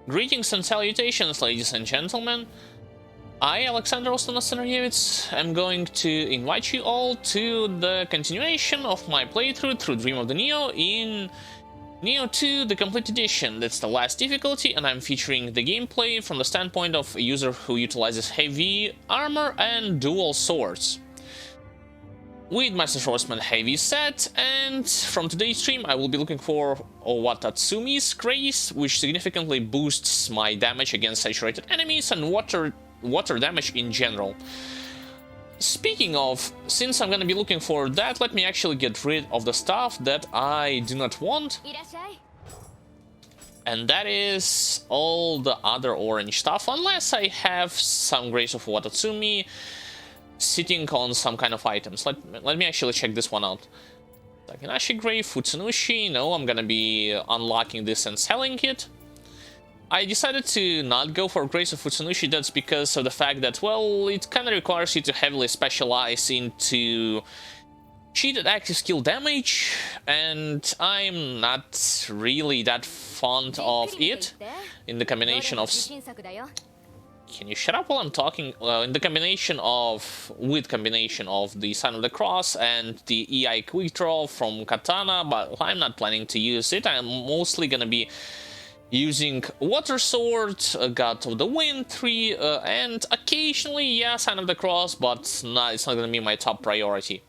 Greetings and salutations, ladies and gentlemen. I, Xandrevets, am going to invite you all to the continuation of my playthrough through Dream of the Nioh in Nioh 2, the complete edition. That's the last difficulty, and I'm featuring the gameplay from the standpoint of a user who utilizes heavy armor and dual swords. With Master Swordsman heavy set, and from today's stream I will be looking for Watatsumi's Grace, which significantly boosts my damage against saturated enemies and water damage in general. Speaking of, since I'm gonna be looking for that, let me actually get rid of the stuff that I do not want. And that is all the other orange stuff, unless I have some Grace of Watatsumi sitting on some kind of items. Let me actually check this one out. Takinashi Grave, Futsunushi. No, I'm gonna be unlocking this and selling it. I decided to not go for Grace of Futsunushi. That's because of the fact that, well, it kind of requires you to heavily specialize into cheated active skill damage, and I'm not really that fond of it in the combination of... Can you shut up while I'm talking? In the combination of the Sign of the Cross and the EI Quick Draw from Katana, but I'm not planning to use it. I'm mostly gonna be using Water Sword, God of the Wind 3, and occasionally, yeah, Sign of the Cross, but it's not gonna be my top priority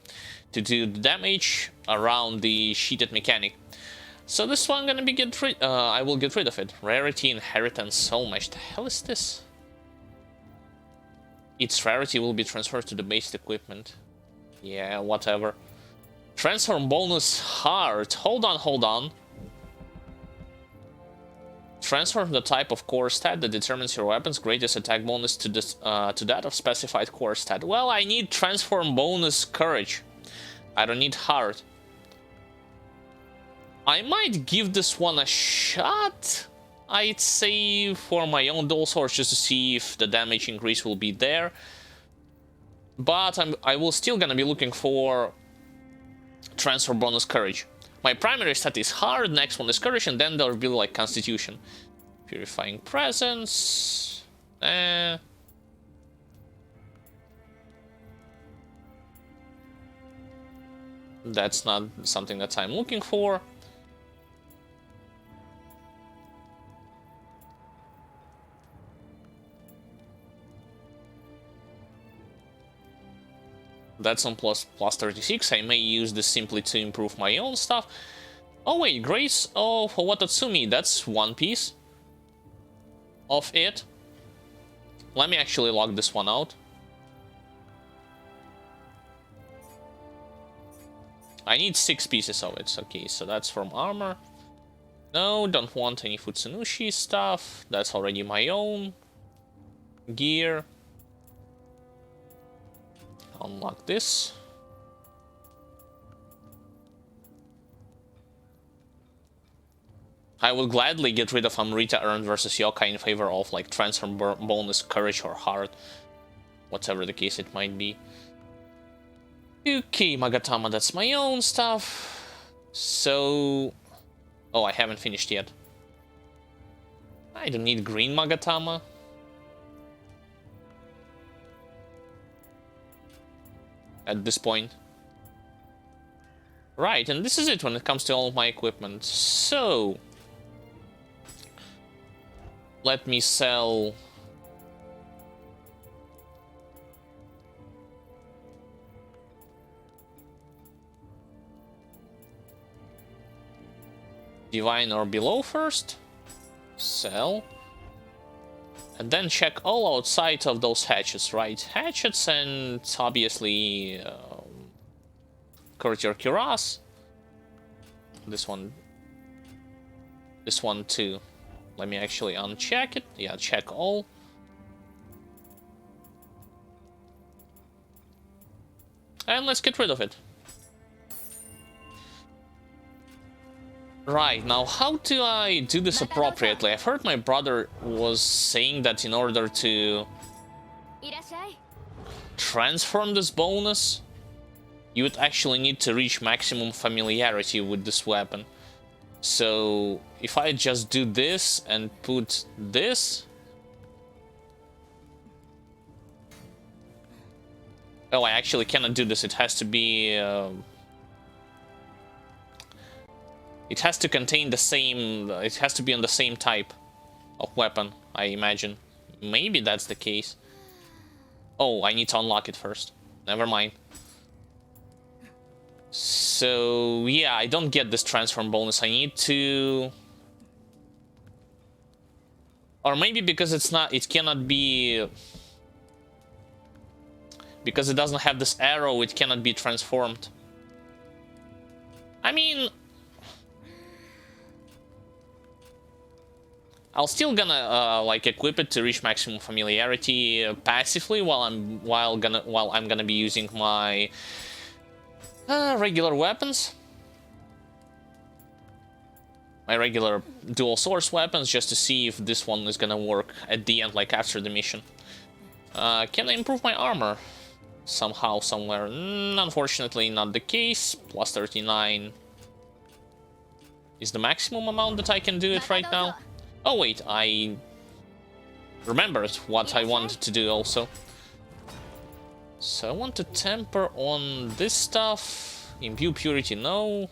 to do the damage around the sheeted mechanic. So this one gonna be I will get rid of it. Rarity, Inheritance. Oh my, the hell is this? Its rarity will be transferred to the basic equipment. Yeah, whatever. Transform bonus hard. Hold on. Transform the type of core stat that determines your weapon's greatest attack bonus to that of specified core stat. Well, I need transform bonus courage. I don't need hard. I might give this one a shot. I'd say for my own dual sword, just to see if the damage increase will be there. But I will still gonna be looking for transfer bonus courage. My primary stat is hard, next one is courage, and then there'll be like constitution. Purifying presence. That's not something that I'm looking for. That's on plus 36. I may use this simply to improve my own stuff. Oh wait, Grace of Watatsumi, that's one piece of it. Let me actually log this one out. I need 6 pieces of it. Okay, so that's from armor. No, don't want any Futsunushi stuff. That's already my own. Gear. Unlock this. I would gladly get rid of Amrita earned versus Yokai in favor of like transform bonus, courage, or heart, whatever the case it might be. Okay, Magatama, that's my own stuff. So, oh, I haven't finished yet. I don't need green Magatama. At this point. Right, and this is it when it comes to all of my equipment. So, let me sell Divine or below first. Sell. And then check all outside of those hatchets, right? Hatchets and obviously Courtier Cuirass. This one too. Let me actually uncheck it. Yeah, check all. And let's get rid of it. Right, now how do I do this appropriately? I've heard my brother was saying that in order to transform this bonus, you would actually need to reach maximum familiarity with this weapon. So if I just do this and put this... Oh, I actually cannot do this. It has to be... it has to contain the same... It has to be on the same type of weapon, I imagine. Maybe that's the case. Oh, I need to unlock it first. Never mind. So, yeah, I don't get this transform bonus. I need to... Or maybe because it's not... It cannot be... Because it doesn't have this arrow, it cannot be transformed. I mean... I'll still gonna like equip it to reach maximum familiarity passively while I'm gonna be using my regular weapons, my regular dual source weapons, just to see if this one is gonna work at the end, like after the mission. Can I improve my armor somehow, somewhere? Unfortunately, not the case. Plus 39 is the maximum amount that I can do it right now. Oh wait, I remembered what I wanted to do also. So I want to temper on this stuff. Imbue purity, no.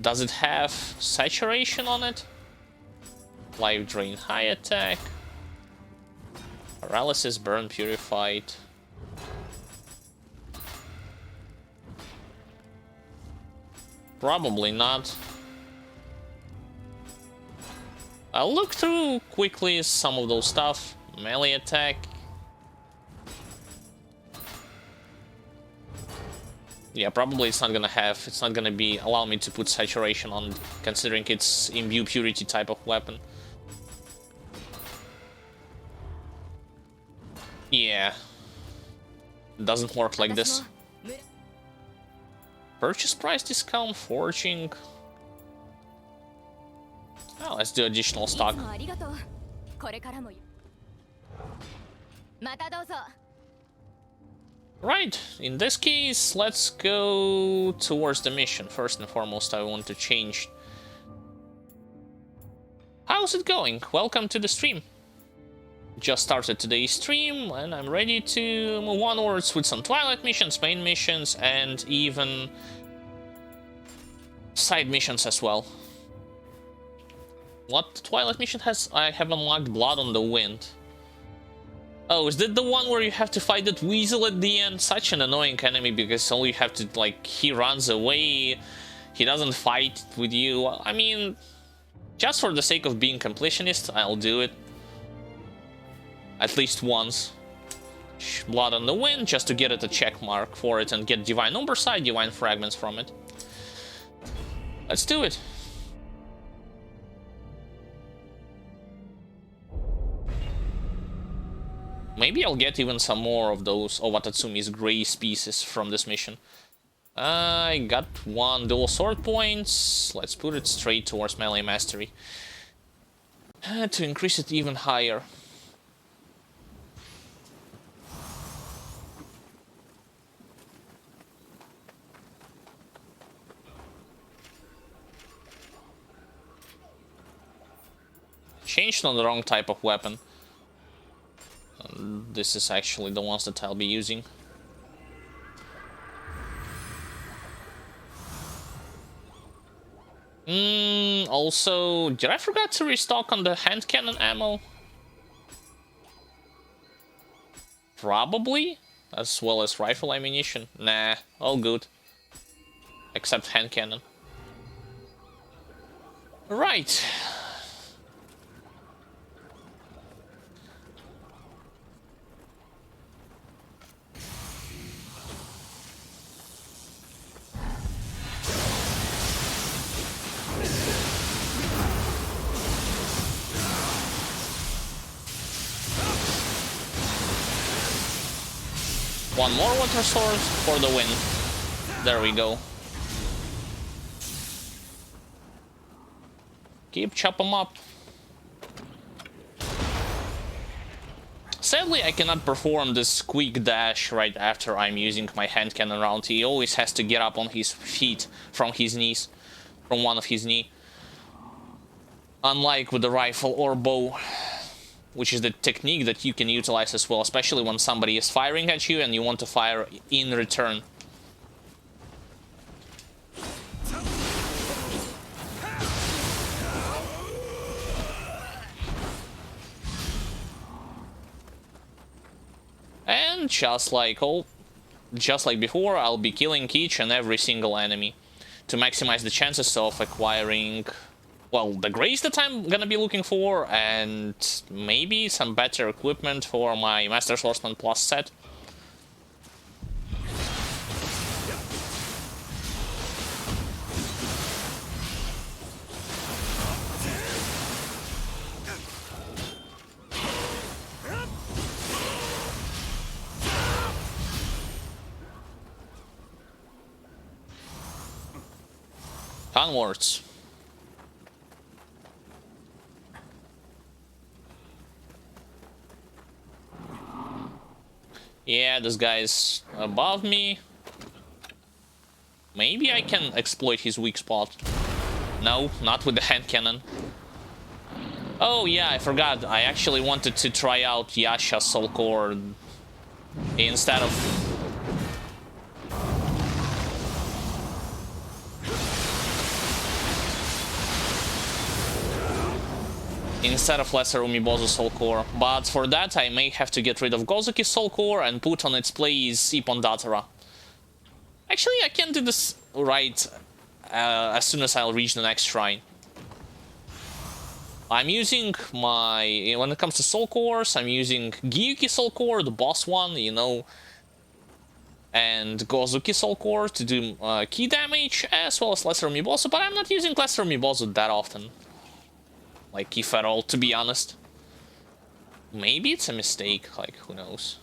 Does it have saturation on it? Life drain, high attack. Paralysis, burn, purified. Probably not. I'll look through quickly some of those stuff. Melee attack. Yeah, probably it's not gonna be allow me to put saturation on, considering it's imbue purity type of weapon. Yeah. Doesn't work like this. Purchase price discount, forging. Oh, let's do additional stock. Right, in this case, let's go towards the mission. First and foremost, I want to change. How's it going? Welcome to the stream. Just started today's stream, and I'm ready to move onwards with some Twilight missions, main missions, and even side missions as well. What Twilight mission has? I have unlocked Blood on the Wind. Oh, is that the one where you have to fight that weasel at the end? Such an annoying enemy, because all you have to, like, he runs away, he doesn't fight with you. I mean, just for the sake of being completionist, I'll do it. At least once. Blood on the Wind, just to get it a check mark for it and get Divine Oversight, Divine Fragments from it. Let's do it. Maybe I'll get even some more of those Owatatsumi's Grace pieces from this mission. I got one dual sword points. Let's put it straight towards melee mastery. To increase it even higher. Changed on the wrong type of weapon. This is actually the ones that I'll be using. Also, did I forget to restock on the hand cannon ammo? Probably, as well as rifle ammunition. Nah, all good. Except hand cannon. Right. One more water source for the win. There we go. Keep chop them up. Sadly, I cannot perform this quick dash right after I'm using my hand cannon round. He always has to get up on his feet from his knees, from one of his knee. Unlike with the rifle or bow, which is the technique that you can utilize as well, especially when somebody is firing at you and you want to fire in return. And just like before, I'll be killing each and every single enemy to maximize the chances of acquiring, well, the grace that I'm gonna be looking for, and maybe some better equipment for my Master Swordsman Plus set. Onwards. Yeah, this guy's above me. Maybe I can exploit his weak spot. No, not with the hand cannon. Oh yeah, I forgot. I actually wanted to try out Yasha's Soul Core instead of... Lesser Umibozu's Soul Core, but for that I may have to get rid of Gozuki's Soul Core and put on its place Ippon Datara. Actually, I can do this right as soon as I'll reach the next shrine. I'm using my... when it comes to Soul Cores, I'm using Gyuki Soul Core, the boss one, you know, and Gozuki Soul Core to do key damage, as well as Lesser Umibozu, but I'm not using Lesser Umibozu that often. Like, if at all, to be honest. Maybe it's a mistake, like, who knows.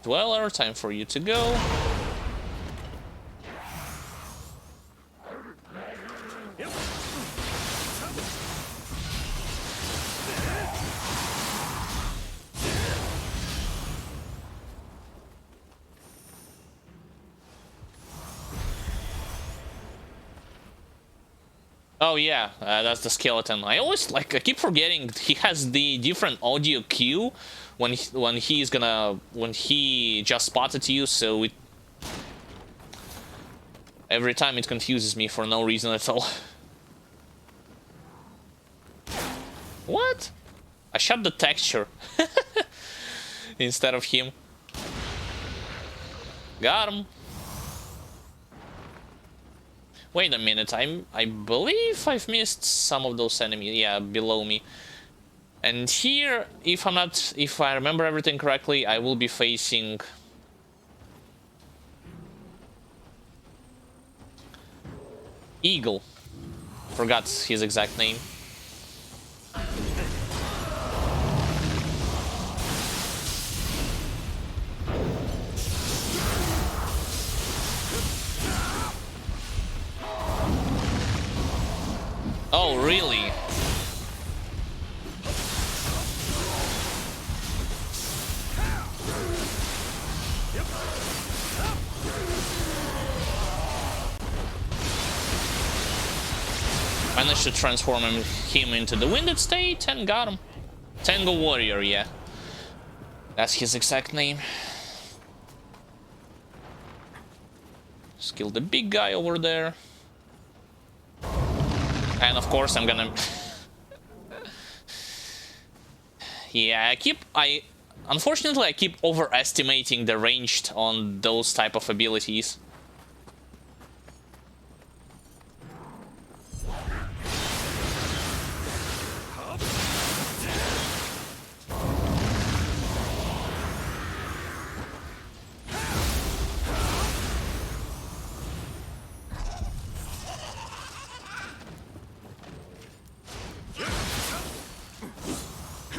Dweller, time for you to go. Oh yeah, that's the skeleton. I keep forgetting he has the different audio cue when he just spotted you, so every time it confuses me for no reason at all. What? I shot the texture instead of him. Got him. Wait a minute, I believe I've missed some of those enemies, yeah, below me. And here, if I remember everything correctly, I will be facing... Eagle. Forgot his exact name. Oh, really? Managed to transform him into the Winded State and got him. Tango Warrior, yeah. That's his exact name. Just kill the big guy over there. And of course I'm gonna... yeah, unfortunately I keep overestimating the range on those type of abilities.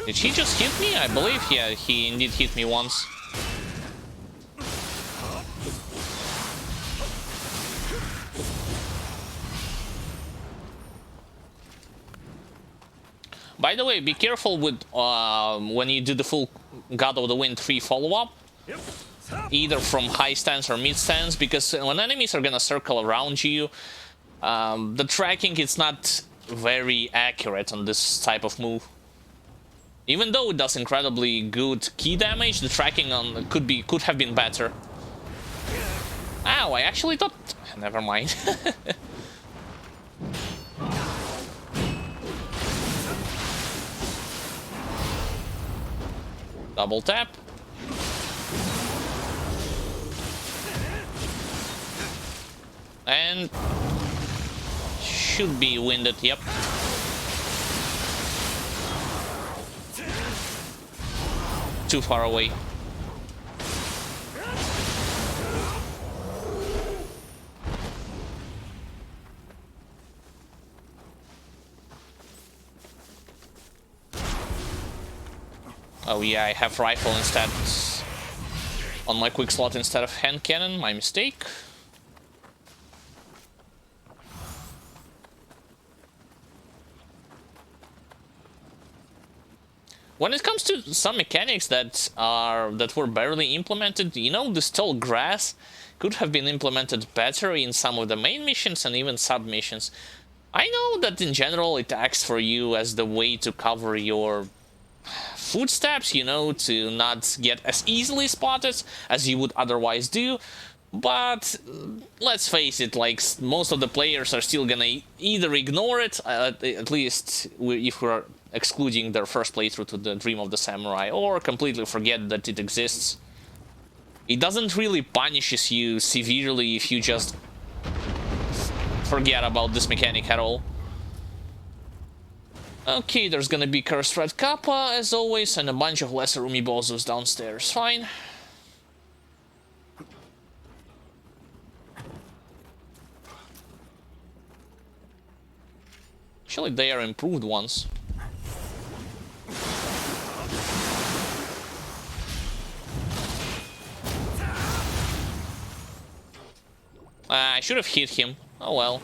Did he just hit me? I believe, yeah, he indeed hit me once. By the way, be careful with when you do the full God of the Wind 3 follow-up, either from high stance or mid stance, because when enemies are gonna circle around you, the tracking is not very accurate on this type of move. Even though it does incredibly good key damage, the tracking on could have been better. Ow, I actually thought... Never mind. Double tap. And... should be winded, yep. Too far away. Oh yeah, I have rifle instead on my quick slot instead of hand cannon, my mistake. When it comes to some mechanics that were barely implemented, you know, this tall grass could have been implemented better in some of the main missions and even sub-missions. I know that in general it acts for you as the way to cover your footsteps, you know, to not get as easily spotted as you would otherwise do. But let's face it, like, most of the players are still gonna either ignore it, at least if we're excluding their first playthrough to the Dream of the Samurai, or completely forget that it exists. It doesn't really punishes you severely if you just forget about this mechanic at all. Okay, there's gonna be Cursed Red Kappa, as always, and a bunch of lesser Umibozos downstairs. Fine. Actually, they are improved ones. I should have hit him. Oh well.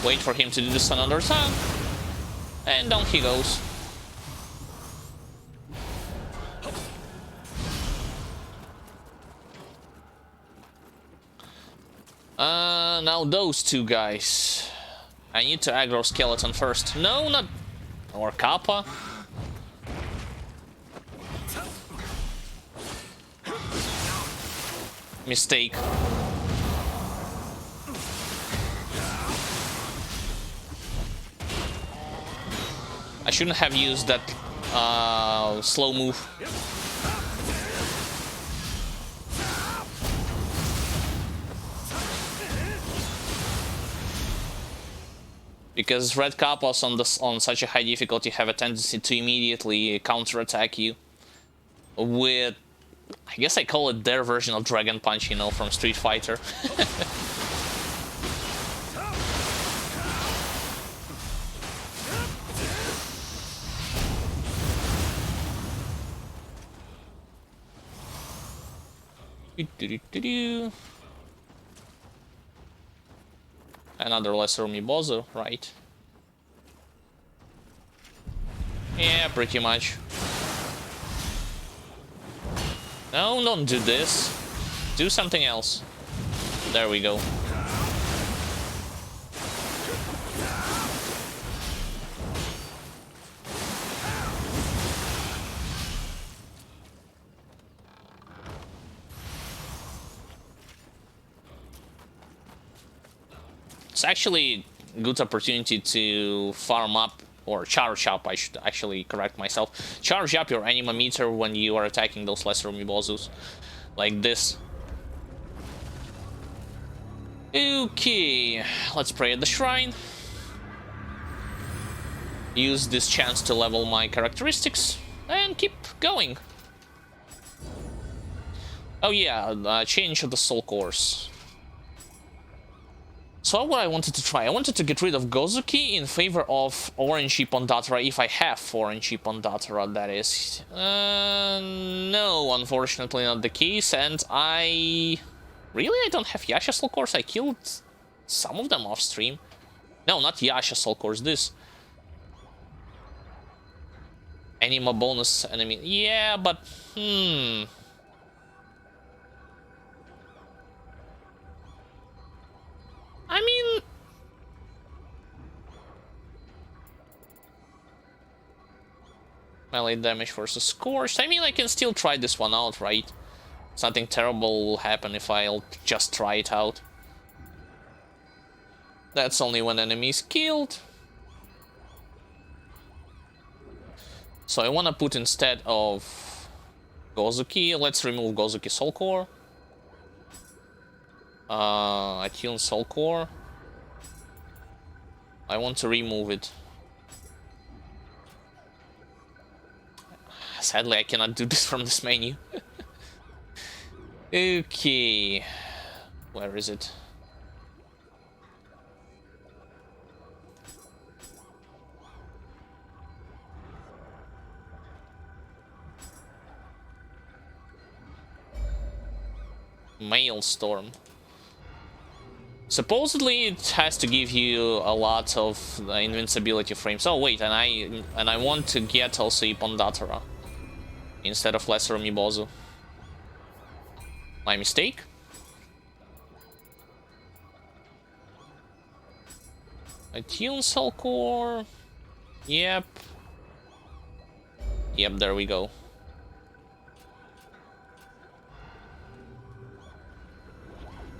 Wait for him to do this another time. And down he goes. Now those two guys. I need to aggro Skeleton first. No, not... or Kappa. Mistake. I shouldn't have used that slow move. Because red Kappas on such a high difficulty have a tendency to immediately counterattack you with, I guess I call it their version of Dragon Punch, you know, from Street Fighter. Another lesser Umibozu, right? Yeah, pretty much. No, don't do this. Do something else. There we go. It's actually a good opportunity to farm up, or charge up, I should actually correct myself. Charge up your anima meter when you are attacking those lesser Umibozus. Like this. Okay, let's pray at the shrine. Use this chance to level my characteristics, and keep going. Oh yeah, change of the soul course. So what I wanted to try, I wanted to get rid of Gozuki in favor of Orange Ippondatara, if I have Orange Ippondatara, that is. No, unfortunately not the case, and I don't have Yasha Soul Course. I killed some of them off stream. No, not Yasha Soul Course, this. Anima bonus enemy. Yeah, but I mean, melee damage versus Scorched. I mean, I can still try this one out, right? Something terrible will happen if I'll just try it out. That's only when enemy is killed. So I want to put instead of Gozuki, let's remove Gozuki Soul Core. Attune Soul Core. I want to remove it. Sadly, I cannot do this from this menu. Okay. Where is it? Maelstrom. Supposedly it has to give you a lot of invincibility frames. Oh wait, and I want to get also Ipondatara instead of Lesser Amiibozu. My mistake? Attune Soul Core. Yep. Yep, there we go.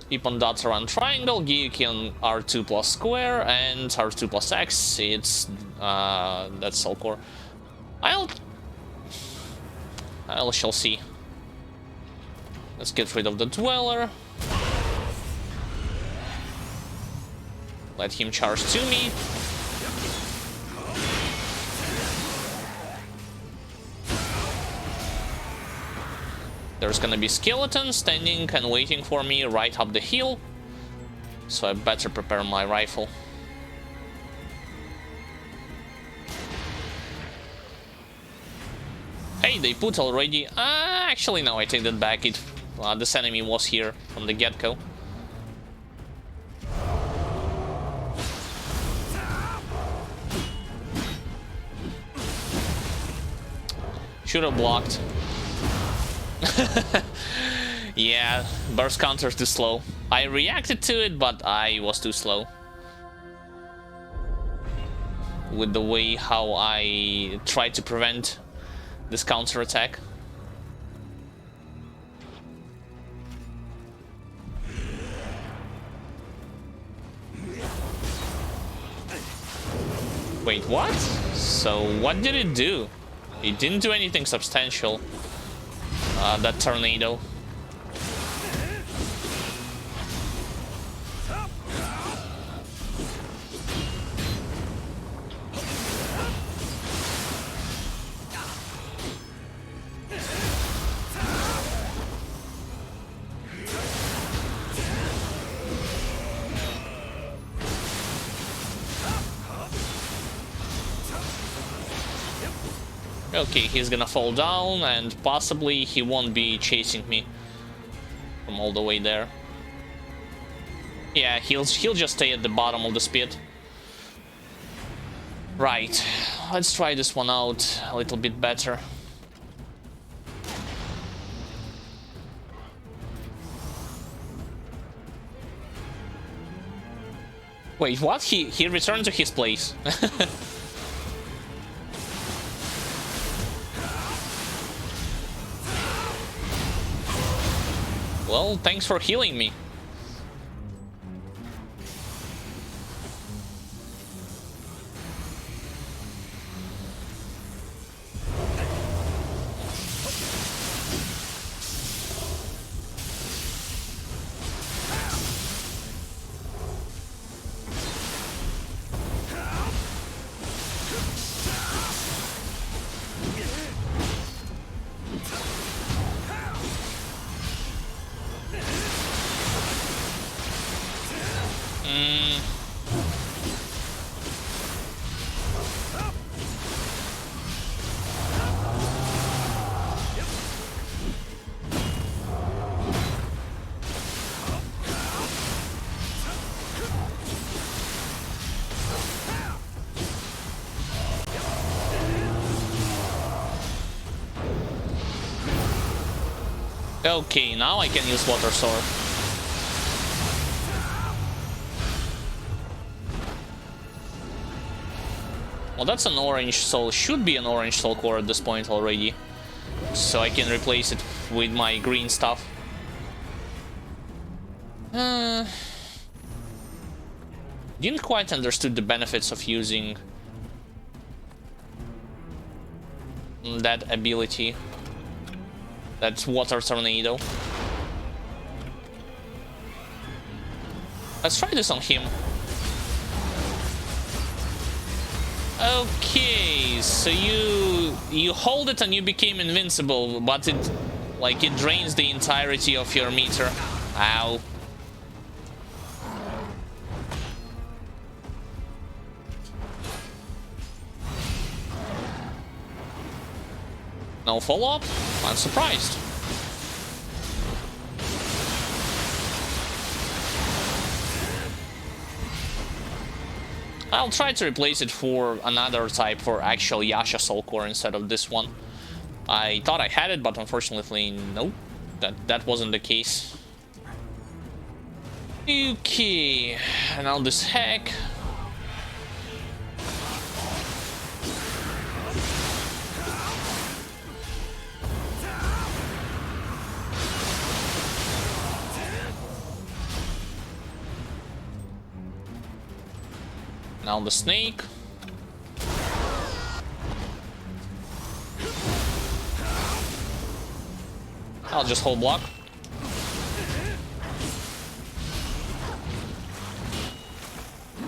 Ipondatara and Triangle, Gyukin R2 plus Square, and R2 plus X, it's that's Soul Core. I shall see. Let's get rid of the Dweller. Let him charge to me. There's gonna be skeleton standing and waiting for me right up the hill, so I better prepare my rifle. Hey, they put already. Actually, no, I take that back. This enemy was here from the get-go. Should have blocked. Yeah, burst counter too slow. I reacted to it, but I was too slow with the way how I tried to prevent this counter attack. Wait, what? So what did it do? It didn't do anything substantial. That tornado. Okay, he's gonna fall down, and possibly he won't be chasing me from all the way there. Yeah, he'll just stay at the bottom of the pit. Right, let's try this one out a little bit better. Wait, what? He returned to his place. Well, thanks for healing me. Okay, now I can use Water Sword. Well, that's an orange soul. Should be an orange soul core at this point already. So I can replace it with my green stuff. Didn't quite understood the benefits of using that ability. That water tornado. Let's try this on him. Okay, so you hold it and you became invincible, but it drains the entirety of your meter. Ow. No follow-up? I'm surprised. I'll try to replace it for another type, for actual Yasha Soul Core instead of this one. I thought I had it, but unfortunately, nope. That wasn't the case. Okay, now this hack. Now the snake. I'll just hold block.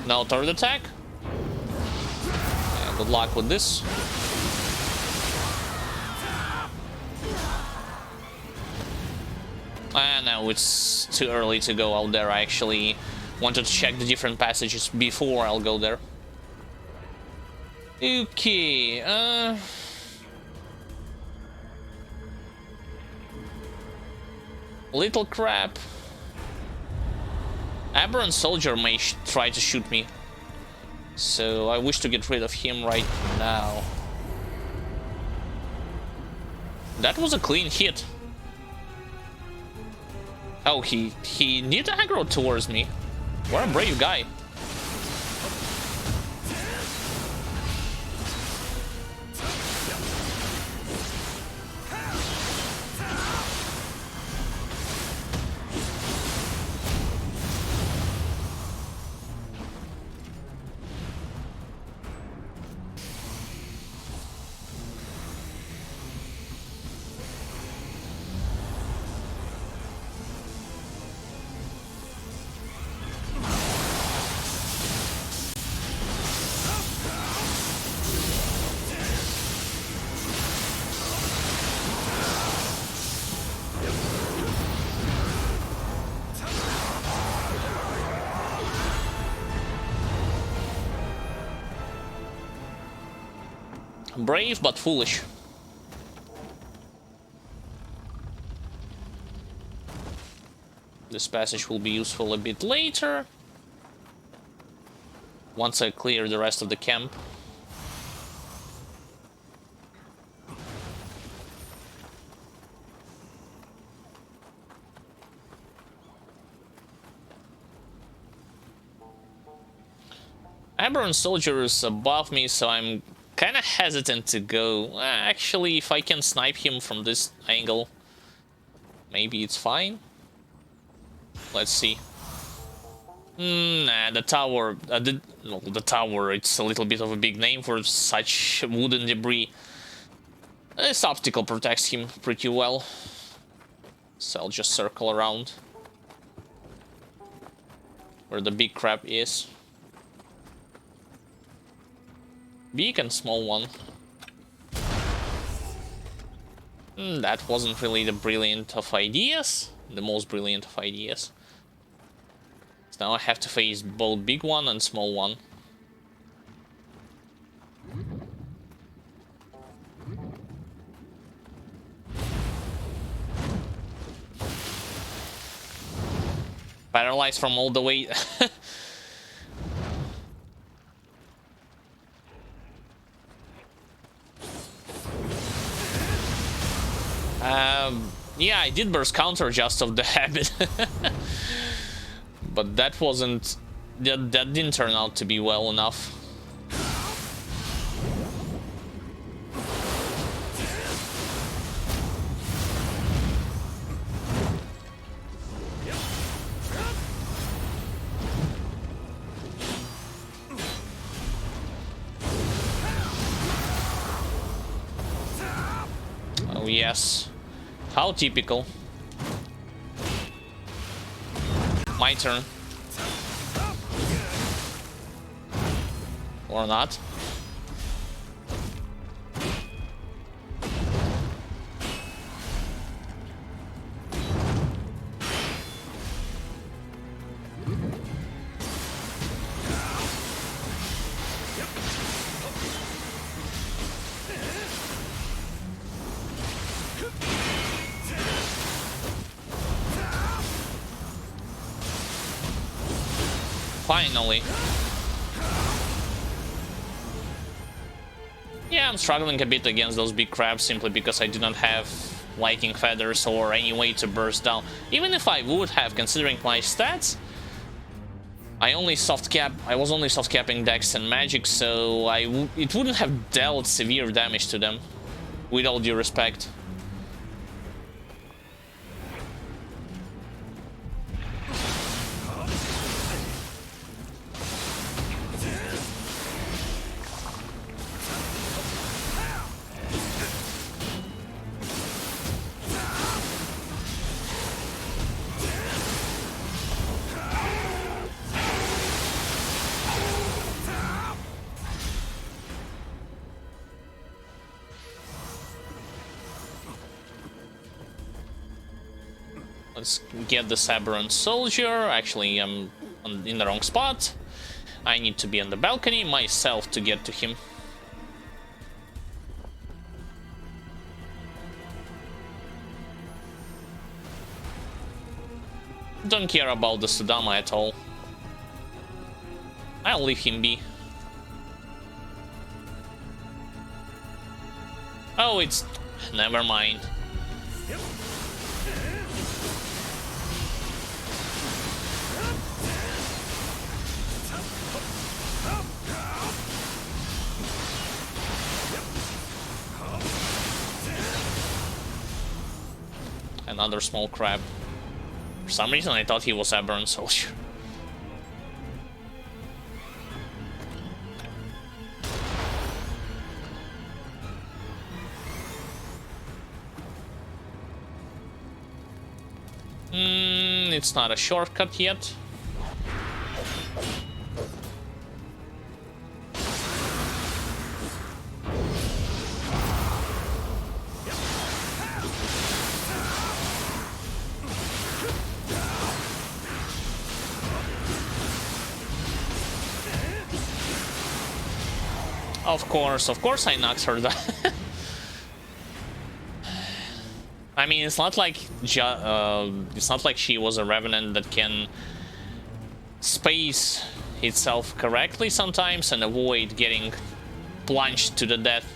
Now third attack. Yeah, good luck with this. No, it's too early to go out there. I actually wanted to check the different passages before I'll go there. Okay, little crap. Aberrant Soldier may try to shoot me, so I wish to get rid of him right now. That was a clean hit. Oh, he did aggro towards me. What a brave guy. Brave but foolish. This passage will be useful a bit later, once I clear the rest of the camp. Aberrant Soldier is above me, so I'm kind of hesitant to go. Actually, if I can snipe him from this angle, maybe it's fine. Let's see. Nah, the tower... the tower, it's a little bit of a big name for such wooden debris. This obstacle protects him pretty well. So I'll just circle around where the big crab is. Big and small one. That wasn't really the brilliant of ideas. The most brilliant of ideas. So now I have to face both big one and small one. Paralyzed from all the way. Yeah, I did burst counter just of the habit. But that wasn't... That didn't turn out to be well enough. Oh yes. How typical. My turn. Or not. Finally. Yeah, I'm struggling a bit against those big crabs simply because I do not have lightning feathers or any way to burst down. Even if I would have, considering my stats, I was only soft capping Dex and Magic, so it wouldn't have dealt severe damage to them, with all due respect. Let's get this aberrant soldier. Actually, I'm in the wrong spot. I need to be on the balcony myself to get to him. Don't care about the Sudama at all. I'll leave him be. Oh, it's... never mind. Another small crab. For some reason I thought he was aberrant soldier. It's not a shortcut yet. Of course I knocked her down. I mean, it's not like she was a revenant that can space itself correctly sometimes and avoid getting plunged to the death.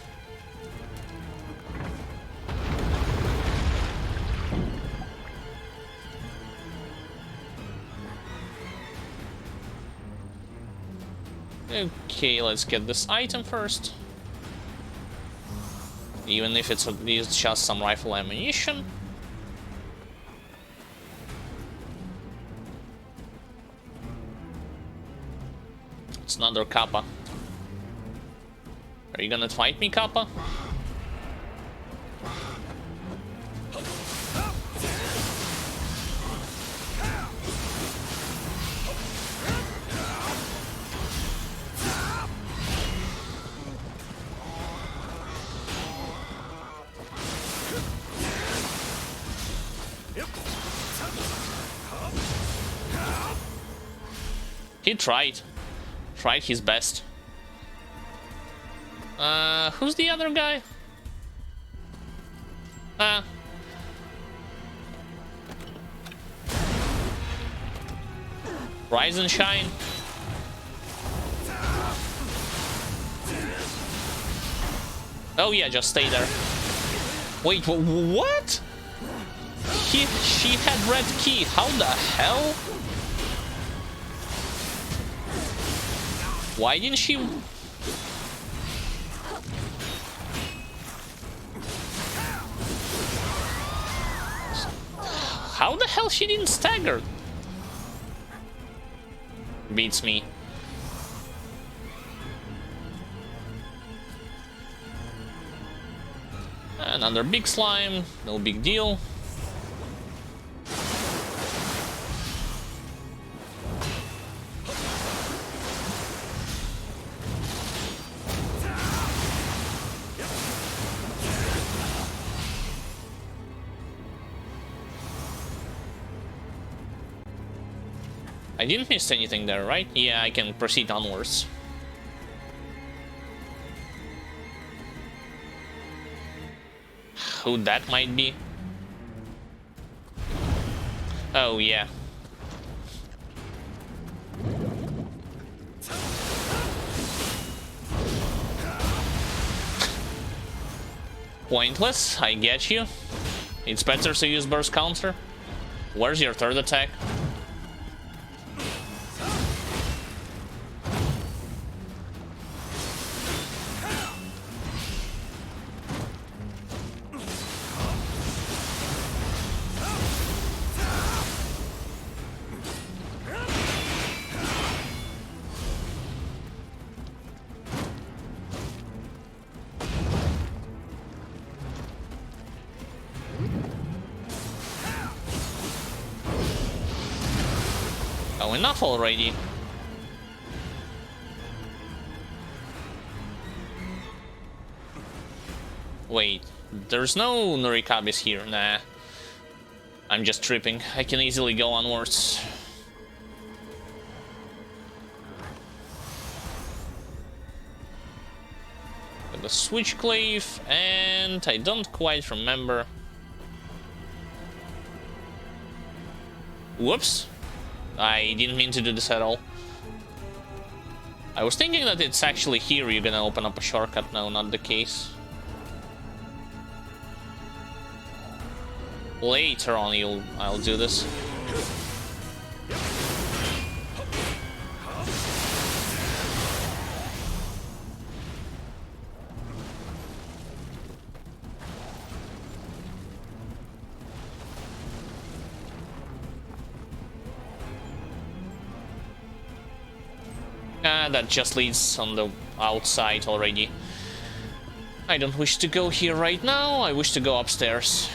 Okay, let's get this item first. Even if it's just some rifle ammunition. It's another Kappa. Are you gonna fight me, Kappa? He tried his best. Who's the other guy? Rise and shine. Oh yeah, just stay there. Wait, what? she had red key. How the hell? Why didn't she? How the hell she didn't stagger? Beats me. Another big slime, no big deal. I didn't miss anything there, right? Yeah, I can proceed onwards. Who that might be? Oh, yeah. Pointless, I get you. It's better to use burst counter. Where's your third attack? Oh, enough already. Wait, there's no Norikabis here, nah. I'm just tripping. I can easily go onwards. Got the Switchclave, and I don't quite remember. Whoops. I didn't mean to do this at all. I was thinking that it's actually here you're gonna open up a shortcut. No, not the case. Later on I'll do this. That just leads on the outside already. I don't wish to go here right now. I wish to go upstairs.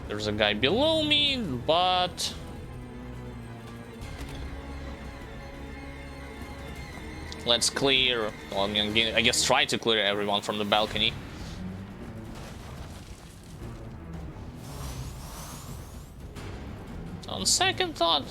There's a guy below me, but let's clear. Well, I guess try to clear everyone from the balcony. On second thought,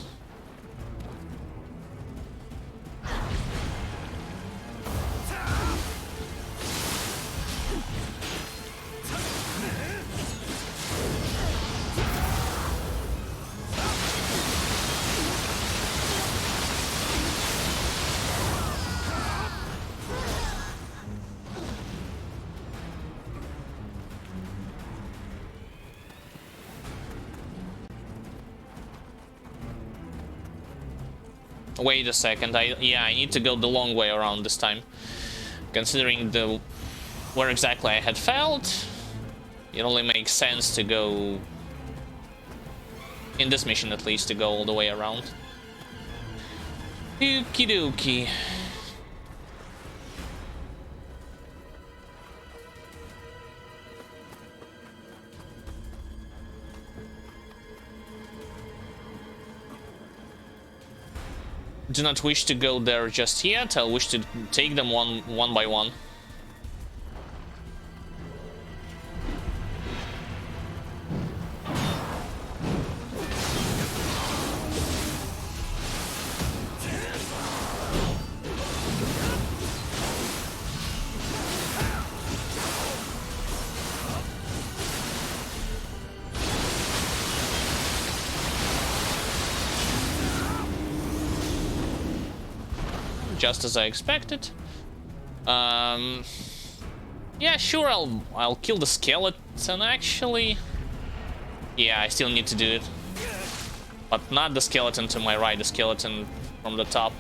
wait a second, I need to go the long way around this time. Considering where exactly I had felt, it only makes sense to go, in this mission at least, to go all the way around. Okie dokie. Do not wish to go there just yet. I wish to take them one by one. just as I expected. Yeah, sure, I'll kill the skeleton, actually. Yeah, I still need to do it. But not the skeleton to my right, the skeleton from the top.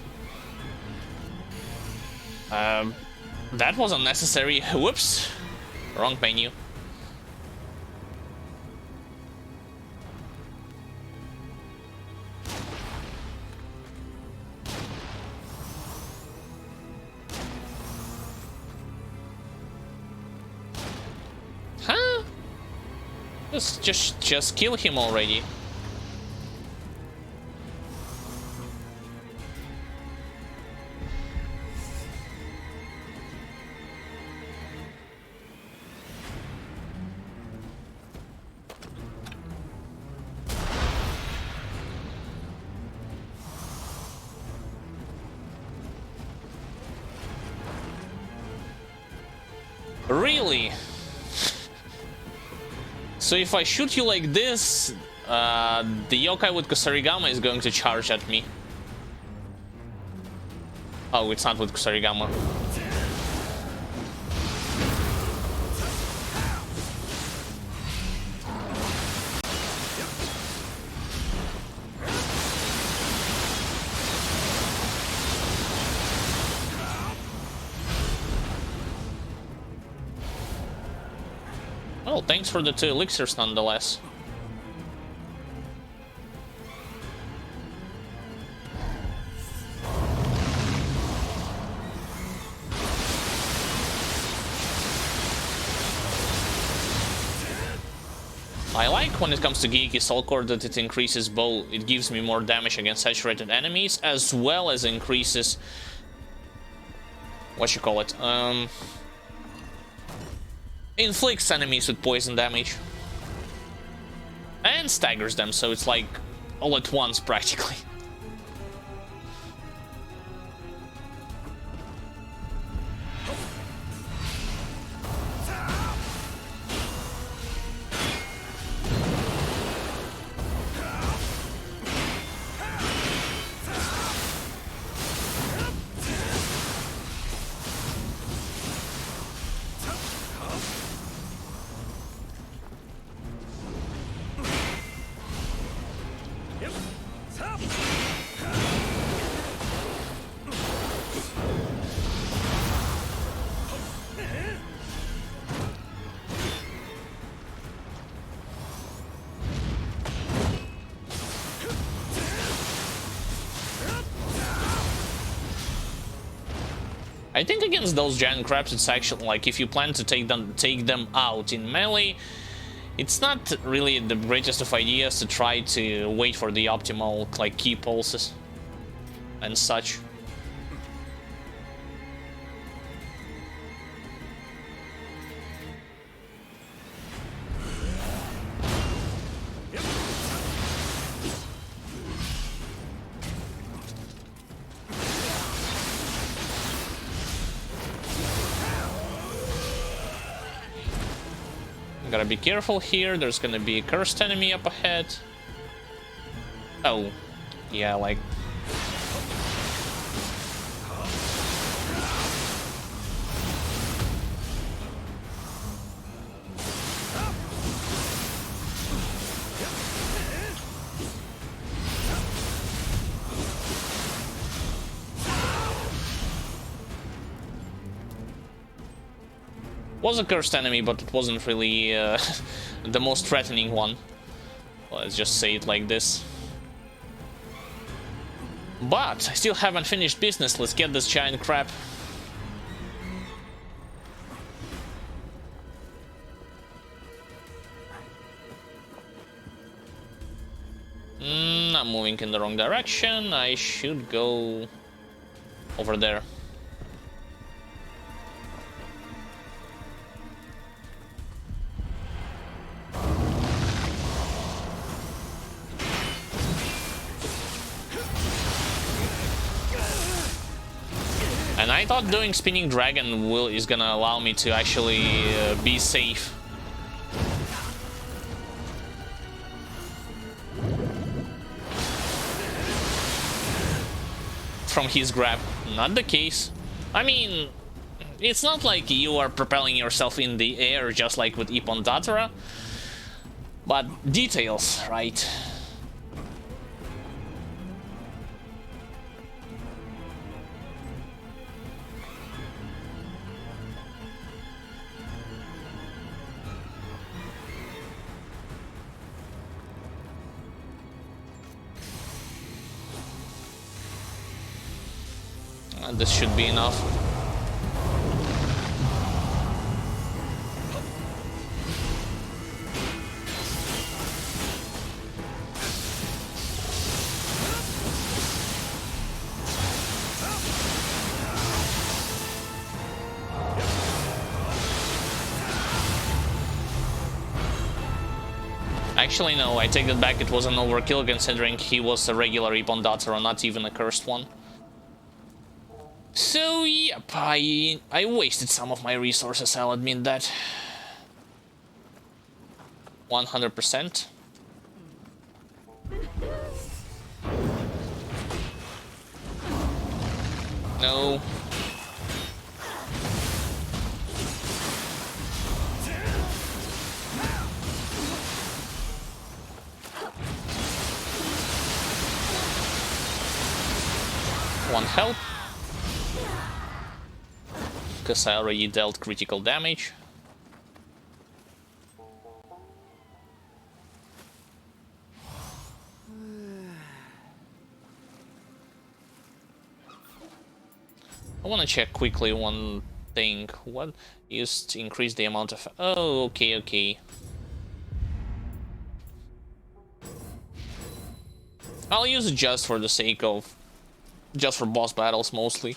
That was unnecessary. Whoops. Wrong menu. Huh? Just kill him already. Really? So if I shoot you like this, the yokai with Kusarigama is going to charge at me. Oh, it's not with Kusarigama. Well, thanks for the 2 elixirs nonetheless. I like when it comes to Geeky Soulcore that it increases both. It gives me more damage against saturated enemies, as well as increases... what you call it? Inflicts enemies with poison damage. And staggers them, so it's like all at once, practically. I think against those giant crabs, it's actually like if you plan to take them out in melee, it's not really the greatest of ideas to try to wait for the optimal like key pulses and such. Gotta be careful here, there's gonna be a cursed enemy up ahead. Oh, yeah, like... was a cursed enemy, but it wasn't really the most threatening one. Let's just say it like this. But I still haven't finished business. Let's get this giant crab. I'm moving in the wrong direction. I should go over there. And I thought doing Spinning Dragon is gonna allow me to actually be safe. from his grab. Not the case. I mean, it's not like you are propelling yourself in the air just like with Ippon Datara. But details, right? This should be enough. Actually, no, I take that back. It was an overkill considering he was a regular Ippon Datara, not even a cursed one. So, yep, I wasted some of my resources, I'll admit that. 100%. No. One health. Because I already dealt critical damage. I want to check quickly one thing. What is to increase the amount of... Oh, okay, okay. I'll use it just for the sake of... Just for boss battles, mostly.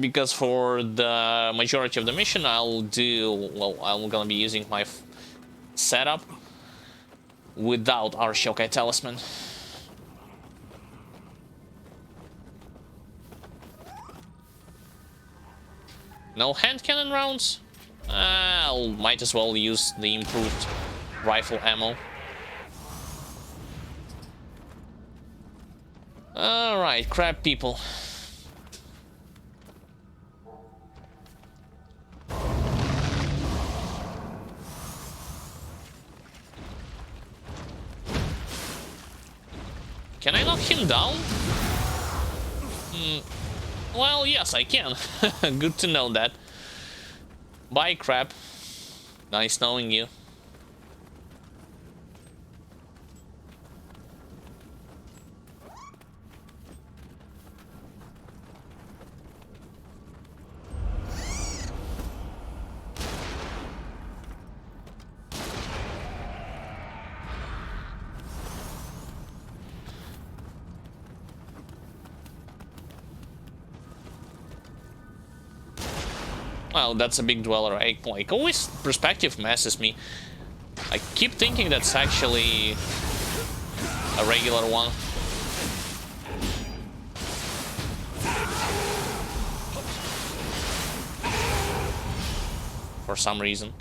Because for the majority of the mission, I'll do... Well, I'm gonna be using my setup without our Shokai Talisman. No hand cannon rounds? I'll might as well use the improved rifle ammo. Alright, crab people. Can I knock him down? Well, yes, I can. Good to know that. Bye, crab. Nice knowing you. Well, that's a big dweller. Like, always perspective messes me. I keep thinking that's actually a regular one. For some reason.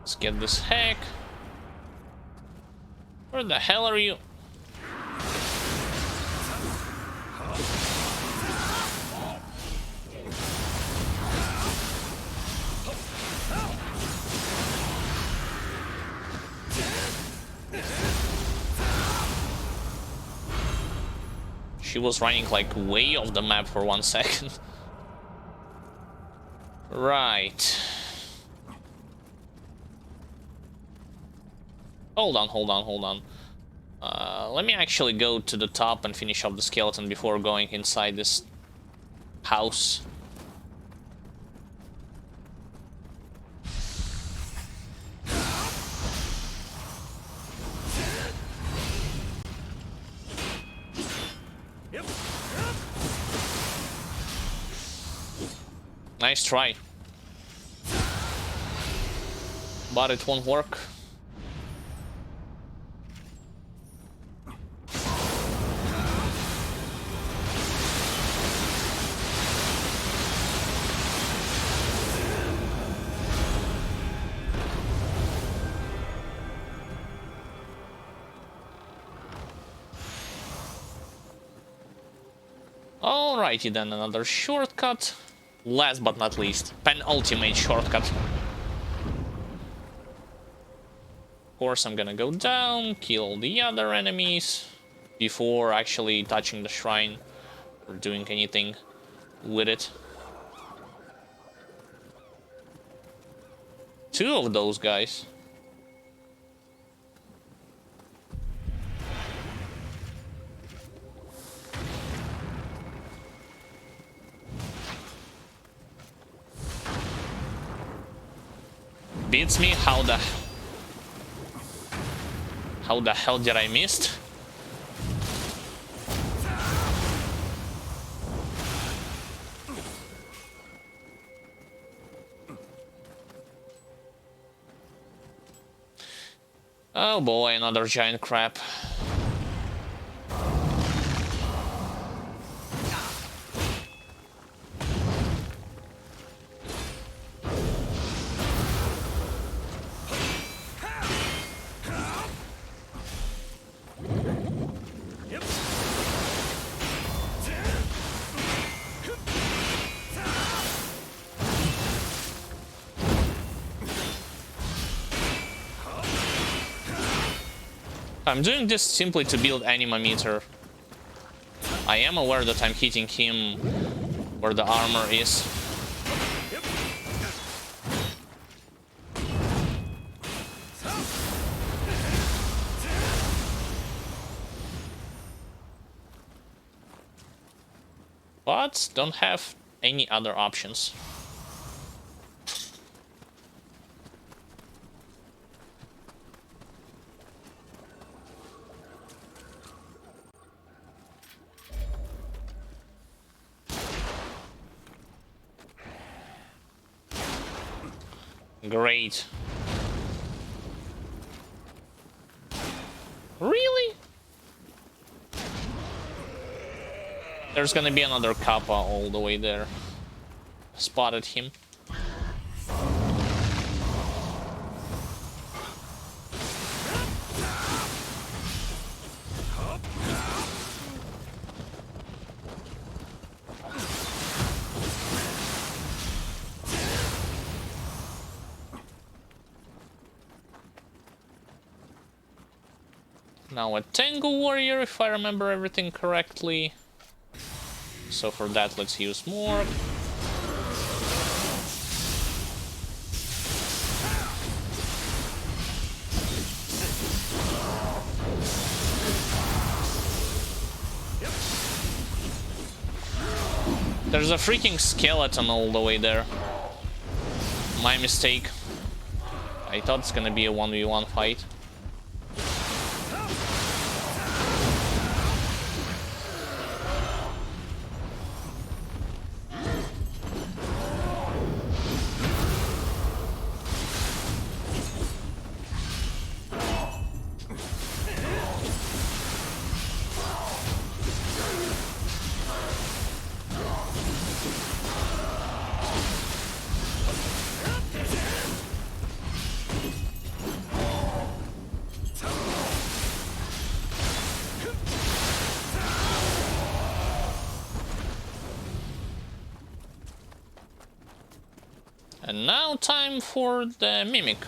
Let's get this hack. Where the hell are you? She was running like way off the map for 1 second. Right. Hold on. Let me actually go to the top and finish off the skeleton before going inside this house. Nice try. But it won't work. Alrighty then, another shortcut. Last but not least, penultimate shortcut. Of course, I'm gonna go down, kill the other enemies before actually touching the shrine or doing anything with it. Two of those guys. Beats me. How the hell did I miss? Oh boy, another giant crab. I'm doing this simply to build anima meter. I am aware that I'm hitting him where the armor is. But don't have any other options. Great. Really? There's gonna be another Kappa all the way there. Spotted him. Now a Tango Warrior, if I remember everything correctly. So for that, let's use more. There's a freaking skeleton all the way there. My mistake. I thought it's gonna be a 1v1 fight. And now time for the Mimic.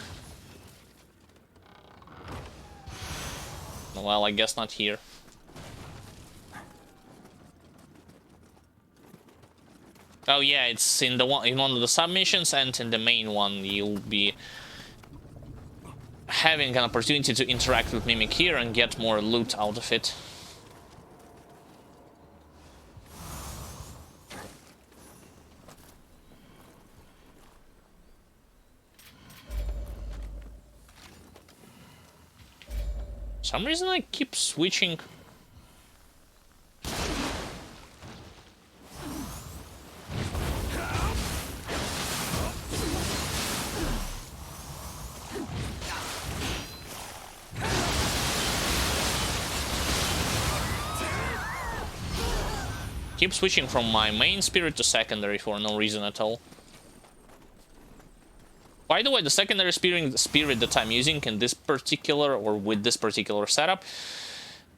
Well, I guess not here. Oh yeah, it's in one of the submissions, and in the main one you'll be having an opportunity to interact with Mimic here and get more loot out of it. For some reason I keep switching. Keep switching from my main spirit to secondary for no reason at all. By the way, the secondary spirit that I'm using in this particular, or with this particular setup,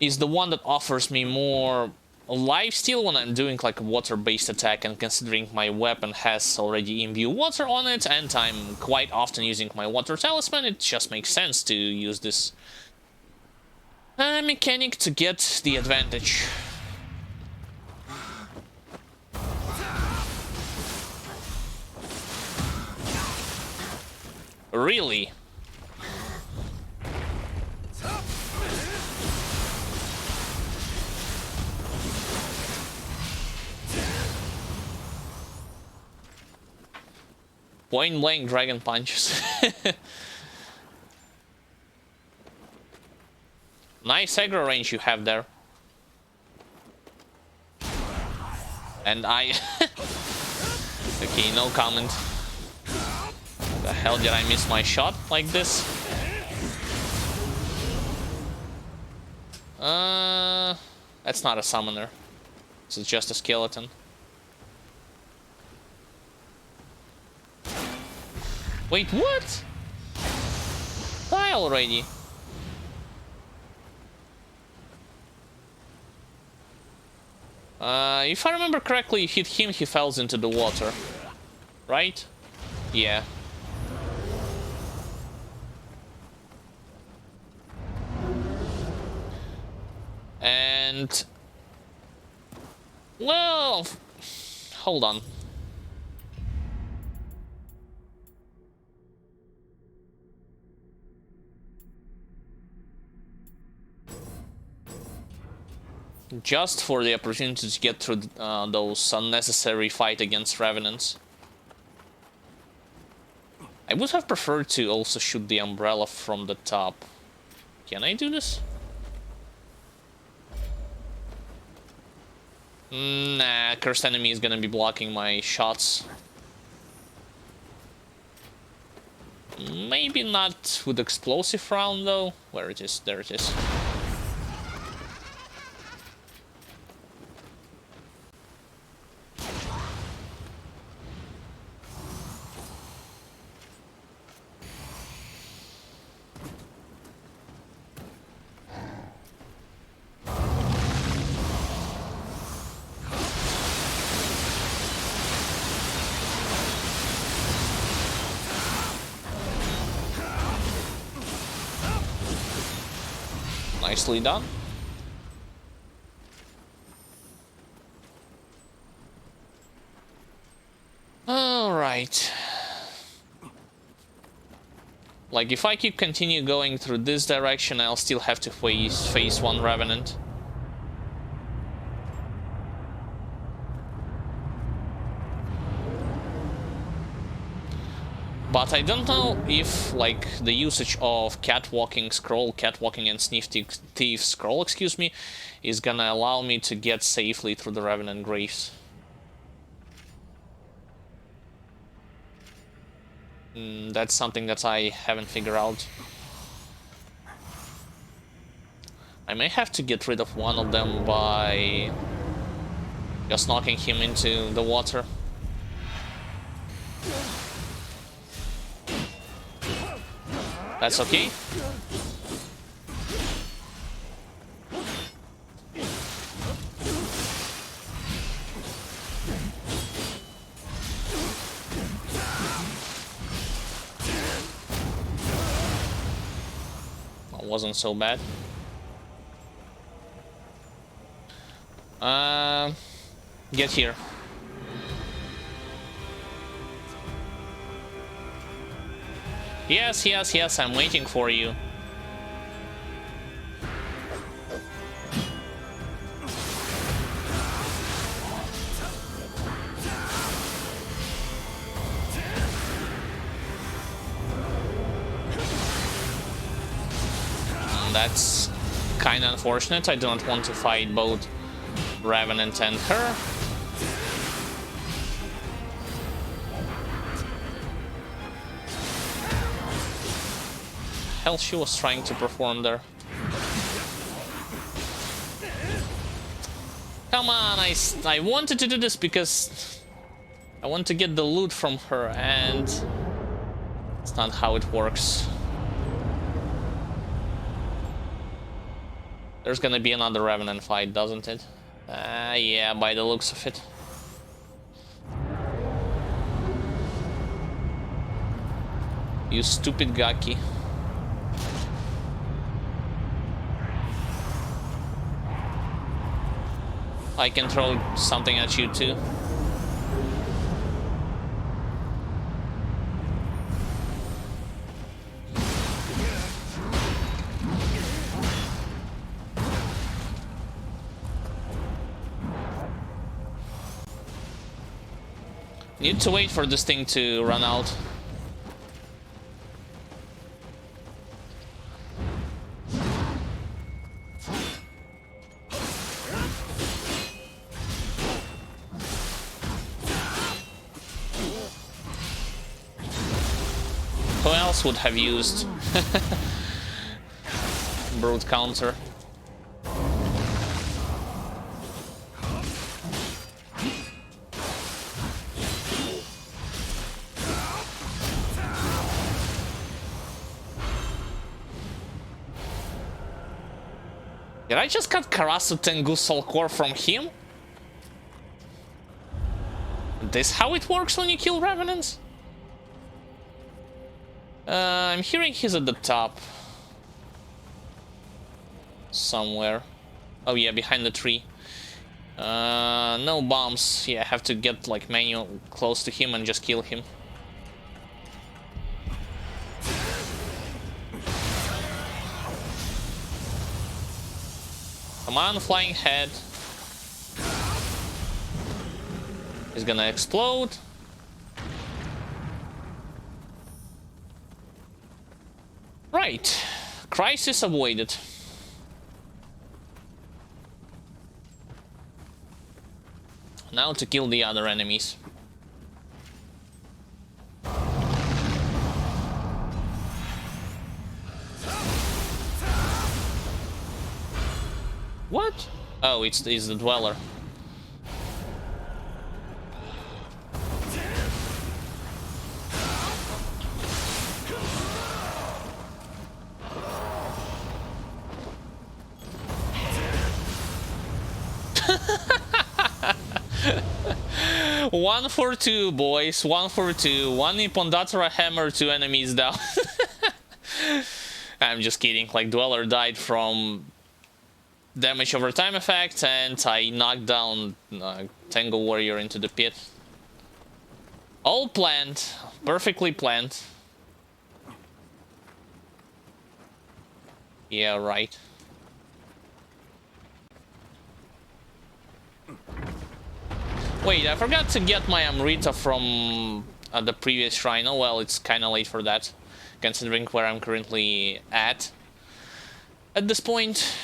is the one that offers me more lifesteal when I'm doing like a water-based attack, and considering my weapon has already imbue water on it, and I'm quite often using my water talisman, it just makes sense to use this mechanic to get the advantage. Really? Point blank dragon punches. Nice aggro range you have there. And I... Okay, no comment. The hell did I miss my shot like this? That's not a summoner. This is just a skeleton. Wait, what? Die already. If I remember correctly, you hit him, he falls into the water. Right? Yeah. And... well... hold on. Just for the opportunity to get through those unnecessary fight against revenants. I would have preferred to also shoot the umbrella from the top. Can I do this? Nah, cursed enemy is gonna be blocking my shots. Maybe not with explosive round though. Where it is? There it is. Nicely done. All right. Like, if I continue going through this direction, I'll still have to face one revenant. But I don't know if, like, the usage of catwalking and sniff thief scroll, excuse me, is gonna allow me to get safely through the Revenant Graves. That's something that I haven't figured out. I may have to get rid of one of them by just knocking him into the water. That's okay. That wasn't so bad. Get here. Yes, yes, yes, I'm waiting for you. That's kind of unfortunate. I do not want to fight both Revenant and her. Hell she was trying to perform there. Come on, I wanted to do this because I want to get the loot from her, and it's not how it works. There's gonna be another Revenant fight, doesn't it? Yeah, by the looks of it. You stupid Gaki. I can throw something at you too. Need to wait for this thing to run out. Who else would have used Brood Counter? Did I just cut Karasu Tengu Soul Core from him? This how it works when you kill Revenants? I'm hearing he's at the top. Somewhere. Oh yeah, behind the tree. No bombs. Yeah, I have to get like manual close to him and just kill him. Come on, flying head. He's gonna explode. Right. Crisis avoided. Now to kill the other enemies. What? Oh, it's the Dweller. One for two, boys. 1 for 2. One Nippon Datsura Hammer, 2 enemies down. I'm just kidding. Like, Dweller died from damage over time effect, and I knocked down Tengu Warrior into the pit. All planned. Perfectly planned. Yeah, right. Wait, I forgot to get my Amrita from the previous shrine. Oh well, it's kinda late for that, considering where I'm currently at this point.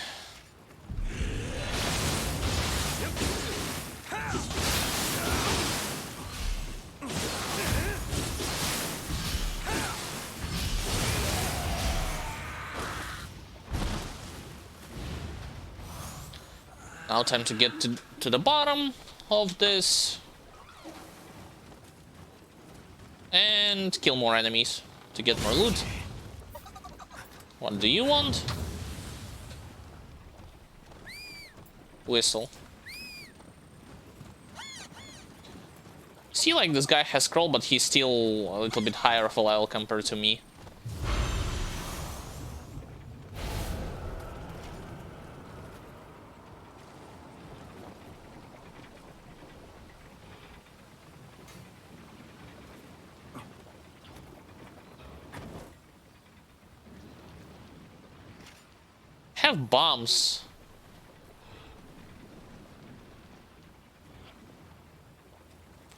Now time to get to the bottom of this and kill more enemies to get more loot. What do you want? Whistle. See, like, this guy has scroll, but he's still a little bit higher of a level compared to me. Have bombs.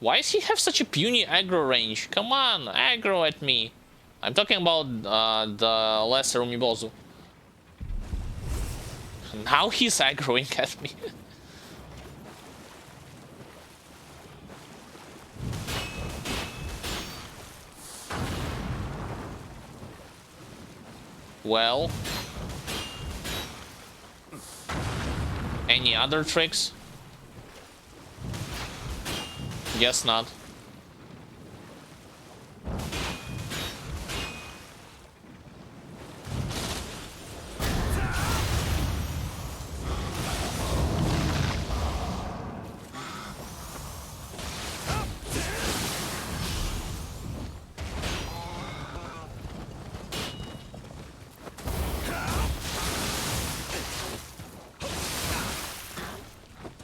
Why does he have such a puny aggro range? Come on, aggro at me. I'm talking about the lesser Umibozu. Now he's aggroing at me. Well, any other tricks? Guess not.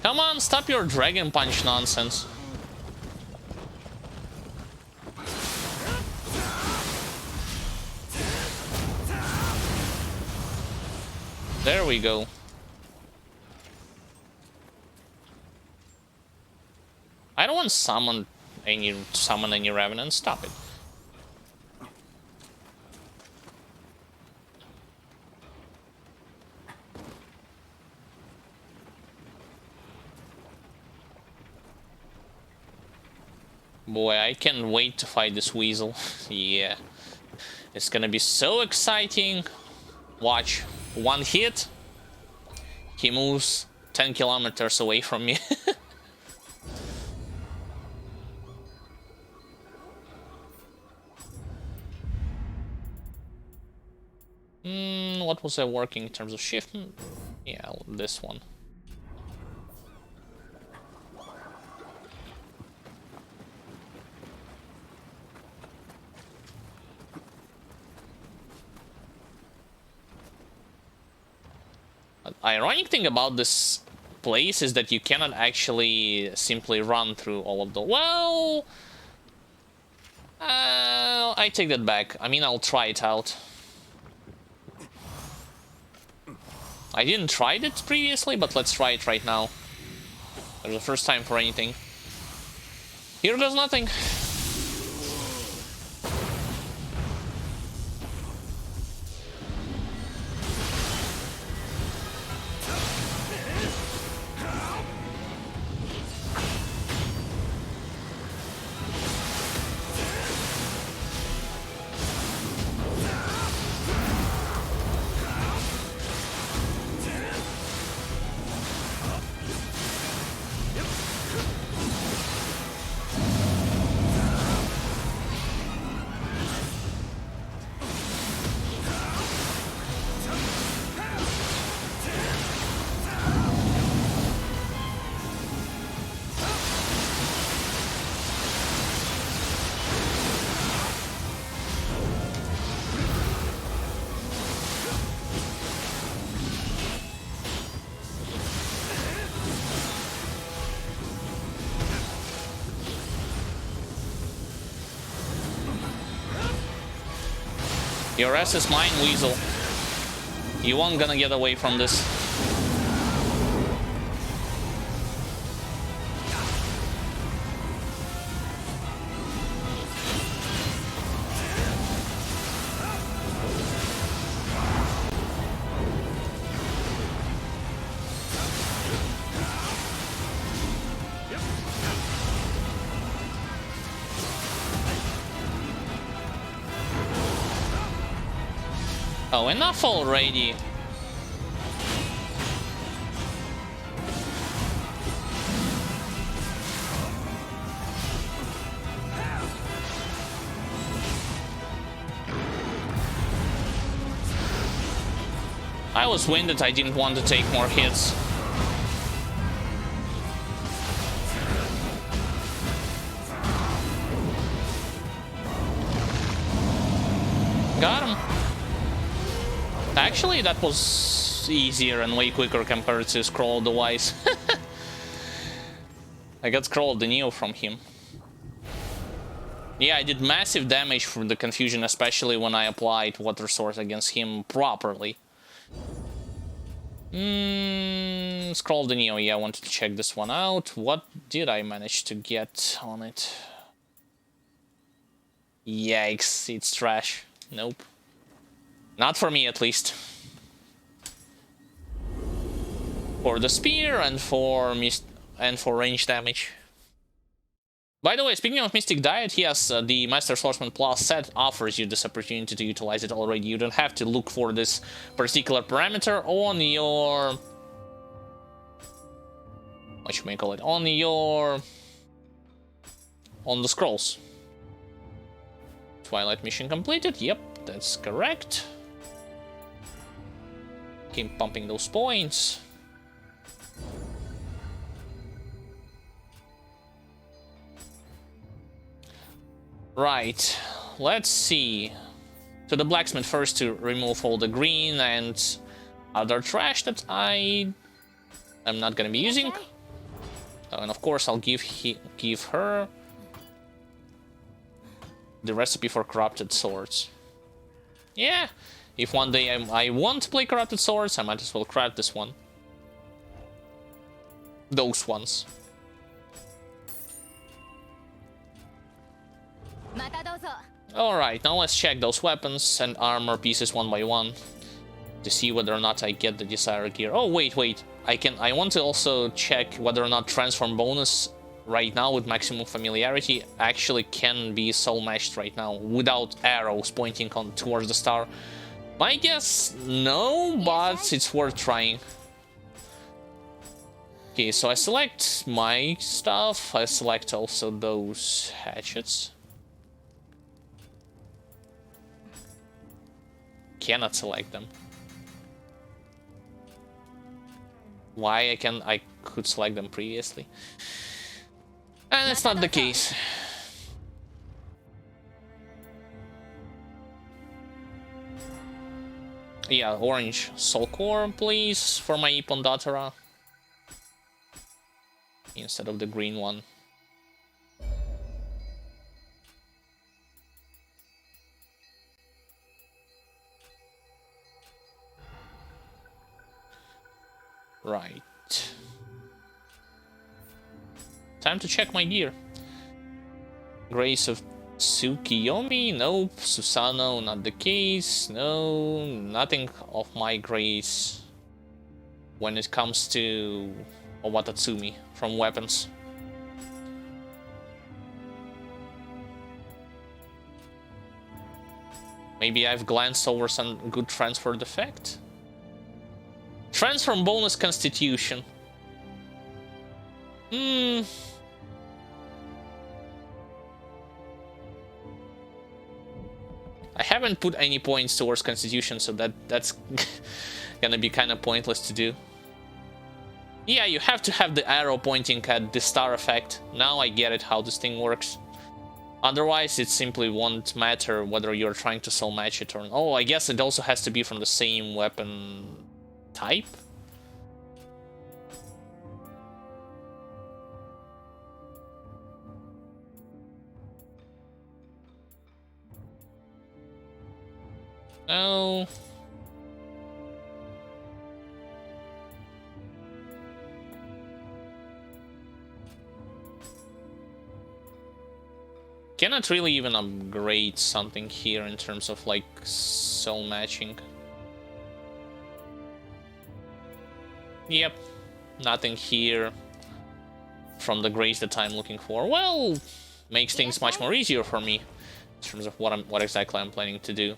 Come on, stop your Dragon Punch nonsense. There we go. I don't want to summon any Revenant. Stop it. Boy, I can't wait to fight this Weasel. Yeah. It's gonna be so exciting. Watch. One hit. He moves 10 kilometers away from me. What was I working in terms of shift? Yeah, this one. Ironic thing about this place is that you cannot actually simply run through all of the... Well... I take that back. I mean, I'll try it out. I didn't try it previously, but let's try it right now. There's the first time for anything. Here does nothing. Your ass is mine, Weasel. You aren't gonna get away from this. Oh, enough already. I was winded, I didn't want to take more hits. Got him. Actually, that was easier and way quicker compared to Scroll the Wise. I got Scroll the Nioh from him. Yeah, I did massive damage from the confusion, especially when I applied Water Source against him properly. Scroll the Nioh, yeah, I wanted to check this one out. What did I manage to get on it? Yikes, it's trash. Nope. Not for me, at least. For the spear and for range damage. By the way, speaking of Mystic Diet, yes, the Master Swordsman Plus set offers you this opportunity to utilize it already. You don't have to look for this particular parameter on your... what you may call it? On your on the scrolls. Twilight mission completed. Yep, that's correct. Keep pumping those points. Right, let's see. To the blacksmith first to remove all the green and other trash that I'm not gonna be using. And of course I'll give her the recipe for corrupted swords. Yeah, if one day I want to play corrupted swords, I might as well craft this one. Those ones. Alright, now let's check those weapons and armor pieces one by one to see whether or not I get the desired gear. Oh, wait. I want to also check whether or not transform bonus right now with maximum familiarity actually can be soul matched right now without arrows pointing towards the star. My guess, no, but it's worth trying. Okay, so I select my stuff. I select also those hatchets. Cannot select them. Why I could select them previously. And it's not the case. Yeah, orange soul core, please, for my Ippon Datara. Instead of the green one. Right. Time to check my gear. Grace of Tsukiyomi? Nope. Susano? Not the case. No, nothing of my grace when it comes to Owatatsumi from weapons. Maybe I've glanced over some good transfer defect. Transform bonus constitution. I haven't put any points towards constitution, so that's gonna be kind of pointless to do. Yeah, you have to have the arrow pointing at the star effect. Now I get it how this thing works. Otherwise, it simply won't matter whether you're trying to soul match it or not. Oh, I guess it also has to be from the same weapon type. No. Cannot really even upgrade something here in terms of like soul matching. Yep, nothing here from the grace that I'm looking for. Well, makes things much more easier for me in terms of what exactly I'm planning to do.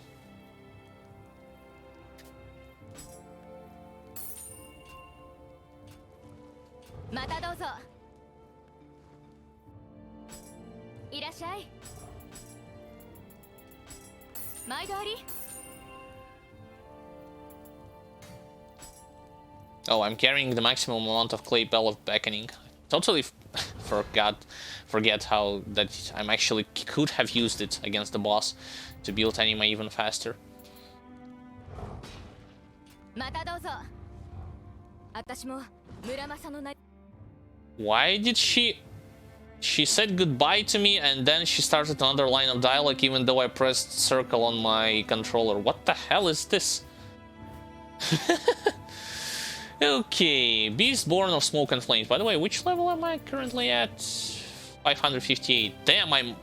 Oh, I'm carrying the maximum amount of clay bell of beckoning. Totally forget how that I'm actually could have used it against the boss to build anime even faster. Why did she said goodbye to me and then she started another line of dialogue even though I pressed circle on my controller. What the hell is this? Okay, Beast Born of Smoke and Flames. By the way, which level am I currently at? 558. Damn,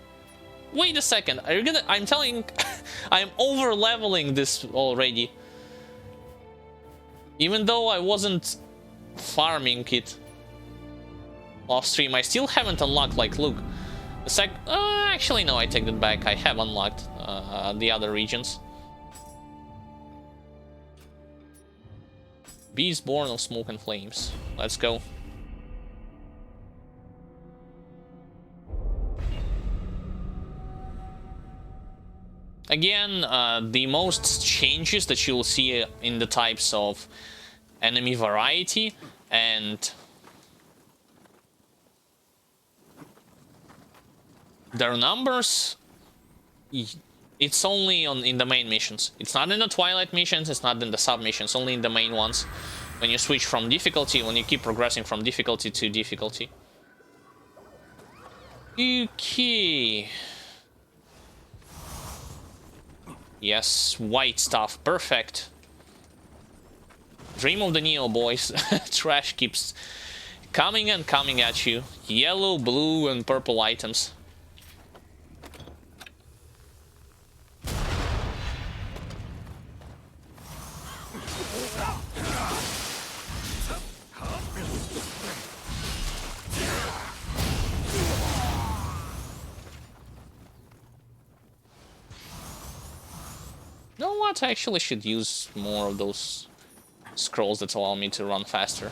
wait a second. I'm telling I'm over leveling this already. Even though I wasn't farming it off stream, I still haven't unlocked, like, look. Actually no, I take that back. I have unlocked the other regions. Beast Born of Smoke and Flames. Let's go. Again, the most changes that you'll see in the types of enemy variety and their numbers, it's only in the main missions. It's not in the Twilight missions, it's not in the sub missions, only in the main ones. When you switch from difficulty, when you keep progressing from difficulty to difficulty. Okay. Yes, white stuff, perfect. Dream of the Nioh, boys. Trash keeps coming and coming at you. Yellow, blue, and purple items. You know what? I actually should use more of those scrolls that allow me to run faster.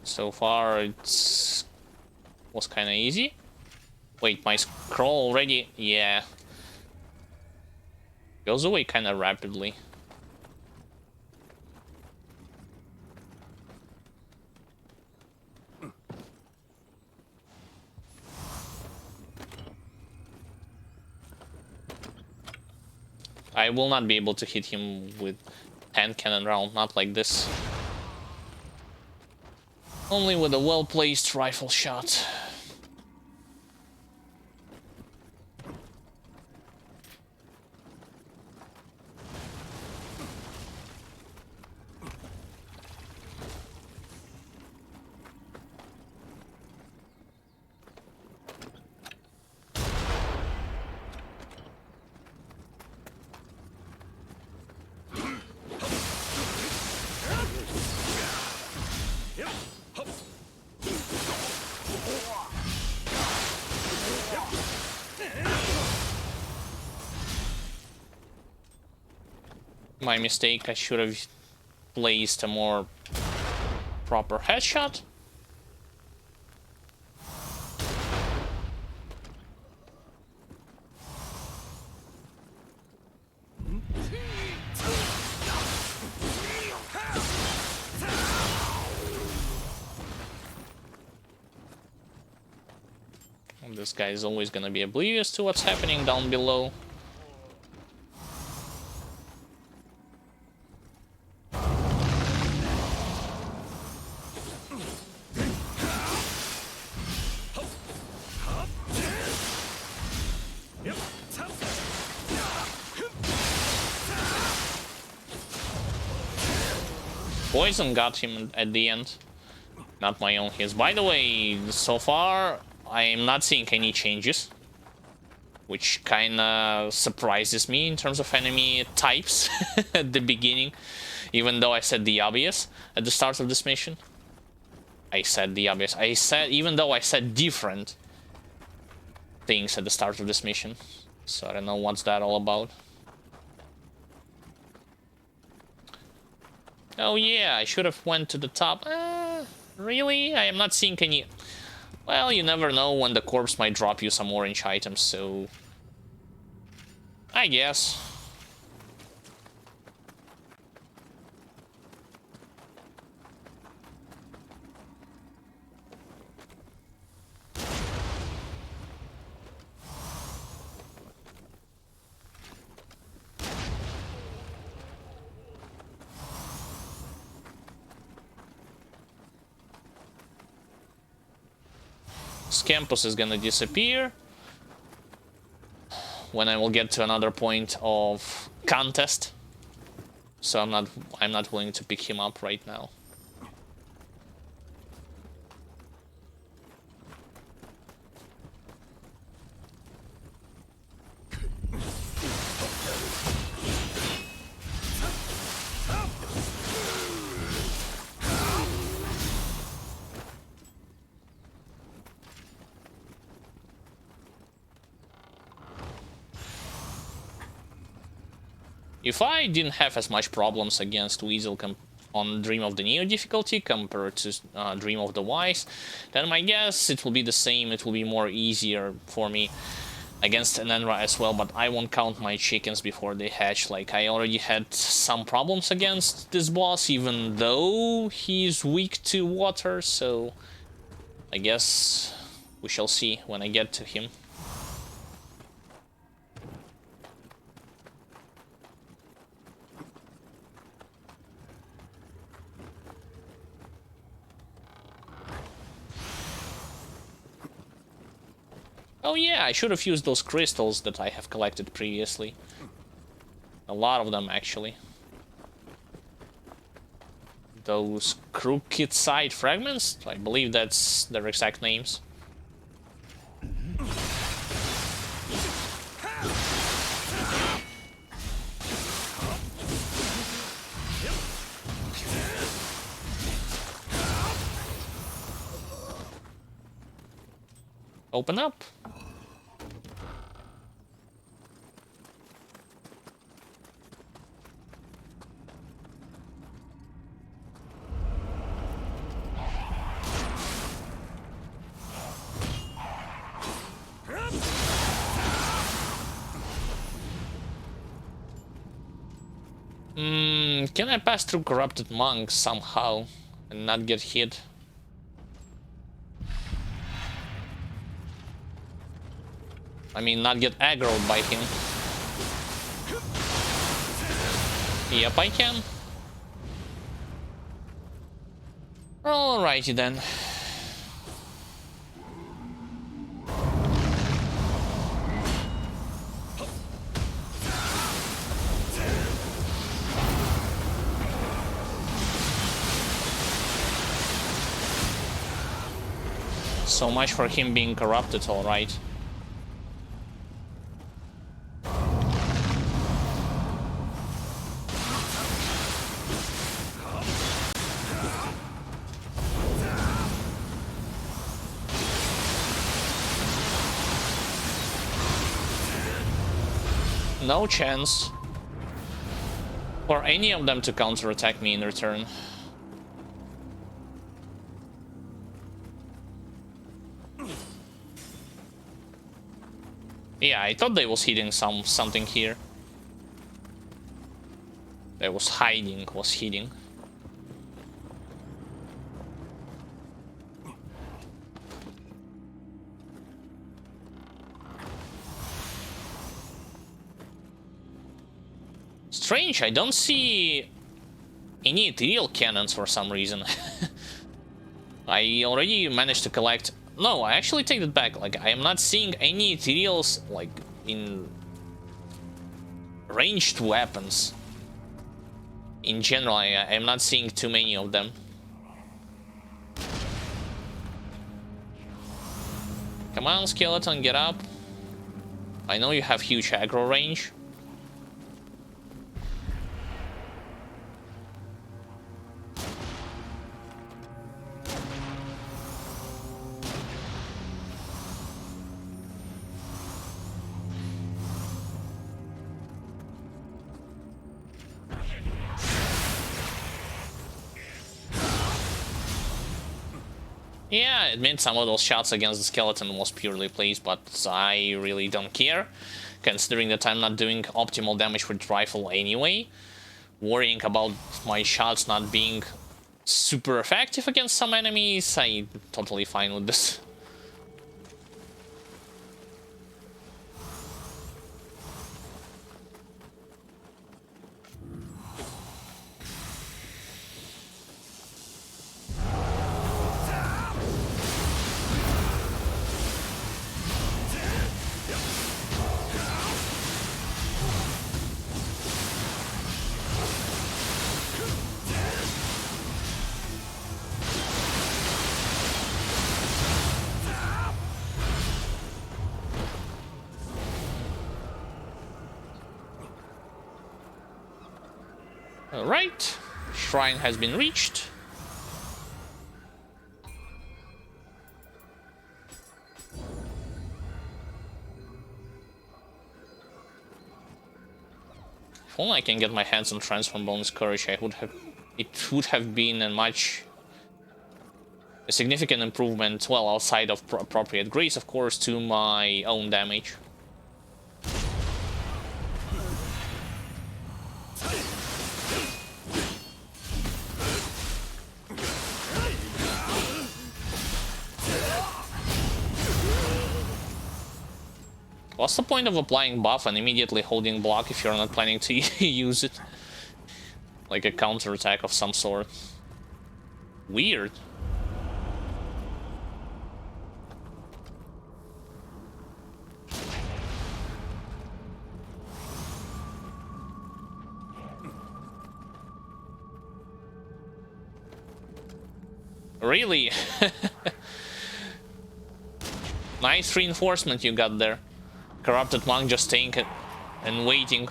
So far, was kind of easy. Wait, my scroll already? Yeah. Goes away kind of rapidly. I will not be able to hit him with hand cannon round, not like this. Only with a well-placed rifle shot. My mistake, I should have placed a more proper headshot. And this guy is always gonna be oblivious to what's happening down below. Poison got him at the end. Not my own hits. By the way, so far, I am not seeing any changes. Which kinda surprises me in terms of enemy types at the beginning. Even though I said the obvious at the start of this mission. I said the obvious. Even though I said different things at the start of this mission. So I don't know what's that all about. Oh yeah, I should have went to the top. Really? I am not seeing any... Well, you never know when the corpse might drop you some orange items, so... I guess. Campus is gonna disappear when I will get to another point of contest, so I'm not willing to pick him up right now. If I didn't have as much problems against Weasel on Dream of the Nioh difficulty compared to Dream of the Wise, then my guess it will be the same. It will be more easier for me against Enenra as well, but I won't count my chickens before they hatch. Like, I already had some problems against this boss, even though he's weak to water, so I guess we shall see when I get to him. Oh yeah, I should have used those crystals that I have collected previously. A lot of them, actually. Those crooked side fragments? I believe that's their exact names. Open up. Can I pass through corrupted monks somehow and not get hit? I mean, not get aggroed by him. Yep, I can. Alrighty then. So much for him being corrupted, alright. No chance for any of them to counterattack me in return. Yeah, I thought they was hitting something here. They was hiding, was hitting. Strange, I don't see any ethereal cannons for some reason. I already managed to collect... No, I actually take that back. Like, I am not seeing any ethereals, like, in ranged weapons. In general, I am not seeing too many of them. Come on, skeleton, get up. I know you have huge aggro range. Yeah, I admit some of those shots against the skeleton was purely placed, but I really don't care, considering that I'm not doing optimal damage with rifle anyway. Worrying about my shots not being super effective against some enemies, I'm totally fine with this. Alright, shrine has been reached. If only I can get my hands on Transform Bonus Courage, it would have been a significant improvement, well, outside of appropriate grace, of course, to my own damage. What's the point of applying buff and immediately holding block if you're not planning to use it? Like a counterattack of some sort. Weird. Really? Nice reinforcement you got there. Corrupted monk just staying and waiting.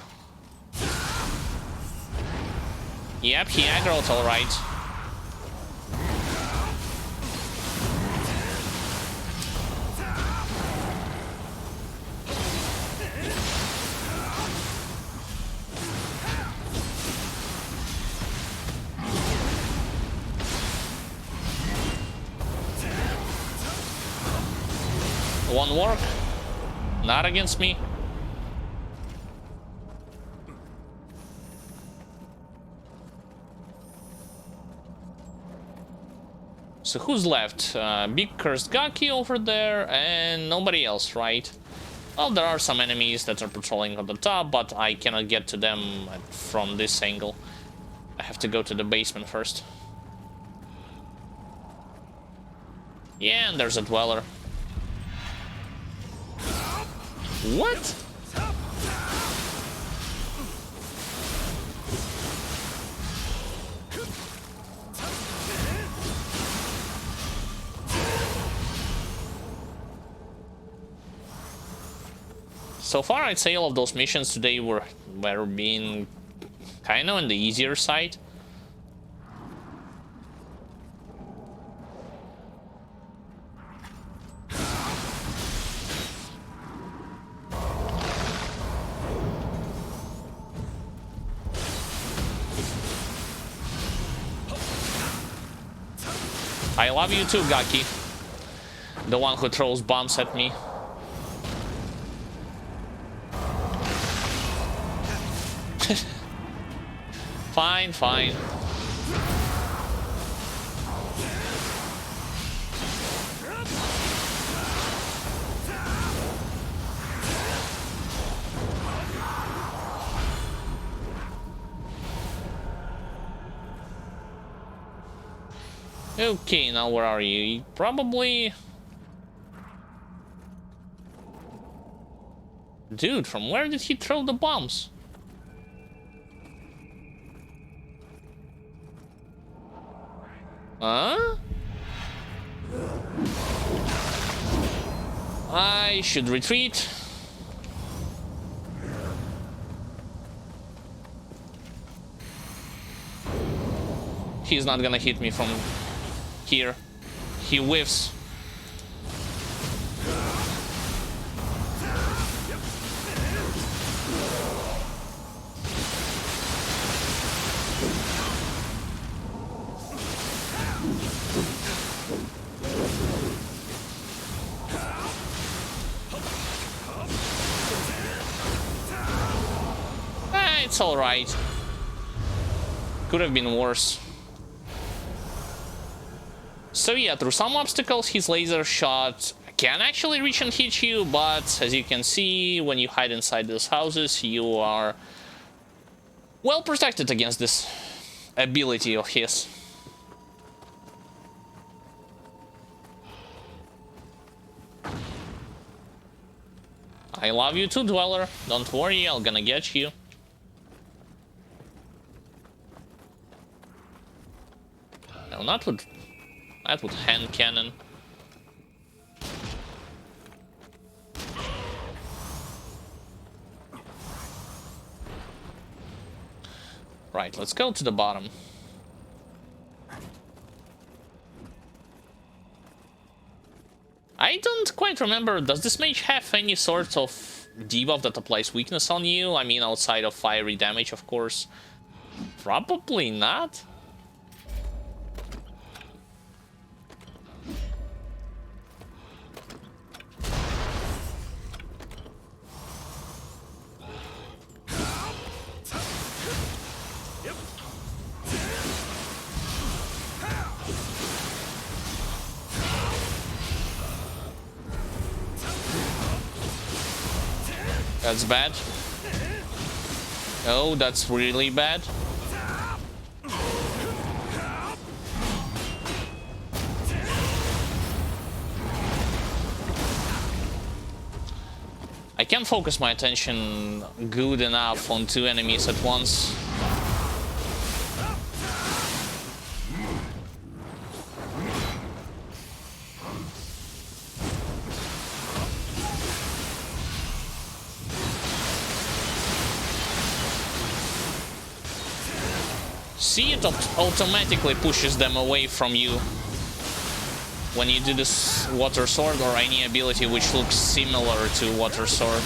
Yep, he aggroed alright. Won't work. Not against me. So who's left? Big Cursed Gaki over there and nobody else, right? Well, there are some enemies that are patrolling on the top, but I cannot get to them from this angle. I have to go to the basement first. Yeah, and there's a Dweller. What? So far, I'd say all of those missions today were being kind of on the easier side. I love you too, Gaki. The one who throws bombs at me. Fine, fine. Okay, now where are you? Probably... Dude, from where did he throw the bombs? Huh? I should retreat. He's not gonna hit me from here. He whiffs. It's alright. Could have been worse. So yeah, through some obstacles his laser shot can actually reach and hit you, but as you can see, when you hide inside those houses, you are well protected against this ability of his. I love you too, Dweller. Don't worry, I'm gonna get you. No, not with hand cannon. Right, let's go to the bottom. I don't quite remember, does this mage have any sort of debuff that applies weakness on you? I mean, outside of fiery damage, of course. Probably not. That's bad. Oh, that's really bad. I can't focus my attention good enough on two enemies at once. See, it automatically pushes them away from you when you do this water sword or any ability which looks similar to water sword.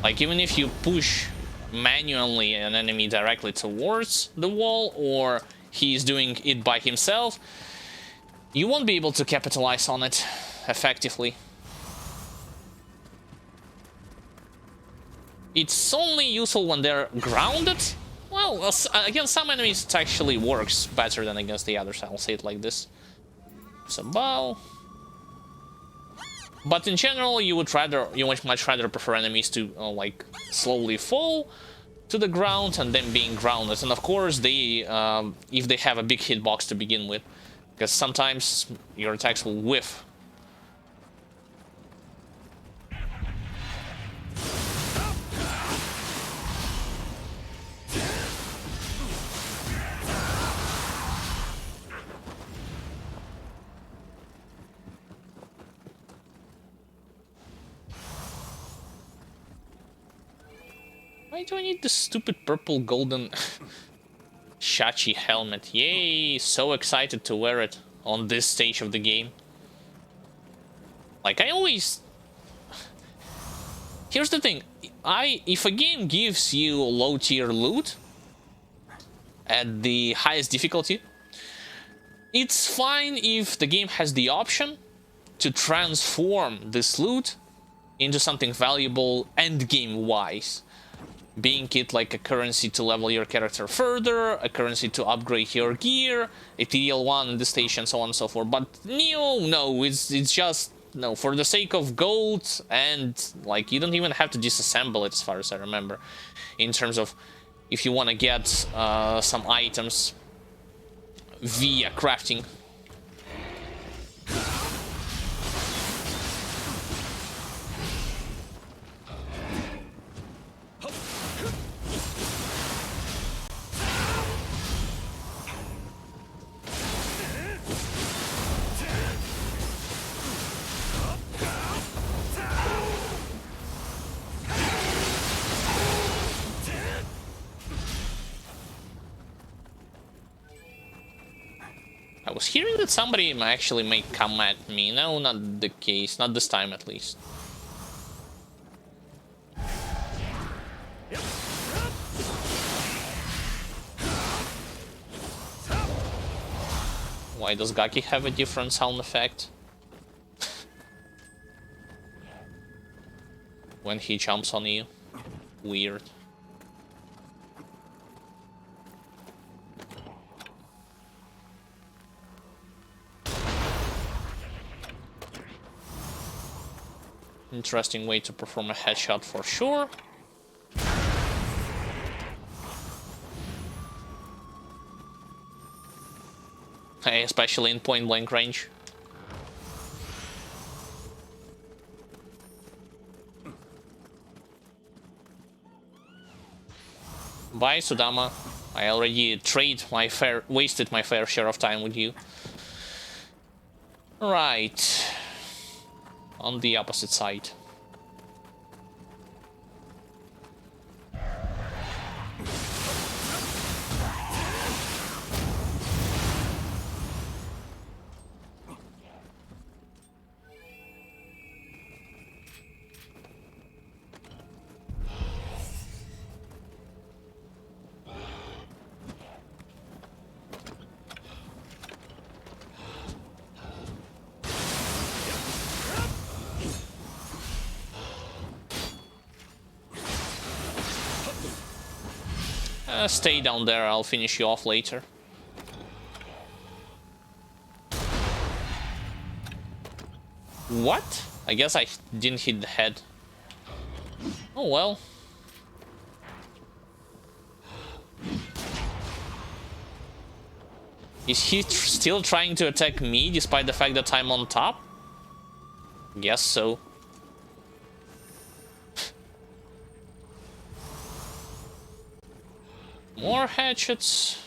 Like, even if you push manually an enemy directly towards the wall, or he's doing it by himself, you won't be able to capitalize on it effectively. It's only useful when they're grounded. Well, against some enemies it actually works better than against the others, I'll say it like this. It's a bow. But in general, you would much rather prefer enemies to like slowly fall to the ground and then being grounded. And of course, they if they have a big hitbox to begin with, because sometimes your attacks will whiff. Why do I need this stupid purple golden Shachi helmet? Yay, so excited to wear it on this stage of the game. Like, I always... Here's the thing, if a game gives you low tier loot at the highest difficulty, it's fine if the game has the option to transform this loot into something valuable endgame wise. Being it like a currency to level your character further, a currency to upgrade your gear, a TL1 in the station, so on and so forth. But Nioh, no, it's just, no, for the sake of gold, and like you don't even have to disassemble it as far as I remember, in terms of if you want to get some items via crafting. I was hearing that somebody actually may come at me. No, not the case. Not this time, at least. Why does Gaki have a different sound effect? When he jumps on you? Weird. Interesting way to perform a headshot for sure. Hey, especially in point blank range. Bye, Sudama. I already wasted my fair share of time with you. Right. On the opposite side. Stay down there, I'll finish you off later. What? I guess I didn't hit the head. Oh well. Is he still trying to attack me despite the fact that I'm on top? Guess so. More hatchets.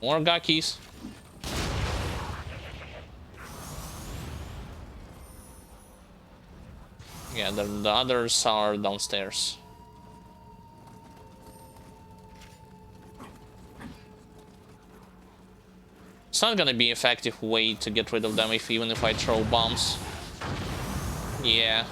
More gakis. Yeah, the others are downstairs. It's not gonna be an effective way to get rid of them even if I throw bombs. Yeah.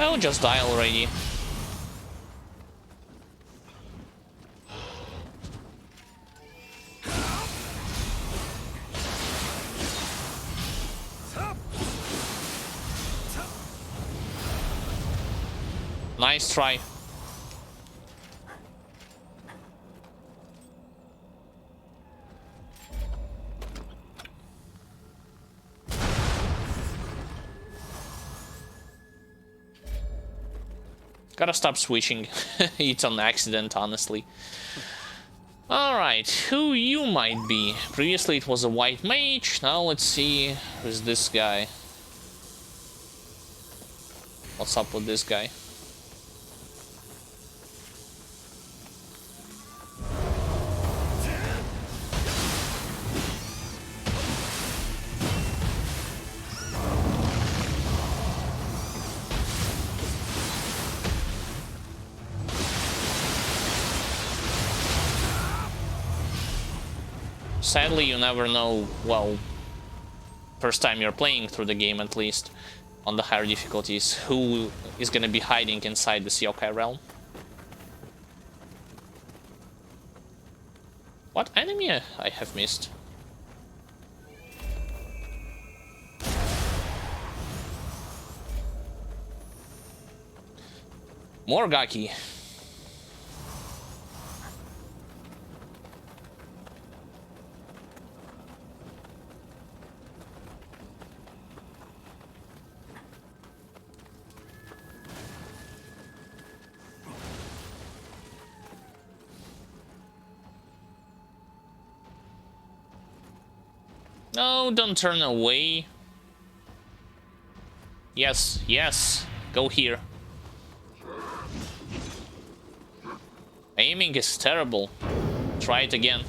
Oh, just die already. Nice try. Gotta stop switching. It's an accident, honestly. Alright, who you might be? Previously it was a white mage, now let's see who's this guy. What's up with this guy? Sadly, you never know, well, first time you're playing through the game at least, on the higher difficulties, who is gonna be hiding inside this yokai realm. What enemy I have missed? More gaki. No, don't turn away. Yes, yes, go here. Aiming is terrible. Try it again.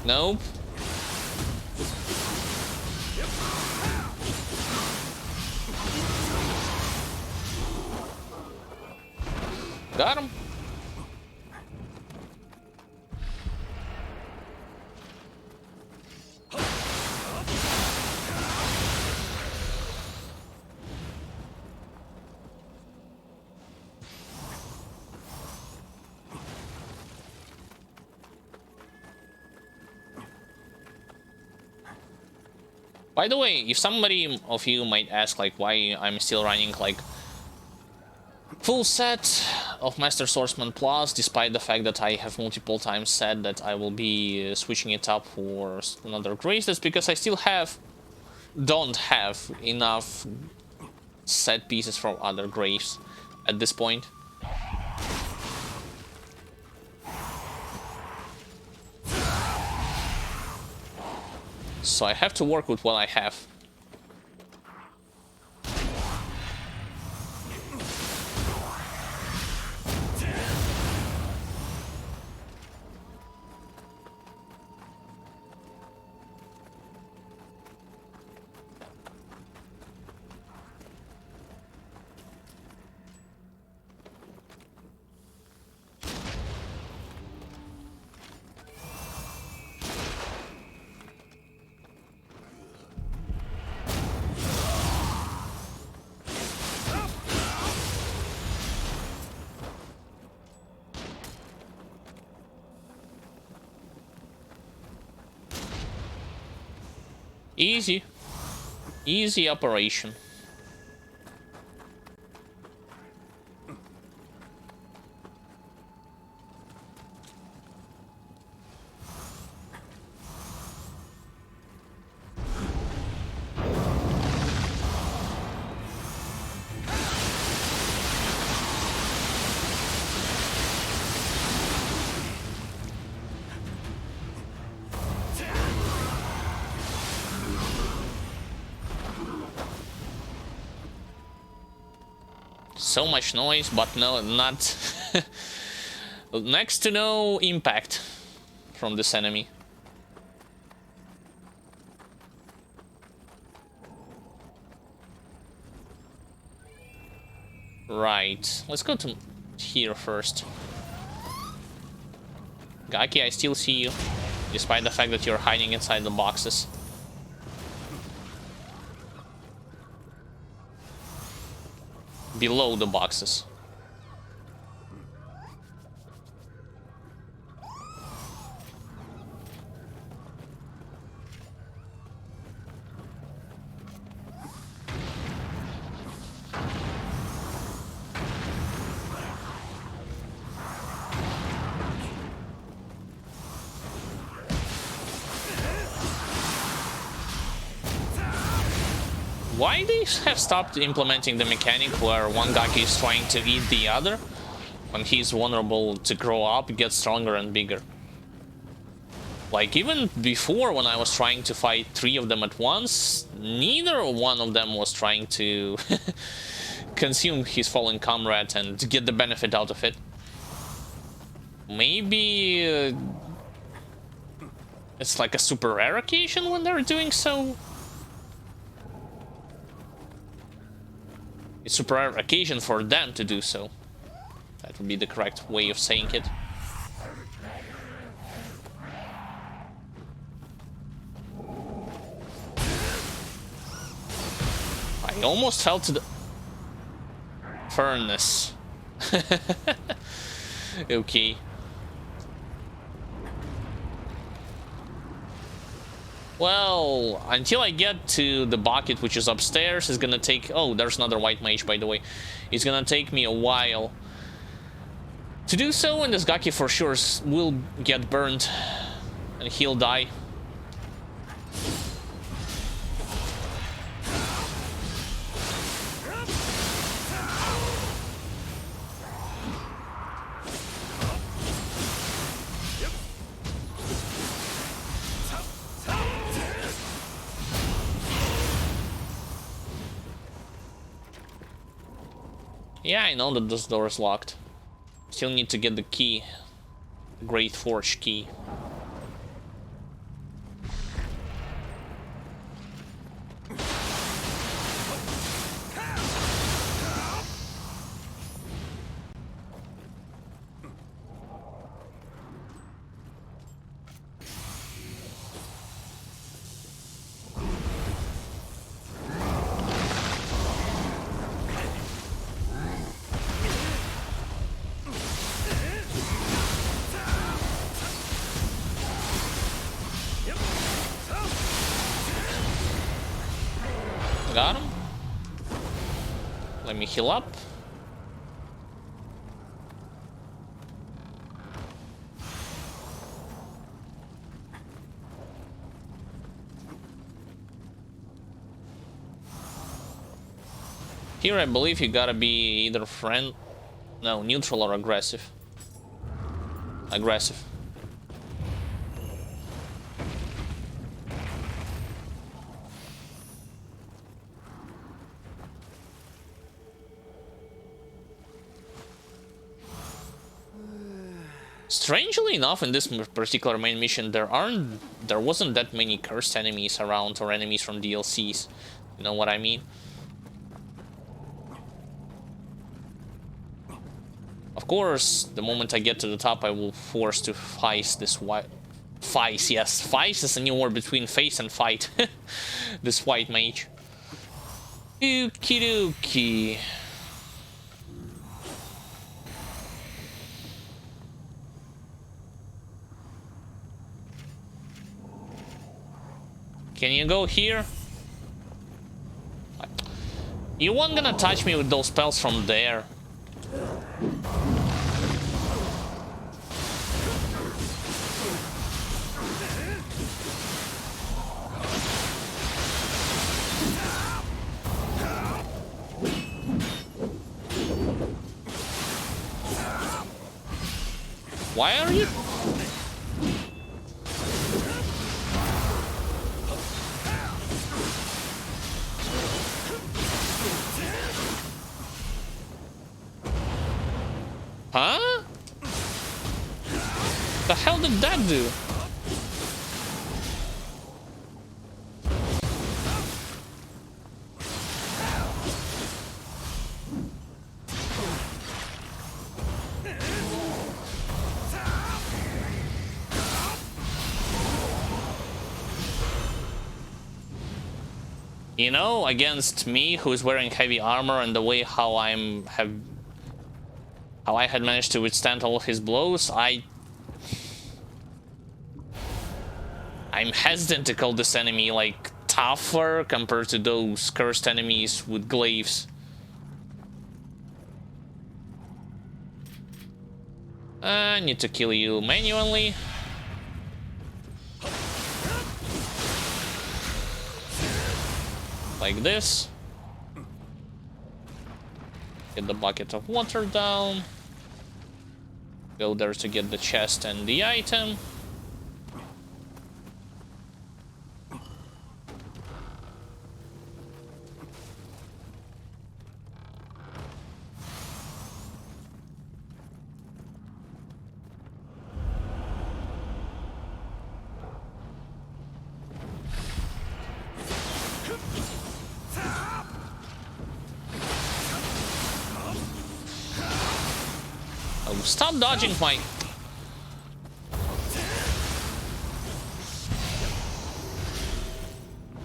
Nope. Got him. By the way, if somebody of you might ask like why I'm still running like full set of Master Swordsman Plus, despite the fact that I have multiple times said that I will be switching it up for another grace, that's because I still don't have enough set pieces from other graves at this point. So I have to work with what I have. Easy. Easy operation. So much noise, but no, not next to no impact from this enemy. Right, let's go to here first. Gaki, I still see you, despite the fact that you're hiding inside the boxes. Below the boxes. Why they have stopped implementing the mechanic where one Gaki is trying to eat the other? When he's vulnerable to grow up, get stronger and bigger. Like, even before, when I was trying to fight 3 of them at once, neither one of them was trying to consume his fallen comrade and get the benefit out of it. Maybe it's like a super rare occasion when they're doing so. It's a super rare occasion for them to do so. That would be the correct way of saying it. I almost fell to the furnace. Okay. Well, until I get to the bucket, which is upstairs, it's gonna take... Oh, there's another white mage, by the way. It's gonna take me a while to do so, and this Gaki for sure will get burned, and he'll die. Yeah, I know that this door is locked. Still need to get the key. The Great Forge key. Got him. Let me heal up. Here I believe you gotta be either neutral or aggressive. Aggressive. Strangely enough, in this particular main mission, there wasn't that many cursed enemies around, or enemies from DLCs. You know what I mean? Of course, the moment I get to the top, I will force to face this white... Face, yes. Face is a new word between face and fight. This white mage. Okie dokie. Can you go here? You weren't gonna touch me with those spells from there. Why are you? Huh? The hell did that do? You know, against me, who's wearing heavy armor, and the way how I had managed to withstand all his blows, I'm hesitant to call this enemy like tougher compared to those cursed enemies with glaives. I need to kill you manually. Like this. Get the bucket of water down. Go there to get the chest and the item. Stop dodging my...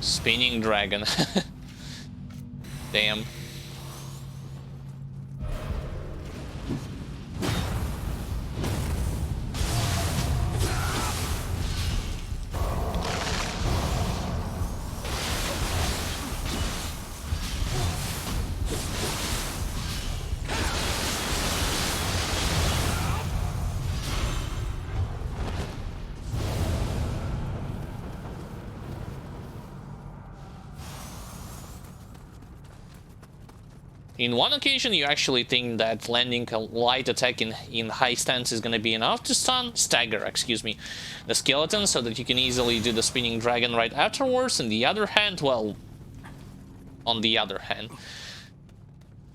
Spinning dragon. Damn. In one occasion, you actually think that landing a light attack in high stance is gonna be enough to stagger, excuse me, the skeleton, so that you can easily do the spinning dragon right afterwards. On the other hand, well, on the other hand,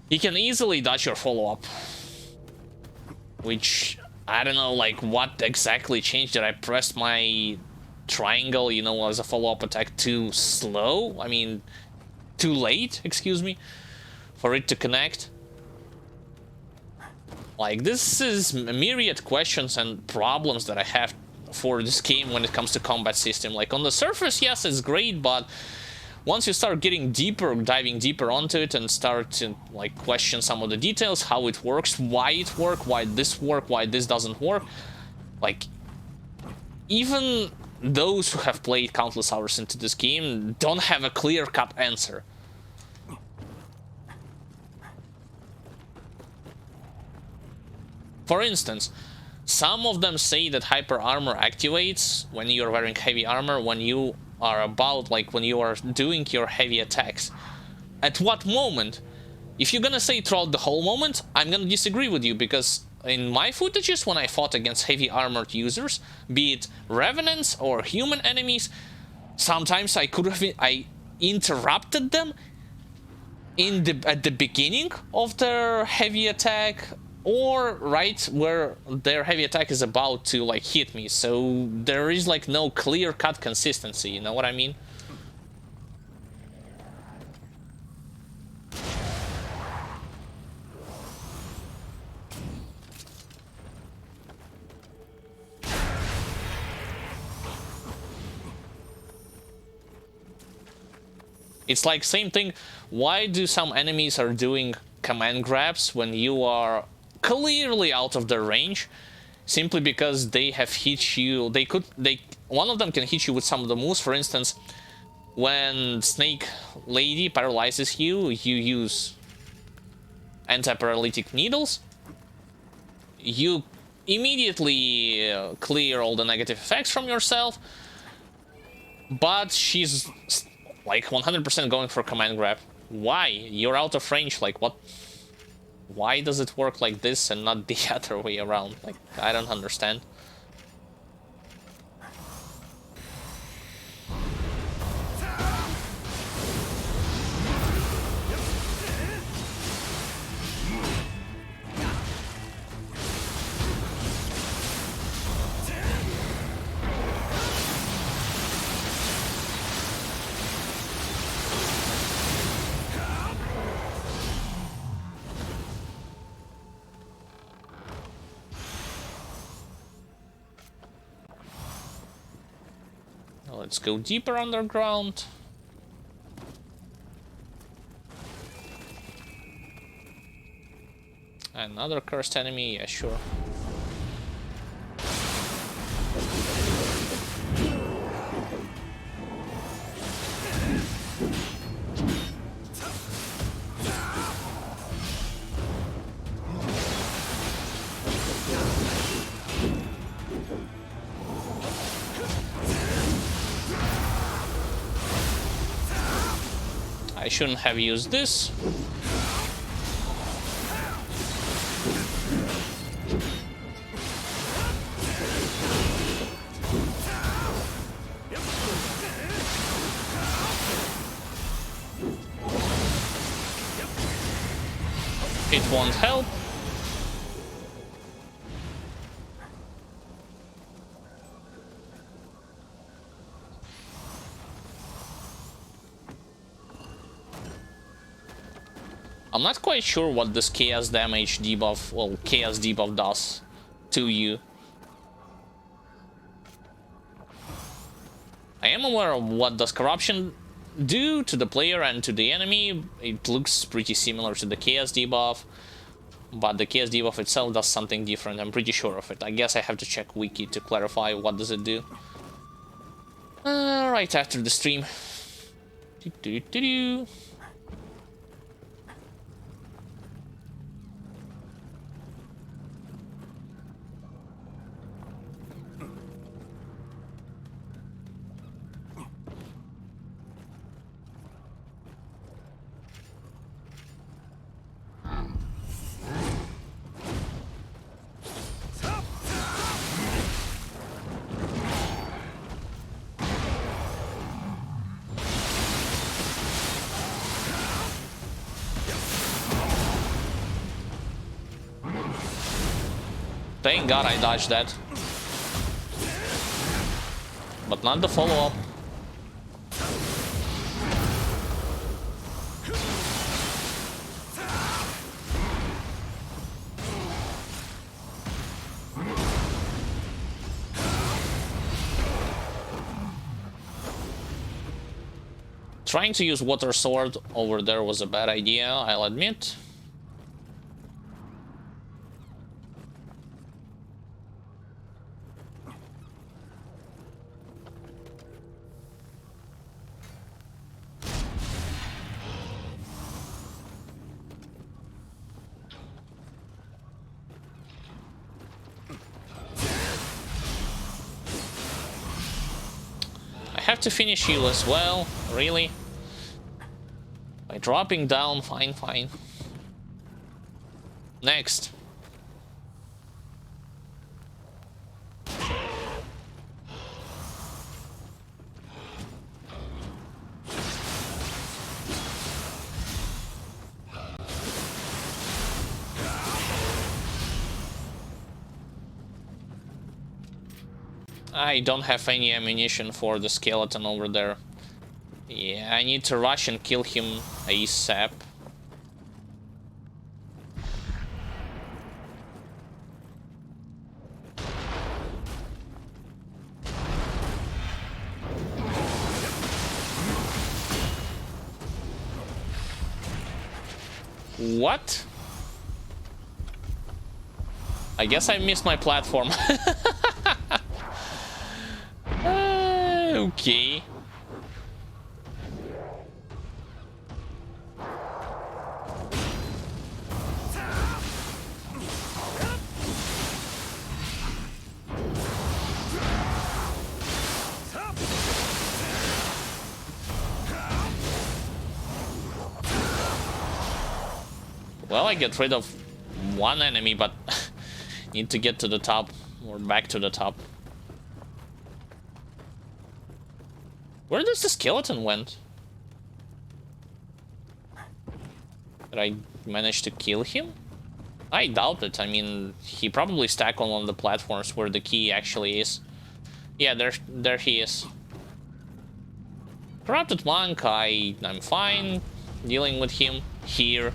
you can easily dodge your follow-up. Which, I don't know, like, what exactly changed? Did I press my triangle, you know, as a follow-up attack too slow? I mean, too late, excuse me, for it to connect? Like, this is a myriad questions and problems that I have for this game when it comes to combat system. Like, on the surface, yes, it's great, but once you start getting deeper, diving deeper onto it and start to, like, question some of the details, how it works, why this doesn't work, like, even those who have played countless hours into this game don't have a clear-cut answer. For instance, some of them say that hyper armor activates when you're wearing heavy armor, when you are about, like, when you are doing your heavy attacks. At what moment? If you're gonna say throughout the whole moment, I'm gonna disagree with you, because in my footages, when I fought against heavy armored users, be it revenants or human enemies, sometimes I interrupted them at the beginning of their heavy attack, or right where their heavy attack is about to, like, hit me. So there is, like, no clear-cut consistency, you know what I mean? It's like, same thing, why do some enemies are doing command grabs when you are clearly out of their range? Simply because they have hit you. One of them can hit you with some of the moves. For instance, when Snake Lady paralyzes you, you use anti-paralytic needles. You immediately clear all the negative effects from yourself, but she's like 100% going for command grab. Why? You're out of range, like what? Why does it work like this and not the other way around? Like, I don't understand. Let's go deeper underground. Another cursed enemy, yeah, sure. I shouldn't have used this. It won't help. I'm not quite sure what this chaos damage debuff, well, chaos debuff does to you. I am aware of what does corruption do to the player and to the enemy. It looks pretty similar to the chaos debuff, but the chaos debuff itself does something different. I'm pretty sure of it. I guess I have to check wiki to clarify what does it do. Right after the stream. Thank God I dodged that. But not the follow-up. Trying to use Water Sword over there was a bad idea, I'll admit. I have to finish you as well, really? By dropping down, fine, fine. Next. I don't have any ammunition for the skeleton over there. Yeah, I need to rush and kill him ASAP. What? I guess I missed my platform. Okay. Well, I get rid of one enemy, but need to get to the top, or back to the top. Where does the skeleton went? Did I manage to kill him? I doubt it. I mean, he probably stacked on one of the platforms where the key actually is. Yeah, there he is. Corrupted monk, I'm fine dealing with him here.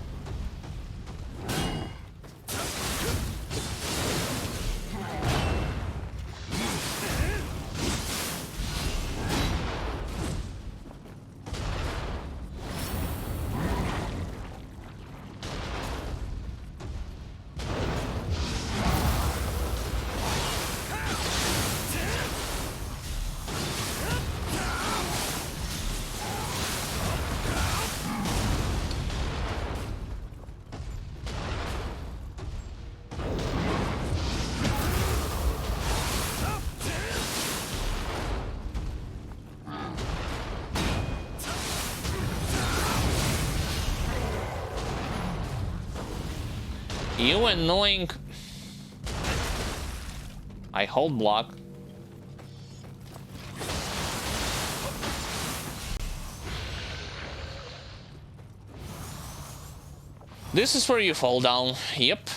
You annoying... I hold block. This is where you fall down. Yep.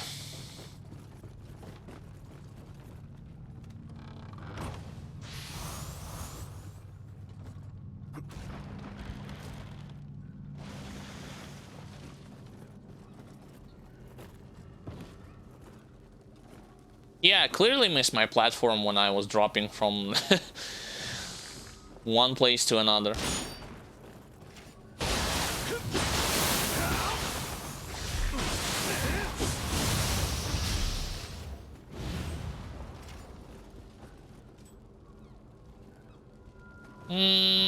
Yeah, clearly missed my platform when I was dropping from one place to another.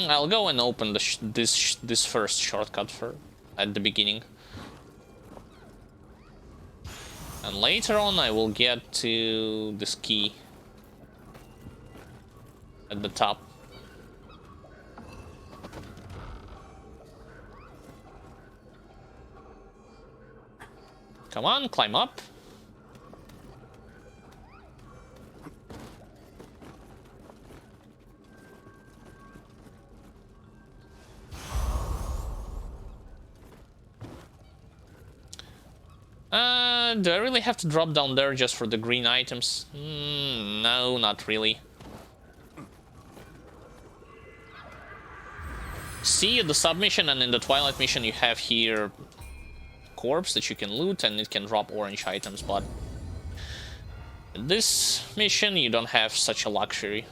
I'll go and open this first shortcut at the beginning. And later on I will get to this key at the top. Come on, climb up. Do I really have to drop down there just for the green items? No, not really. See, at the submission and in the Twilight mission you have here corpse that you can loot and it can drop orange items, but in this mission you don't have such a luxury.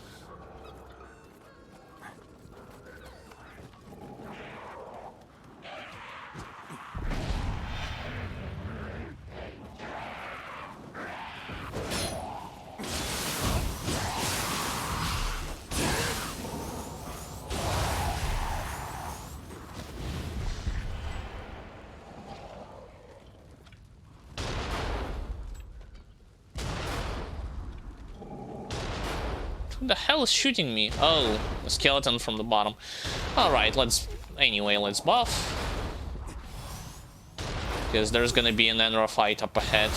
Who the hell is shooting me? Oh, a skeleton from the bottom. Alright, let's buff. Because there's gonna be an Enra fight up ahead.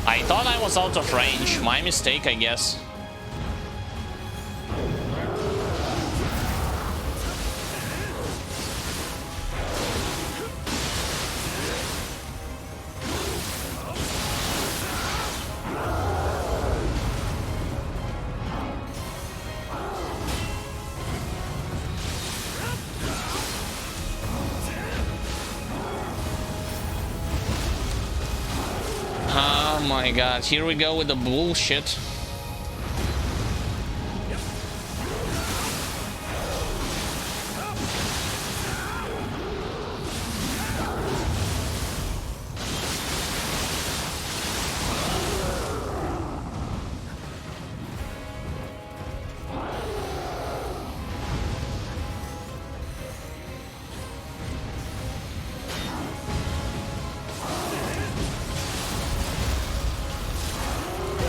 I thought I was out of range. My mistake, I guess. my god, here we go with the bullshit.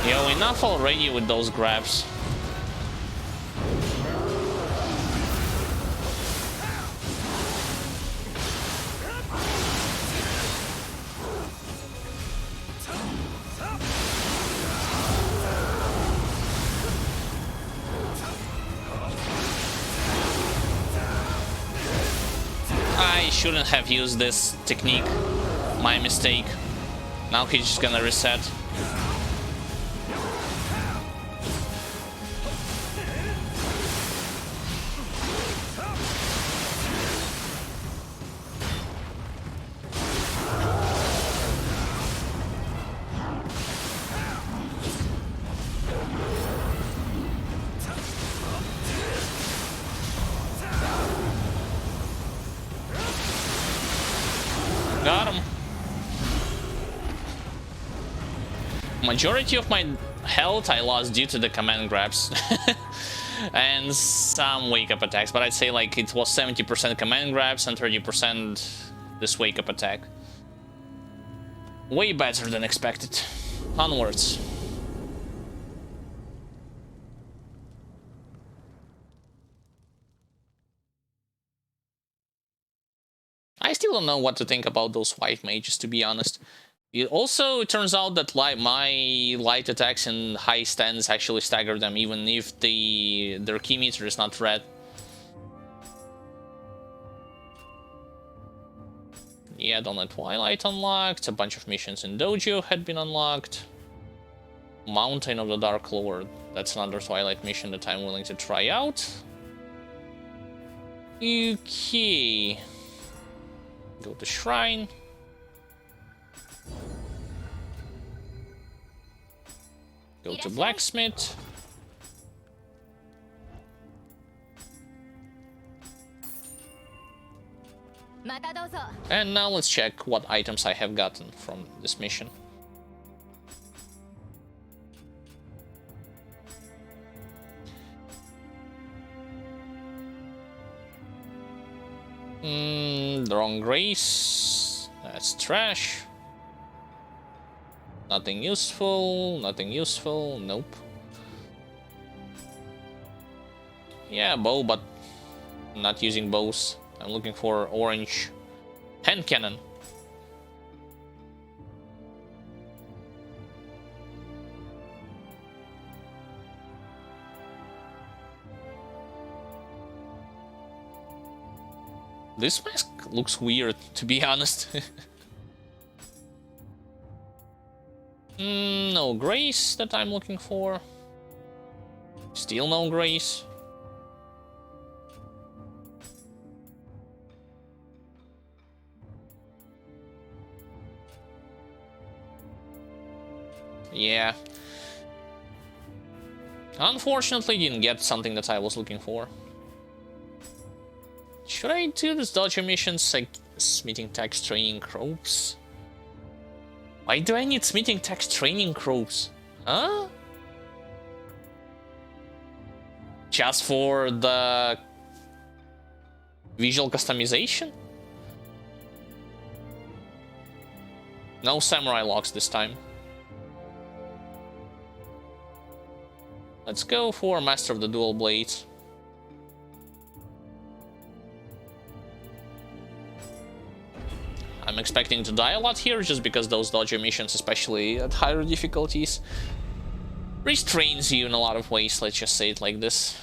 Yo, enough already with those grabs. I shouldn't have used this technique. My mistake. Now he's just gonna reset. Got him. Majority of my health I lost due to the command grabs. And some wake-up attacks, but I'd say like it was 70% command grabs and 30% this wake-up attack. Way better than expected. Onwards. I still don't know what to think about those white mages, to be honest. It turns out that my light attacks and high stands actually stagger them, even if their key meter is not red. Yeah, Dawn of Twilight unlocked. A bunch of missions in Dojo had been unlocked. Mountain of the Dark Lord. That's another Twilight mission that I'm willing to try out. Okay. Go to Shrine. Go to Blacksmith. And now let's check what items I have gotten from this mission. The wrong grace. That's trash. Nothing useful. Nothing useful. Nope. Yeah, bow, but I'm not using bows. I'm looking for orange hand cannon. This mask looks weird, to be honest. No grace that I'm looking for. Still no grace. Yeah. Unfortunately, didn't get something that I was looking for. Should I do this dodger missions like smithing text training crops? Why do I need smithing text training crops? Huh? Just for the visual customization? No samurai locks this time. Let's go for Master of the Dual Blades. I'm expecting to die a lot here, just because those dodger missions, especially at higher difficulties, restrains you in a lot of ways, let's just say it like this.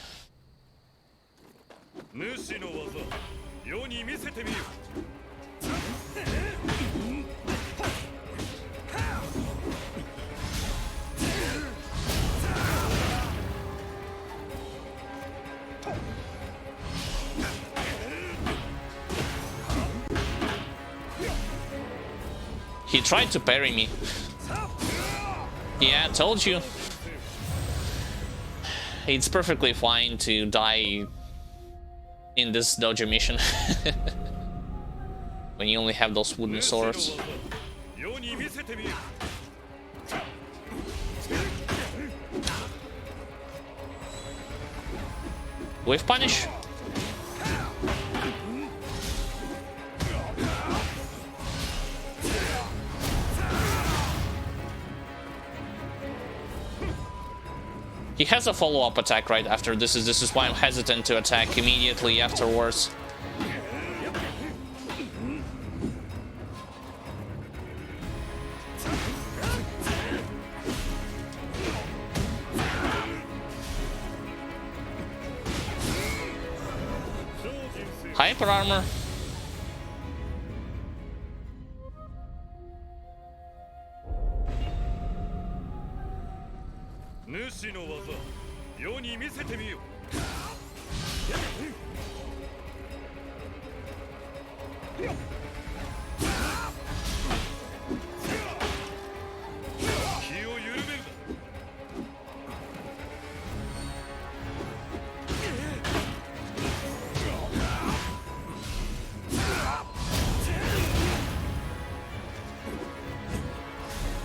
He tried to parry me. Yeah, I told you. It's perfectly fine to die in this dojo mission when you only have those wooden swords. Wave punish? He has a follow-up attack right after this is why I'm hesitant to attack immediately afterwards. Hyper armor.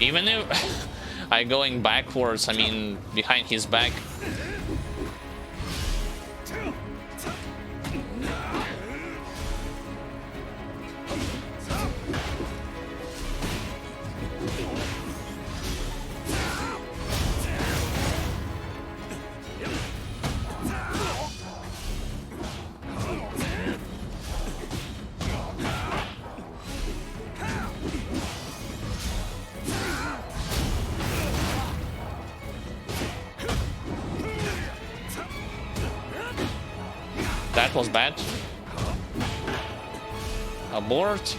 Even if I'm going backwards, I mean behind his back. That was bad. Abort.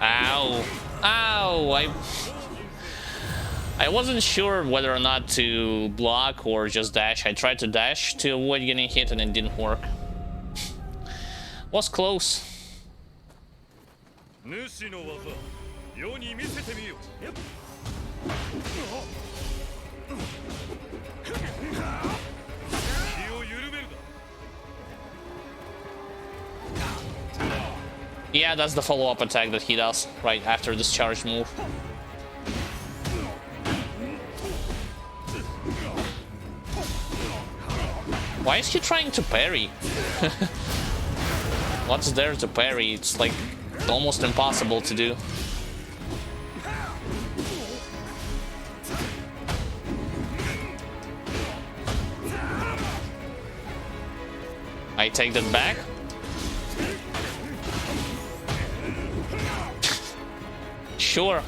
Ow. Ow. I wasn't sure whether or not to block or just dash. I tried to dash to avoid getting hit and it didn't work. Was close. Yeah, that's the follow-up attack that he does right after this charge move. Why is he trying to parry? What's there to parry? It's like almost impossible to do. I take that back. Sure.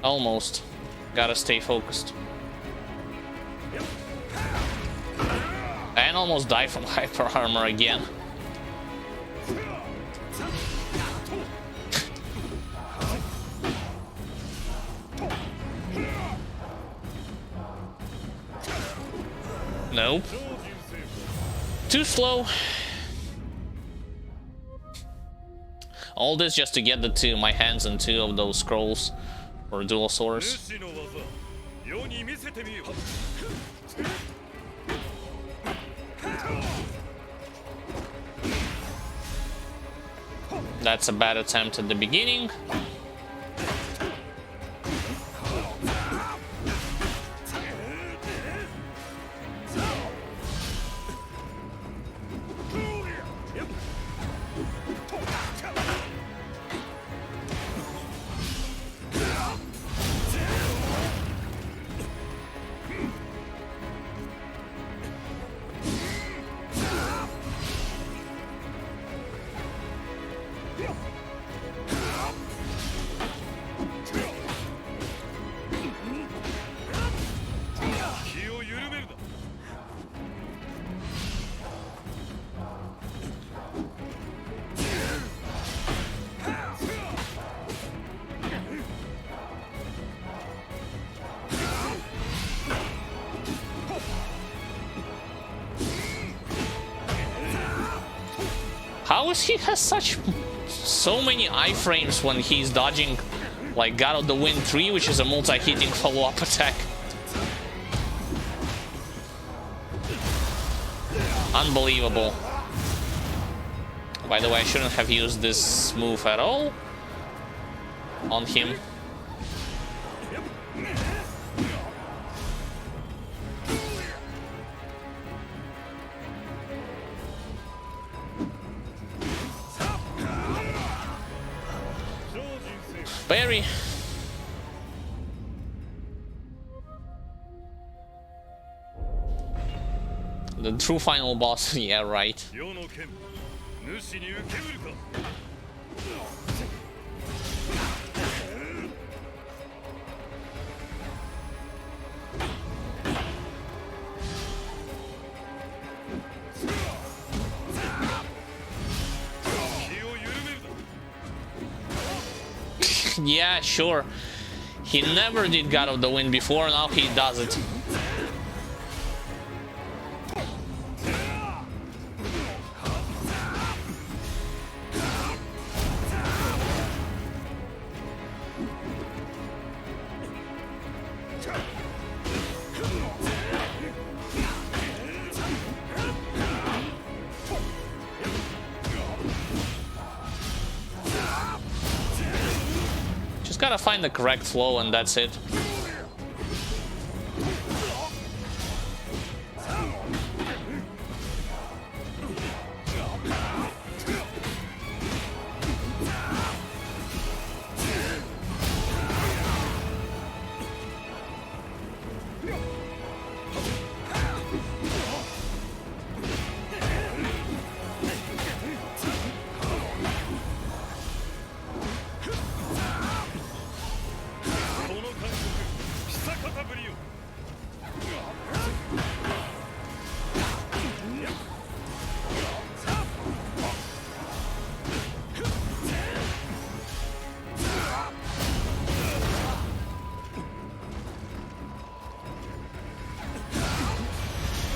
Almost. Gotta stay focused. And almost die from hyper armor again. Nope. Too slow. All this just to get my hands on 2 of those scrolls for dual swords. That's a bad attempt at the beginning. How is he has so many iframes when he's dodging like God of the Wind 3, which is a multi-hitting follow-up attack? Unbelievable. By the way, I shouldn't have used this move at all on him. Barry. The true final boss, yeah, right. Yeah, sure. He never did God of the Wind before, now he does it. Gotta find the correct flow and that's it.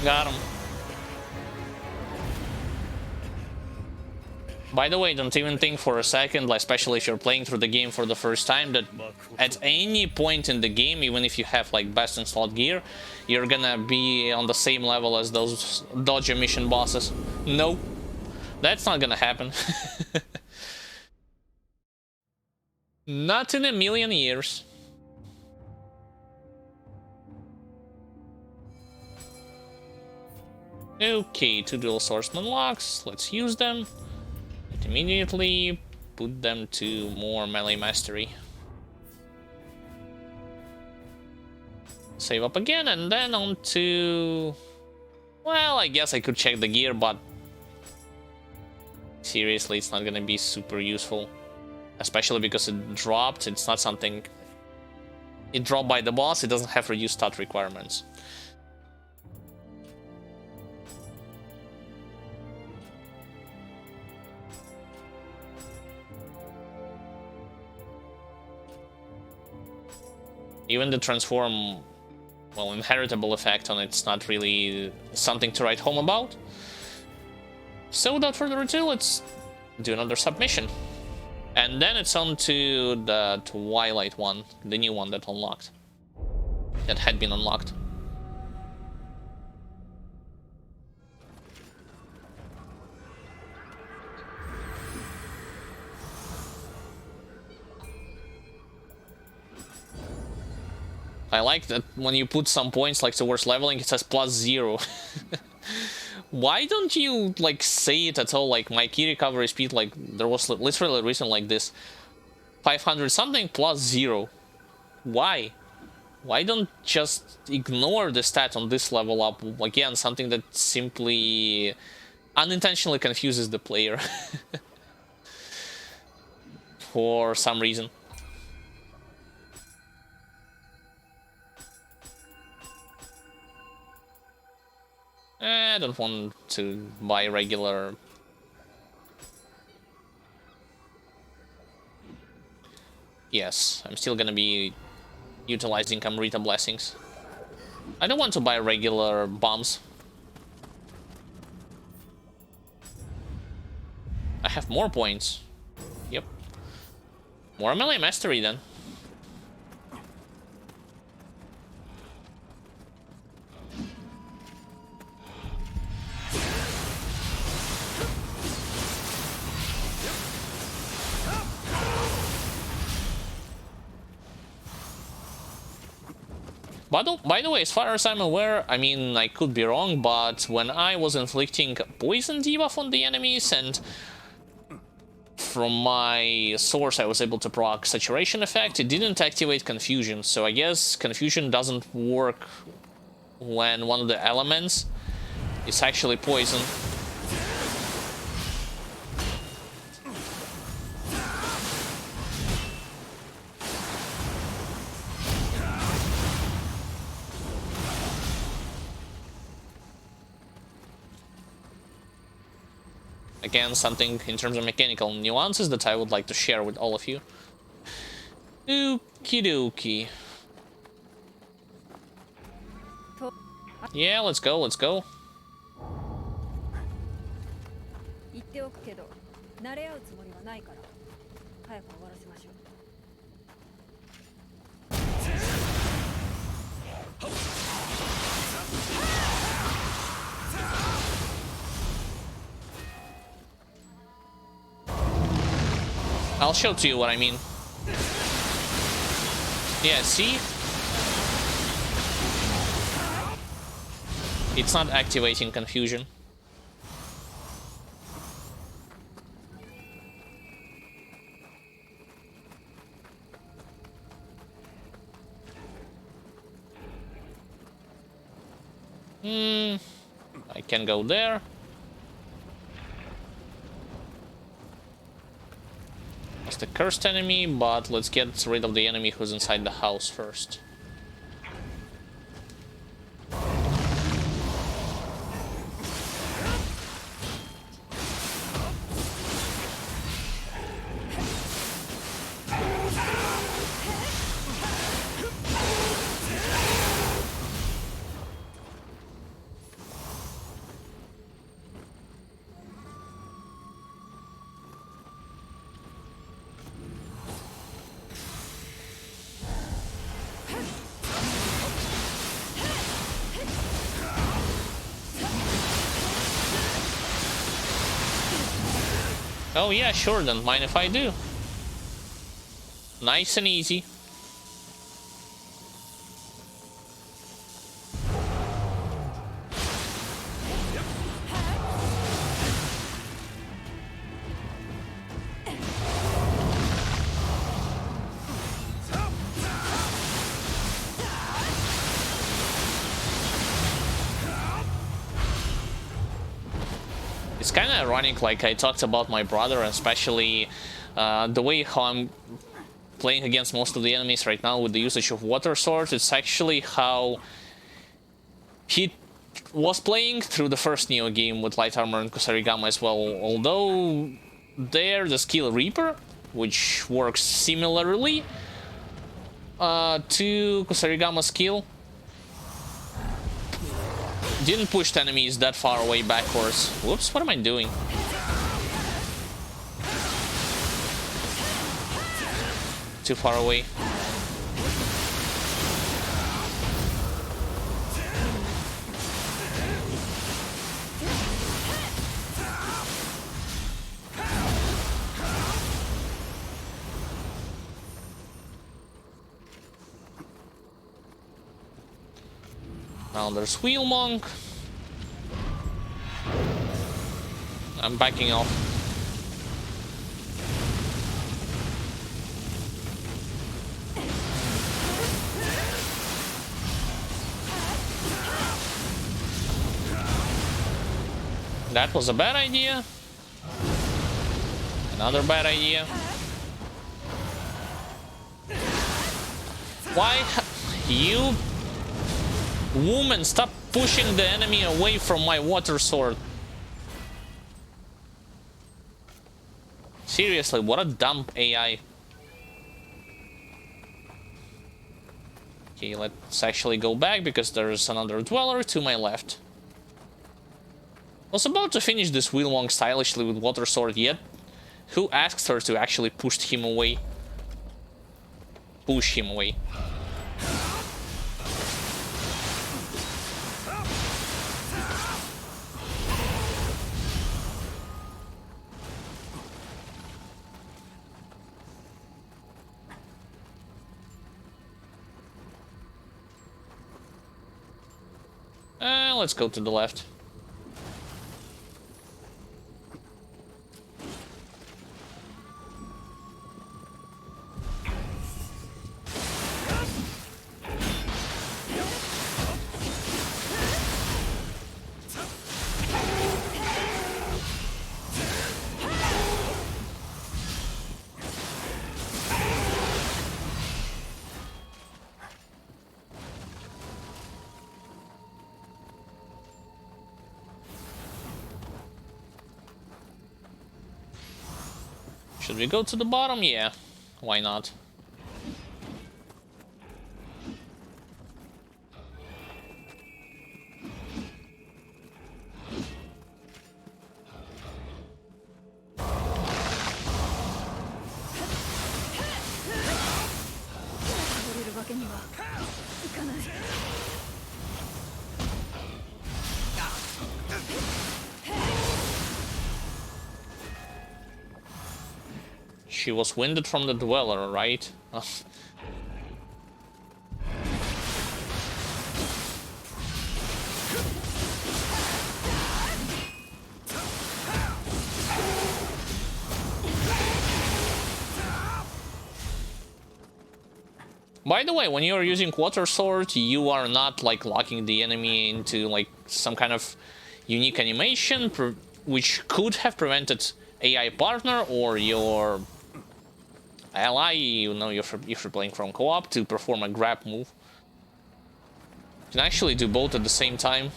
Got him. By the way, don't even think for a second, especially if you're playing through the game for the first time, that at any point in the game, even if you have like best installed gear, you're gonna be on the same level as those dodge mission bosses. No, that's not gonna happen. Not in a million years. Okay, 2 dual swordsman locks, let's use them. And immediately put them to more melee mastery. Save up again and then on to... Well, I guess I could check the gear, but seriously, it's not gonna be super useful. Especially because it dropped, it's not something... It dropped by the boss, it doesn't have reduced stat requirements. Even the transform, well, inheritable effect on it's not really something to write home about. So without further ado, let's do another submission. And then it's on to the Twilight one, the new one that unlocked. That had been unlocked. I like that when you put some points like towards leveling, it says +0. Why don't you like say it at all? Like my key recovery speed, like there was literally a reason like this, 500 something +0. Why? Why don't just ignore the stat on this level up? Again, something that simply unintentionally confuses the player for some reason. I don't want to buy regular. Yes, I'm still gonna be utilizing Amrita blessings. I don't want to buy regular bombs. I have more points. Yep. More melee mastery then. By the way, as far as I'm aware, I mean, I could be wrong, but when I was inflicting poison debuff on the enemies, and from my source I was able to proc saturation effect, it didn't activate confusion, so I guess confusion doesn't work when one of the elements is actually poison. Again, something in terms of mechanical nuances that I would like to share with all of you. Okie dokie. Yeah, let's go, let's go. I'll show to you what I mean. Yeah, see? It's not activating confusion. I can go there. It's the cursed enemy, but let's get rid of the enemy who's inside the house first. Oh yeah, sure, don't mind if I do. Nice and easy. It's kind of ironic, like I talked about my brother, especially the way how I'm playing against most of the enemies right now with the usage of water swords. It's actually how he was playing through the first Nioh game with light armor and Kusarigama as well. Although there the skill Reaper, which works similarly to Kusarigama's skill, didn't push the enemies that far away backwards. Whoops, what am I doing? too far away. Now there's Wheel Monk. I'm backing off. That was a bad idea. Another bad idea. Why you woman, stop pushing the enemy away from my water sword. Seriously, what a dumb AI. Okay, let's actually go back because there's another dweller to my left. I was about to finish this Wheel Monk stylishly with water sword, yet who asked her to actually push him away? Push him away. Let's go to the left. Should we go to the bottom? Yeah, why not? She was winded from the dweller, right? By the way, when you are using water sword, you are not like locking the enemy into like some kind of unique animation, which could have prevented AI partner or your ally, you know, if you're playing from co-op, to perform a grab move. You can actually do both at the same time.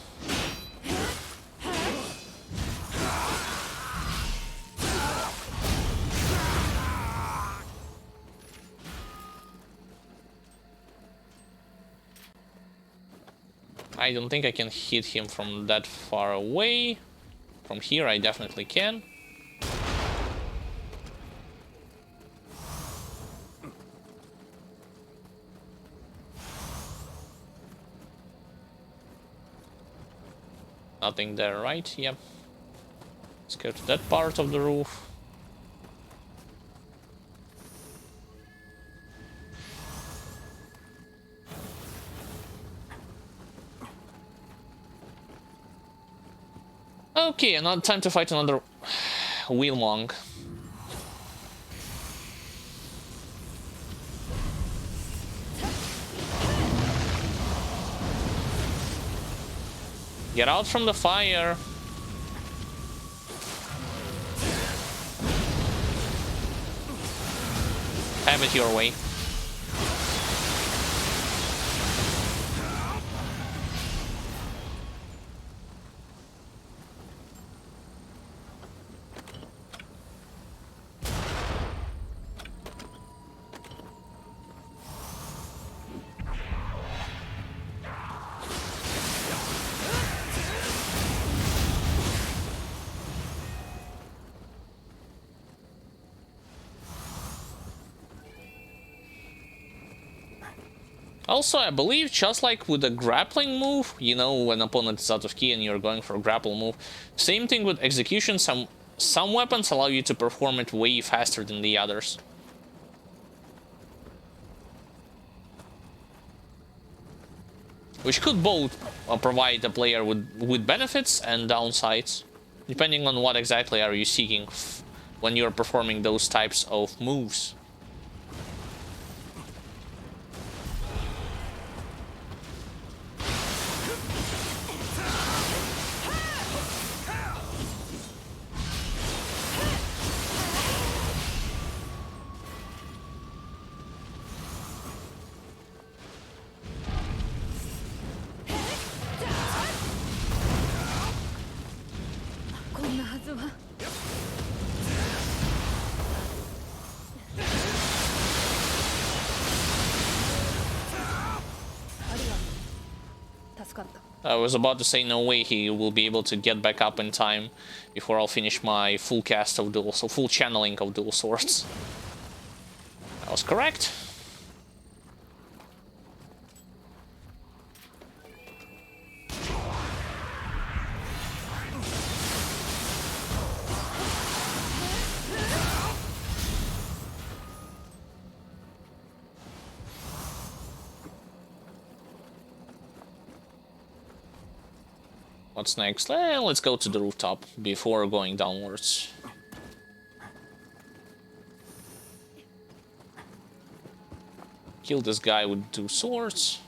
I don't think I can hit him from that far away. From here I definitely can. Nothing there, right? Yep. Let's go to that part of the roof. Okay, and now time to fight another Wheel Monk. Get out from the fire. Have it your way. Also, I believe just like with the grappling move, you know, when opponent is out of key and you're going for a grapple move, same thing with execution, some weapons allow you to perform it way faster than the others. Which could both provide the player with benefits and downsides, depending on what exactly are you seeking when you're performing those types of moves. I was about to say no way he will be able to get back up in time before I'll finish my full cast of dual, so full channeling of dual swords. I was correct. What's next? Let's go to the rooftop before going downwards. Kill this guy with 2 swords.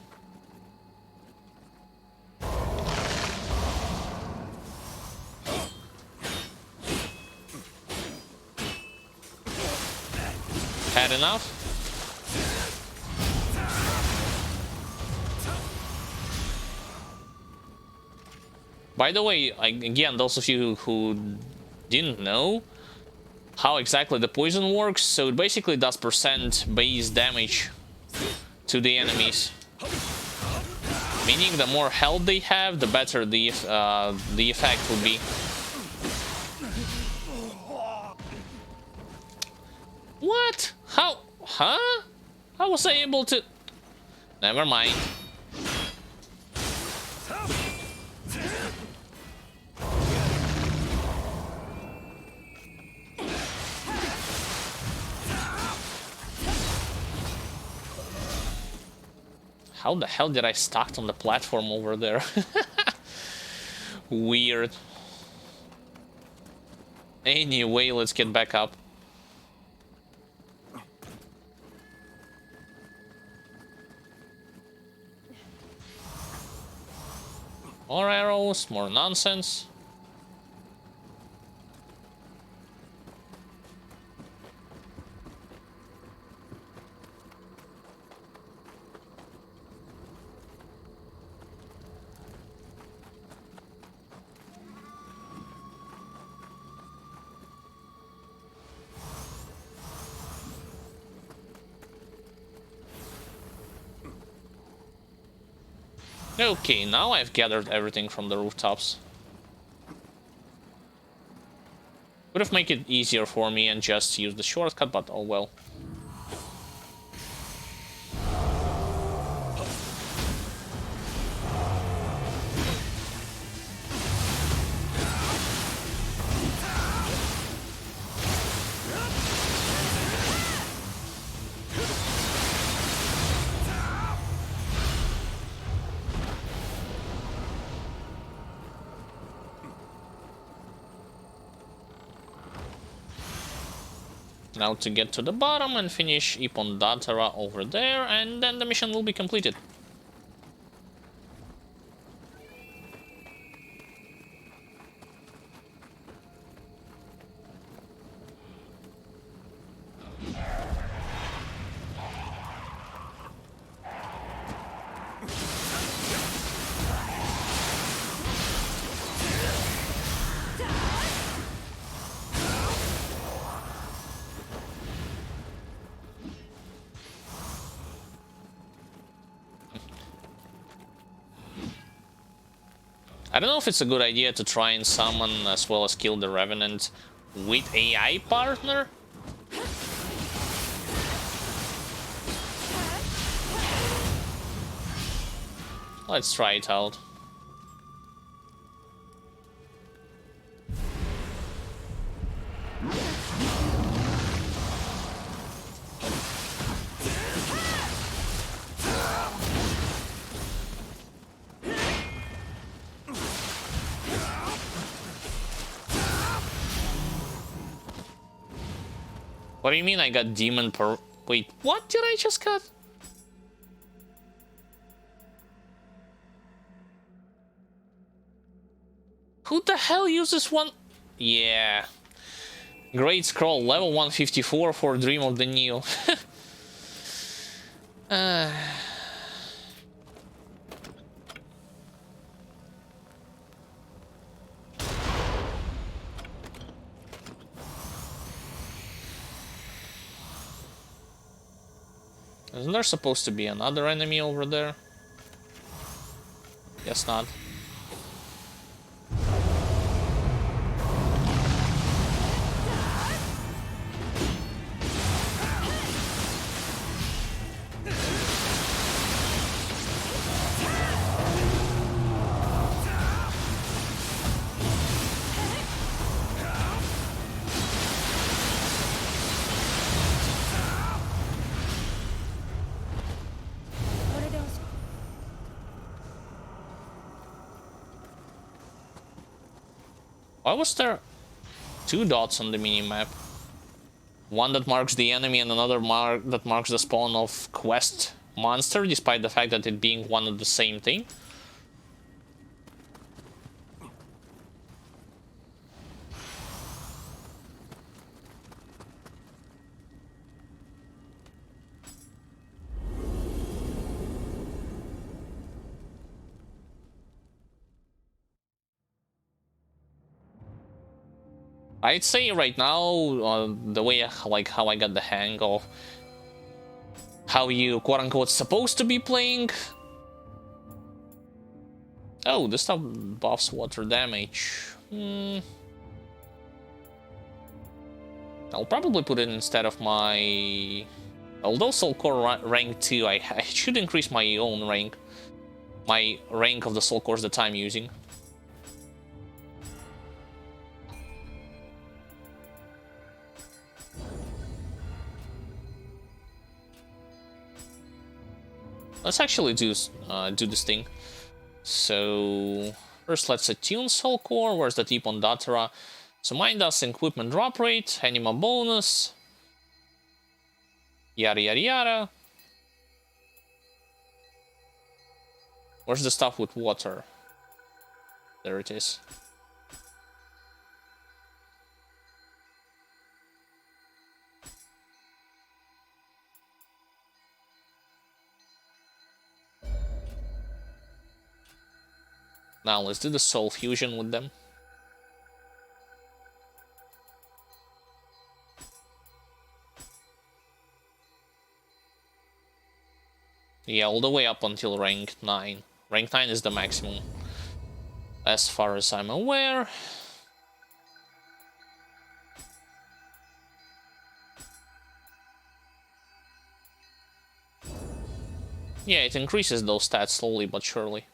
Had enough? By the way, again, those of you who didn't know how exactly the poison works, so it basically does percent base damage to the enemies. Meaning the more health they have, the better the effect will be. What? How? Huh? How was I able to... Never mind. How the hell did I start on the platform over there? Weird. Anyway, let's get back up. More arrows, more nonsense. Okay, now I've gathered everything from the rooftops. Would have made it easier for me and just use the shortcut, but oh well. Now to get to the bottom and finish Ipon Datara over there, and then the mission will be completed. I don't know if it's a good idea to try and summon as well as kill the Revenant with AI partner. Let's try it out. What do you mean I got demon per... Wait, what did I just cut? Who the hell uses one? Yeah. Great Scroll, level 154 for Dream of the Nioh. Isn't there supposed to be another enemy over there? Guess not. Why was there two dots on the minimap? One that marks the enemy and another that marks the spawn of quest monster, despite the fact that it being one and the same thing? I'd say right now, the way like how I got the hang of how you quote-unquote supposed to be playing. Oh, this stuff buffs water damage. I'll probably put it instead of my... Although Soul Core rank 2, I should increase my own rank. My rank of the Soul Cores that I'm using. Let's actually do this thing. So first let's attune Soul Core. Where's the tip on Datara? So mine does equipment drop rate, anima bonus, yada yada yada. Where's the stuff with water? There it is. Now let's do the soul fusion with them. Yeah, all the way up until rank 9. Rank 9 is the maximum, as far as I'm aware. Yeah, it increases those stats slowly but surely.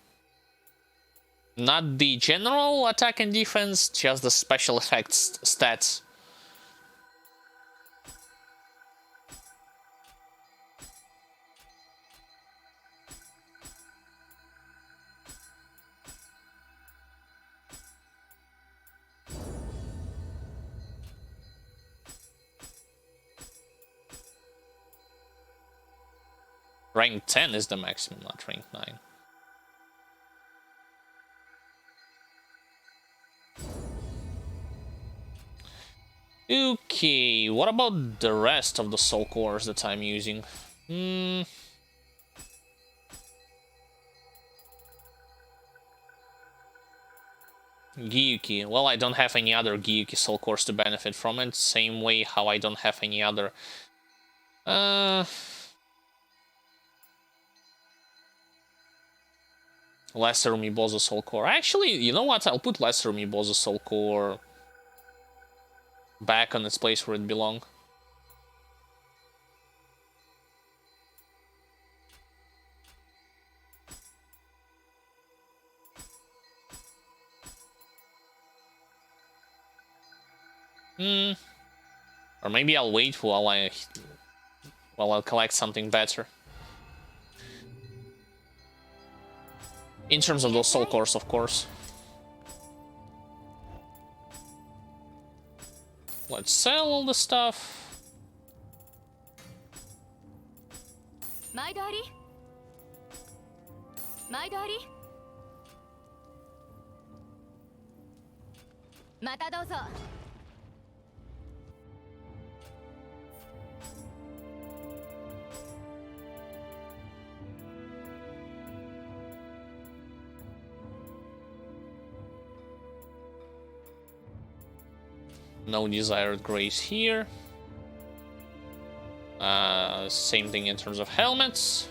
Not the general attack and defense, just the special effects stats. Rank 10 is the maximum, not rank 9. Okay, what about the rest of the soul cores that I'm using? Gyuki. Well, I don't have any other Gyuki soul cores to benefit from it. Same way how I don't have any other... Lesser Umibozu soul core. Actually, you know what? I'll put Lesser Umibozu soul core back on its place where it belongs. Or maybe I'll wait while I'll collect something better. In terms of those soul cores, of course. Let's sell all the stuff. No desired grace here. Same thing in terms of helmets.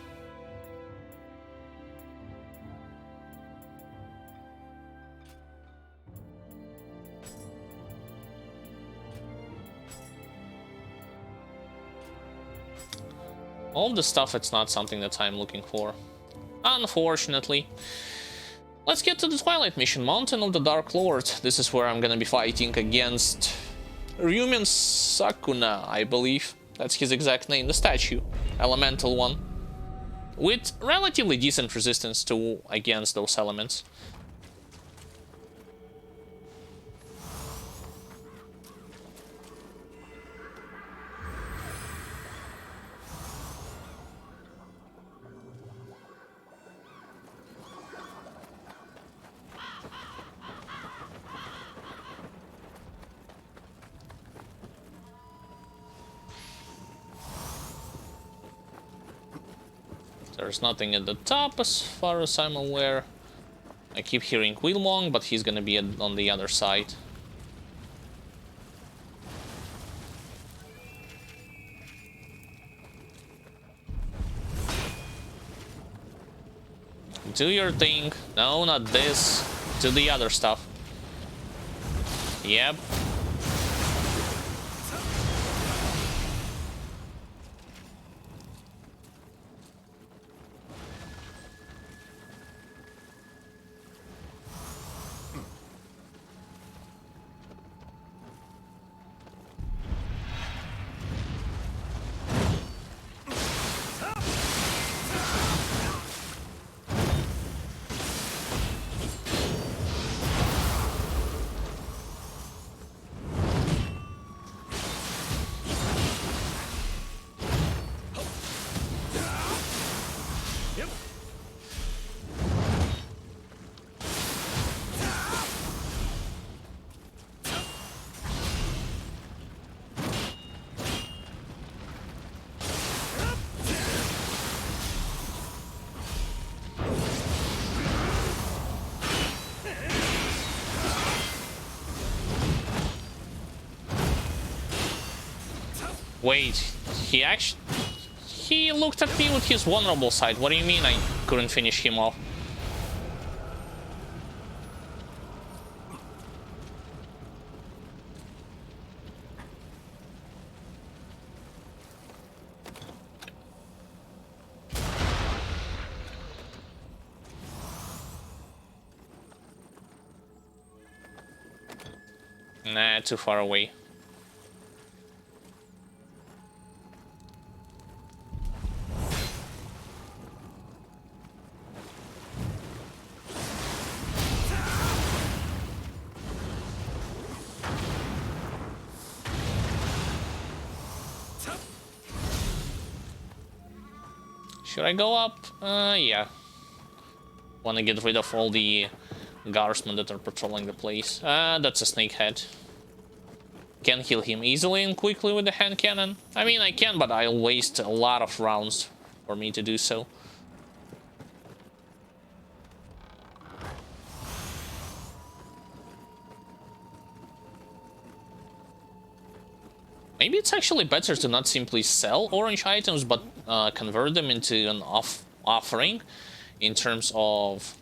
All the stuff, it's not something that I'm looking for, unfortunately. Let's get to the Twilight Mission, Mountain of the Dark Lord. This is where I'm gonna be fighting against Ryumin Sakuna, I believe. That's his exact name, the statue. Elemental one. With relatively decent resistance against those elements. There's nothing at the top as far as I'm aware. I keep hearing Wilmong, but he's gonna be on the other side. Do your thing. No, not this. Do the other stuff. Yep. Wait, he looked at me with his vulnerable side. What do you mean I couldn't finish him off? Nah, too far away. Should I go up? Yeah. Wanna get rid of all the guardsmen that are patrolling the place. That's a snakehead. Can heal him easily and quickly with the hand cannon. I mean, I can, but I'll waste a lot of rounds for me to do so. Maybe it's actually better to not simply sell orange items, but convert them into an offering in terms of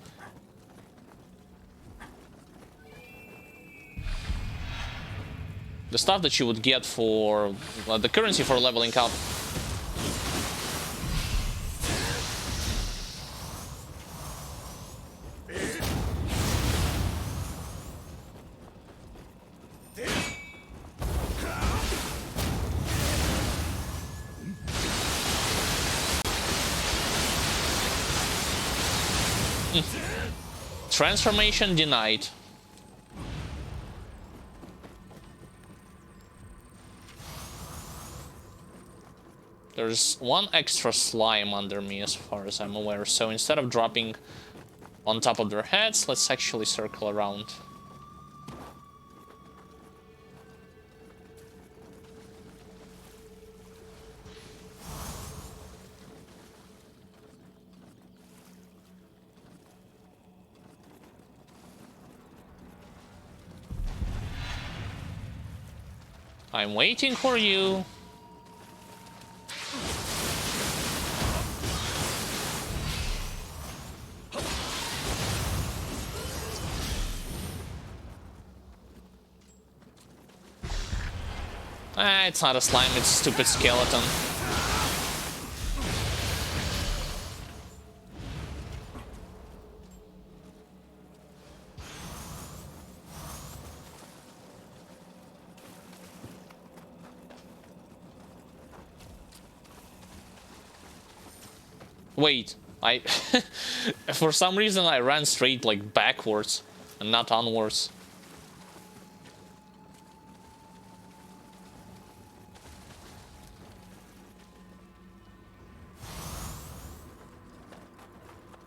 the stuff that you would get for the currency for leveling up. Transformation denied. There's one extra slime under me as far as I'm aware, so instead of dropping on top of their heads, let's actually circle around. I'm waiting for you. Ah, it's not a slime, it's a stupid skeleton. Wait, for some reason I ran straight like backwards and not onwards.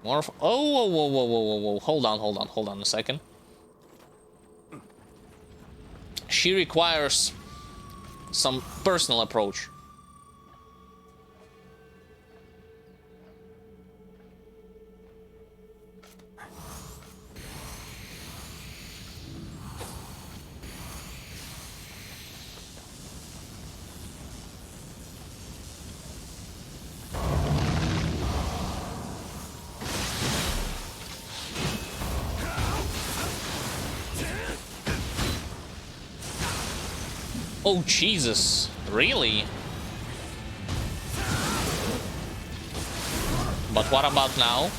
More of, oh, whoa, hold on a second. She requires some personal approach. Oh, Jesus. Really? But what about now?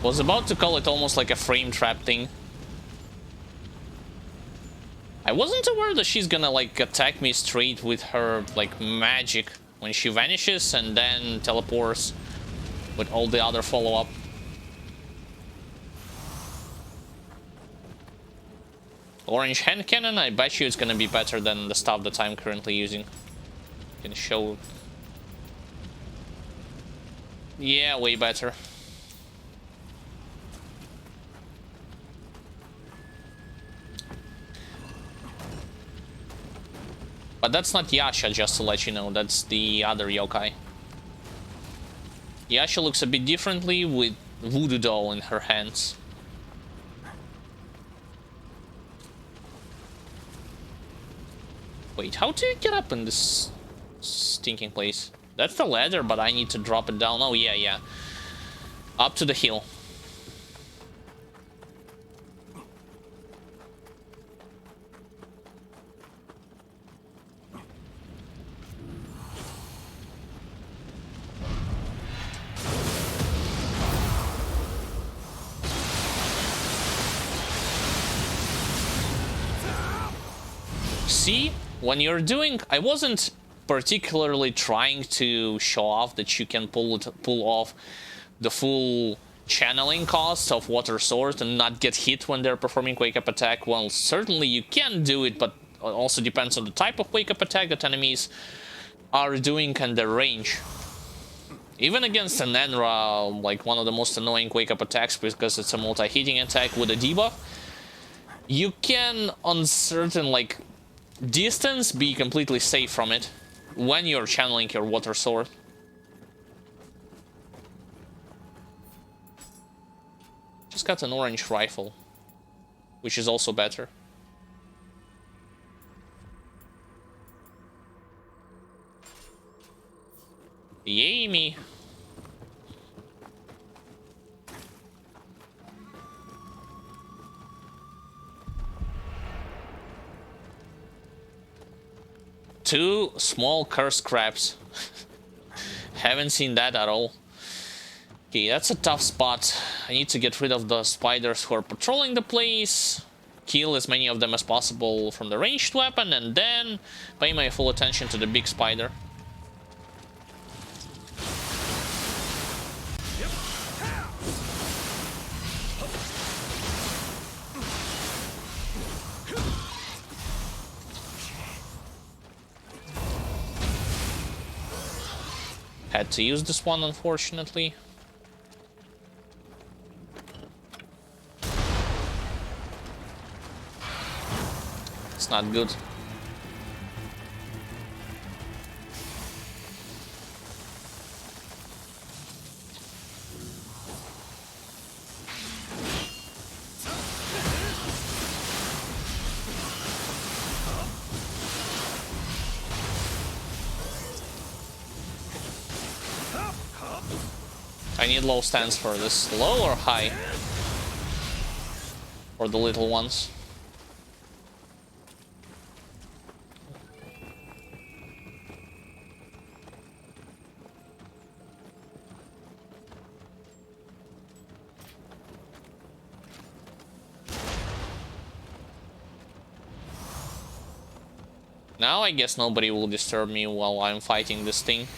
Was about to call it almost like a frame trap thing. I wasn't aware that she's gonna like attack me straight with her like magic when she vanishes and then teleports with all the other follow-up. Orange hand cannon, I bet you it's gonna be better than the stuff that I'm currently using. Can show. Yeah, way better. But that's not Yasha, just to let you know. That's the other yokai. Yasha looks a bit differently with voodoo doll in her hands. Wait, how do you get up in this stinking place? That's the ladder, but I need to drop it down. Oh, yeah. Up to the hill. See, when you're doing, I wasn't particularly trying to show off that you can pull off the full channeling cost of water sword and not get hit when they're performing wake up attack. Well, certainly you can do it, but it also depends on the type of wake up attack that enemies are doing and their range. Even against an Enra, like one of the most annoying wake up attacks because it's a multi-hitting attack with a debuff, you can on certain like distance be completely safe from it when you're channeling your water sword. Just got an orange rifle, which is also better. Yay me. Two small cursed crabs. Haven't seen that at all. Okay, that's a tough spot. I need to get rid of the spiders who are patrolling the place, kill as many of them as possible from the ranged weapon, and then pay my full attention to the big spider. Had to use this one, unfortunately. It's not good. I need low stance for this. Low or high? For the little ones. Now I guess nobody will disturb me while I'm fighting this thing.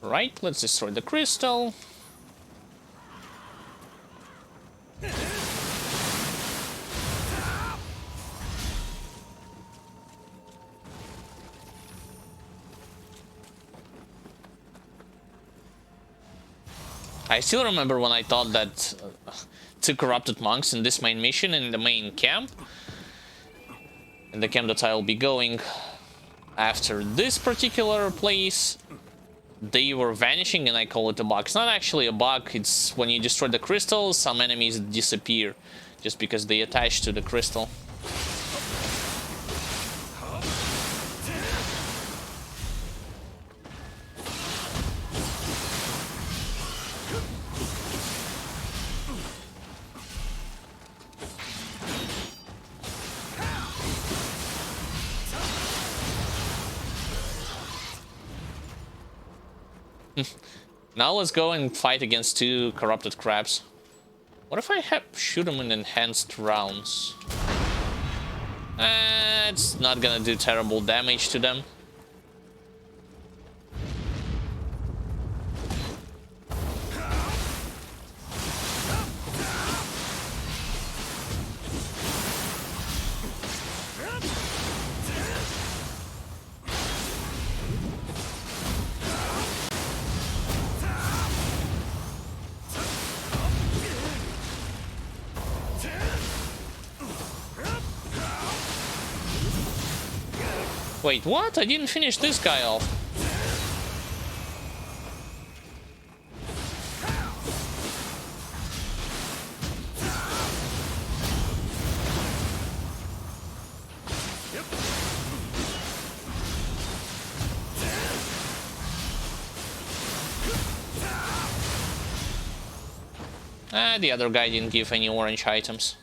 Right, let's destroy the crystal. I still remember when I thought that two corrupted monks in this main mission in the main camp. In the camp that I'll be going after this particular place. They were vanishing and I call it a bug. It's not actually a bug, it's when you destroy the crystal, some enemies disappear just because they attach to the crystal. Now let's go and fight against two corrupted crabs. What if I shoot them in enhanced rounds? It's not gonna do terrible damage to them. Wait, what? I didn't finish this guy off. The other guy didn't give any orange items.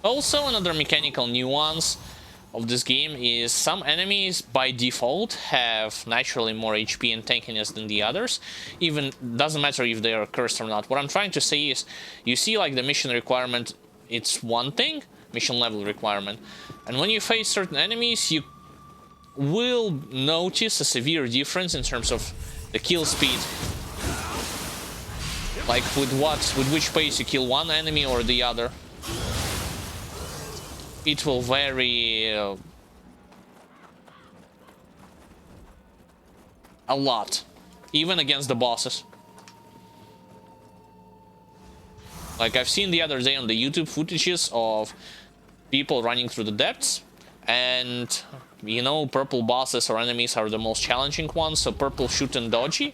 Also, another mechanical nuance of this game is some enemies by default have naturally more HP and tankiness than the others. Even doesn't matter if they are cursed or not. What I'm trying to say is, you see like the mission requirement, it's one thing, mission level requirement. And when you face certain enemies, you will notice a severe difference in terms of the kill speed. Like with which pace you kill one enemy or the other. It will vary a lot, even against the bosses. Like I've seen the other day on the YouTube footages of people running through the depths, and you know, purple bosses or enemies are the most challenging ones, so purple shoot and dodgy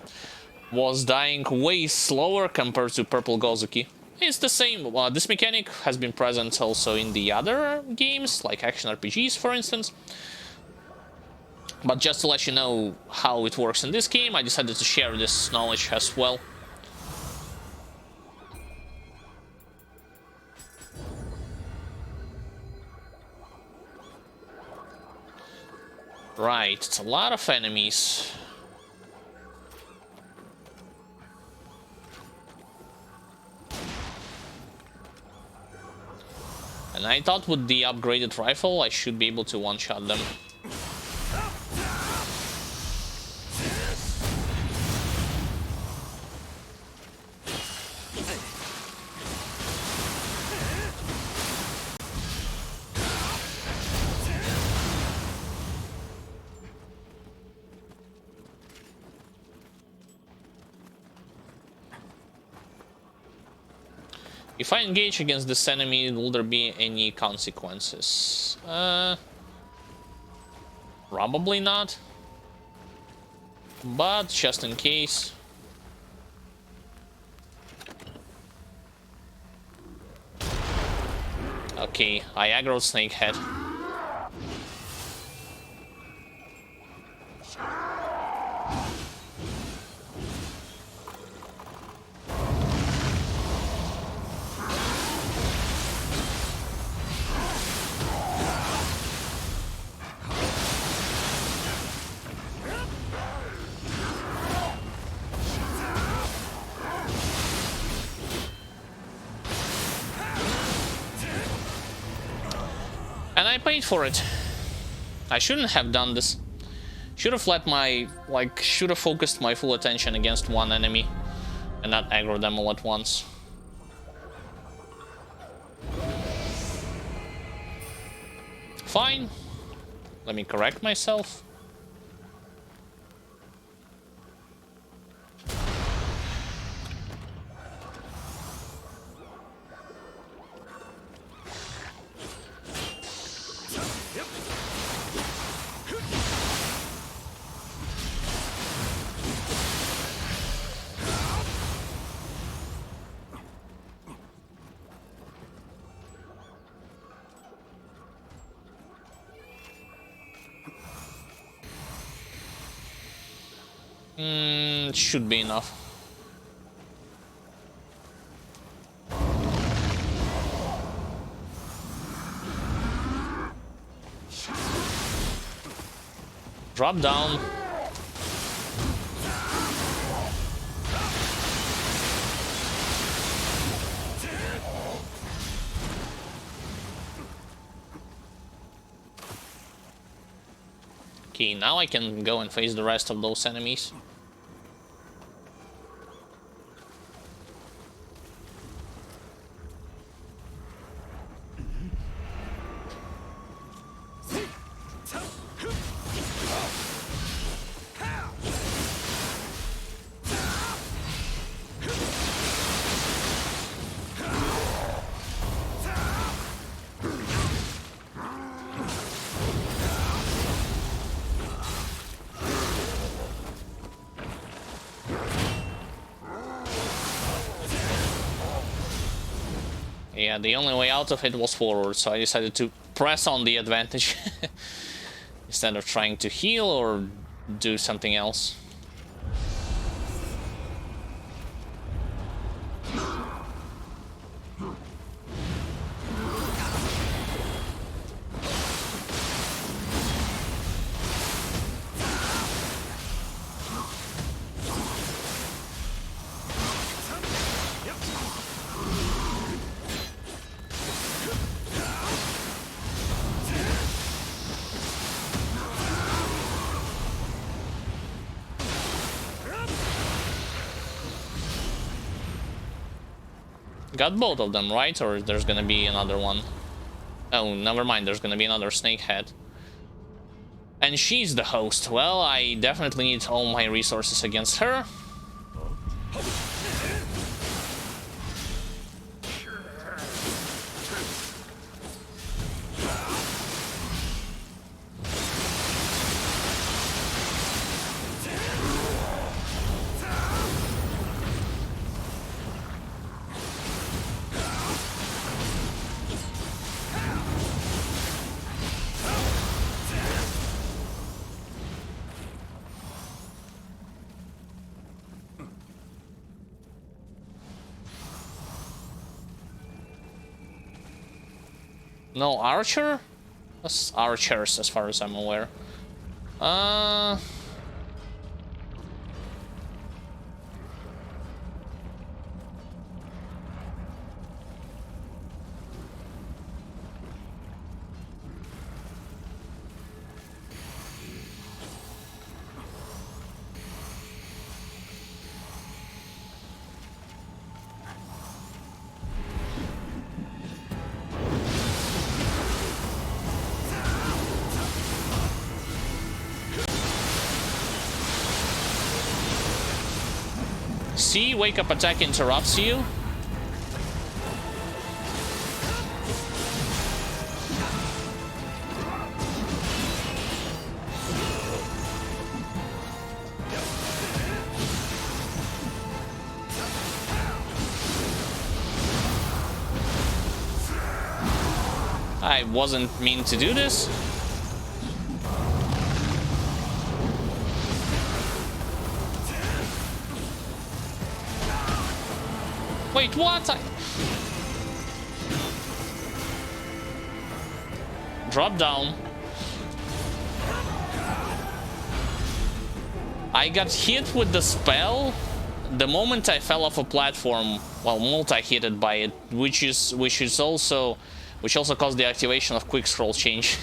was dying way slower compared to purple Gozuki. It's the same. This mechanic has been present also in the other games, like action RPGs, for instance. But just to let you know how it works in this game, I decided to share this knowledge as well. Right, it's a lot of enemies. And I thought with the upgraded rifle I should be able to one-shot them. If I engage against this enemy, will there be any consequences? Probably not. But just in case. Okay, I aggroed Snakehead. And I paid for it. I shouldn't have done this. Should have let my, should have focused my full attention against one enemy and not aggro them all at once. Fine. Let me correct myself. Should be enough. Drop down. Okay, now I can go and face the rest of those enemies. Yeah, the only way out of it was forward, so I decided to press on the advantage instead of trying to heal or do something else. Got both of them, right? Or there's gonna be another one? Oh, never mind, there's gonna be another Snakehead. And she's the host. Well, I definitely need all my resources against her. No archer? That's archers as far as I'm aware. See, wake up attack interrupts you. I wasn't mean to do this. Wait, what? Drop down. I got hit with the spell the moment I fell off a platform, well, multi-hitted by it, which also caused the activation of quick scroll change.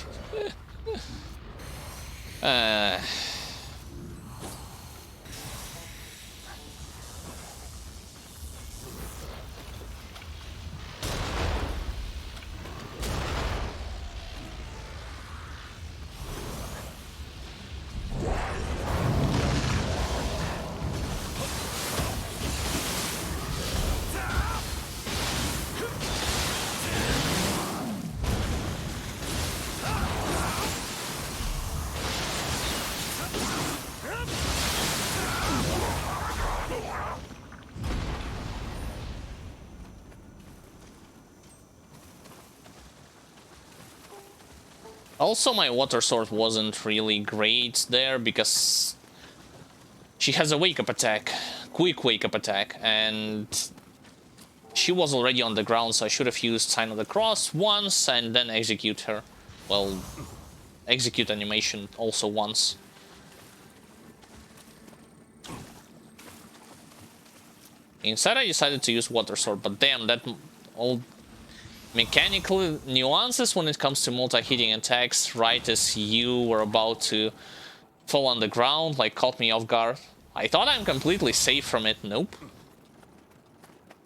Also, my water sword wasn't really great there because she has a wake-up attack, quick wake-up attack, and she was already on the ground, so I should have used Sign of the Cross once and then execute her. Well, execute animation also once. Instead, I decided to use water sword, but damn, that old mechanical nuances when it comes to multi-hitting attacks right as you were about to fall on the ground, like, caught me off guard. I thought I'm completely safe from it. Nope.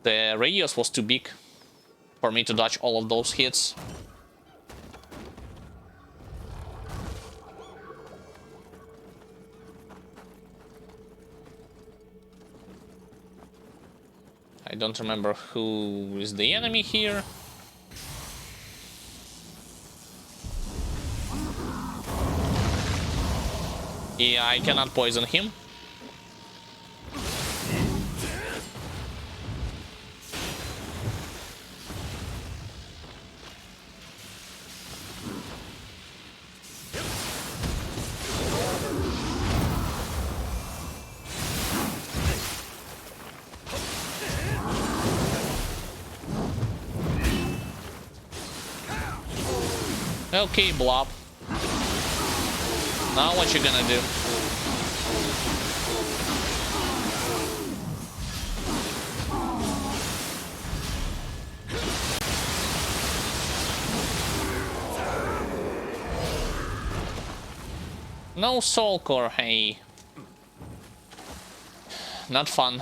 The radius was too big for me to dodge all of those hits. I don't remember who is the enemy here. Yeah, I cannot poison him. Okay, Blob. Now what you gonna do? No soul core, hey. Not fun.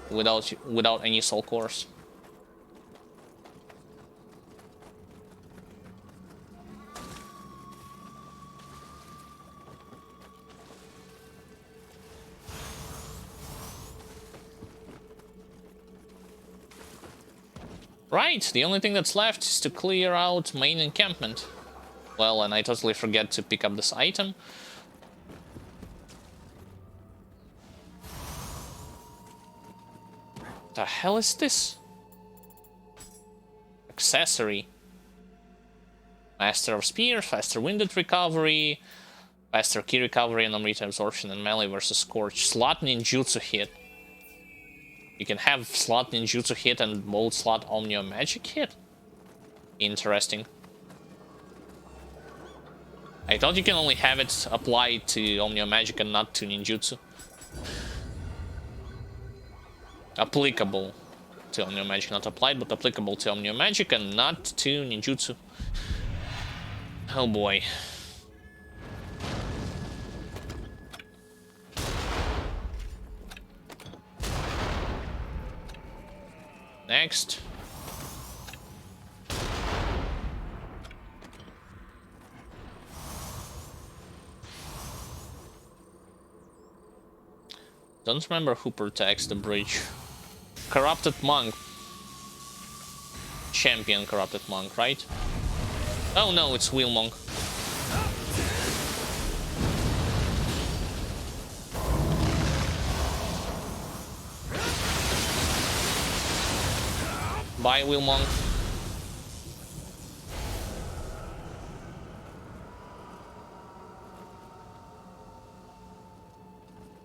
Without any soul cores. Right, the only thing that's left is to clear out main encampment. Well, and I totally forget to pick up this item. The hell is this? Accessory. Master of Spear, faster winded recovery, faster key recovery, and unlimited absorption and melee versus Scorch. Slot ninjutsu hit. You can have slot ninjutsu hit and bold slot Omnio Magic hit? Interesting. I thought you can only have it applied to Omnio Magic and not to ninjutsu. Applicable to Omnio Magic, not applied, but applicable to Omnio Magic and not to ninjutsu. Oh boy. Next. Don't remember who protects the bridge. Corrupted Monk. Champion Corrupted Monk, right? Oh no, it's Wheel Monk. Bye, Wheel Monk.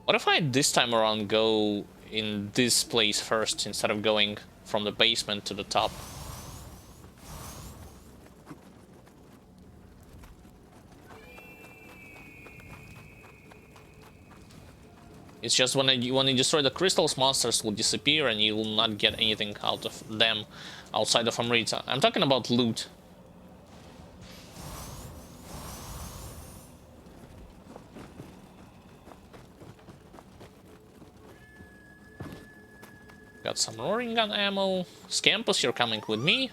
What if I this time around go in this place first instead of going from the basement to the top? It's just when you destroy the crystals, monsters will disappear and you will not get anything out of them outside of Amrita. I'm talking about loot. Got some roaring gun ammo. Scampus, you're coming with me.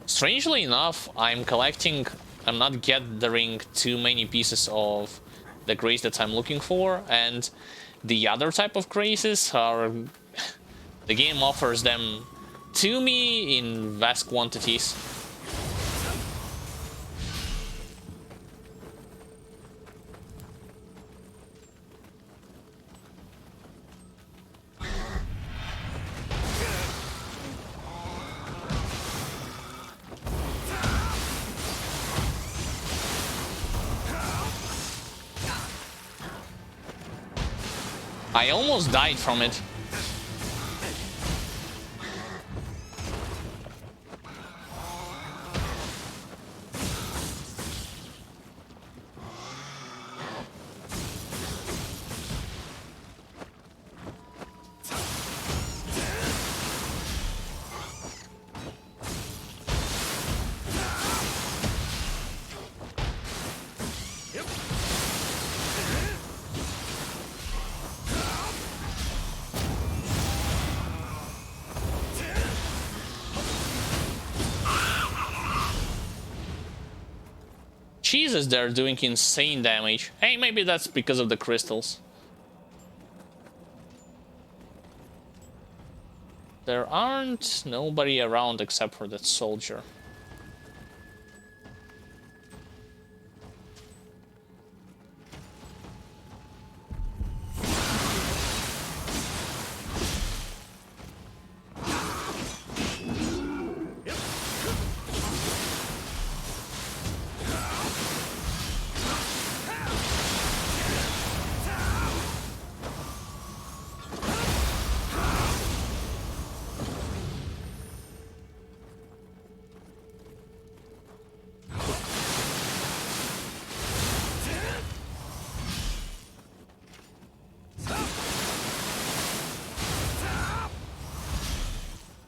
Strangely enough, I'm not gathering too many pieces of the grace that I'm looking for, and the other type of graces are... the game offers them to me in vast quantities. I almost died from it. Jesus, they're doing insane damage. Hey, maybe that's because of the crystals. There aren't nobody around except for that soldier.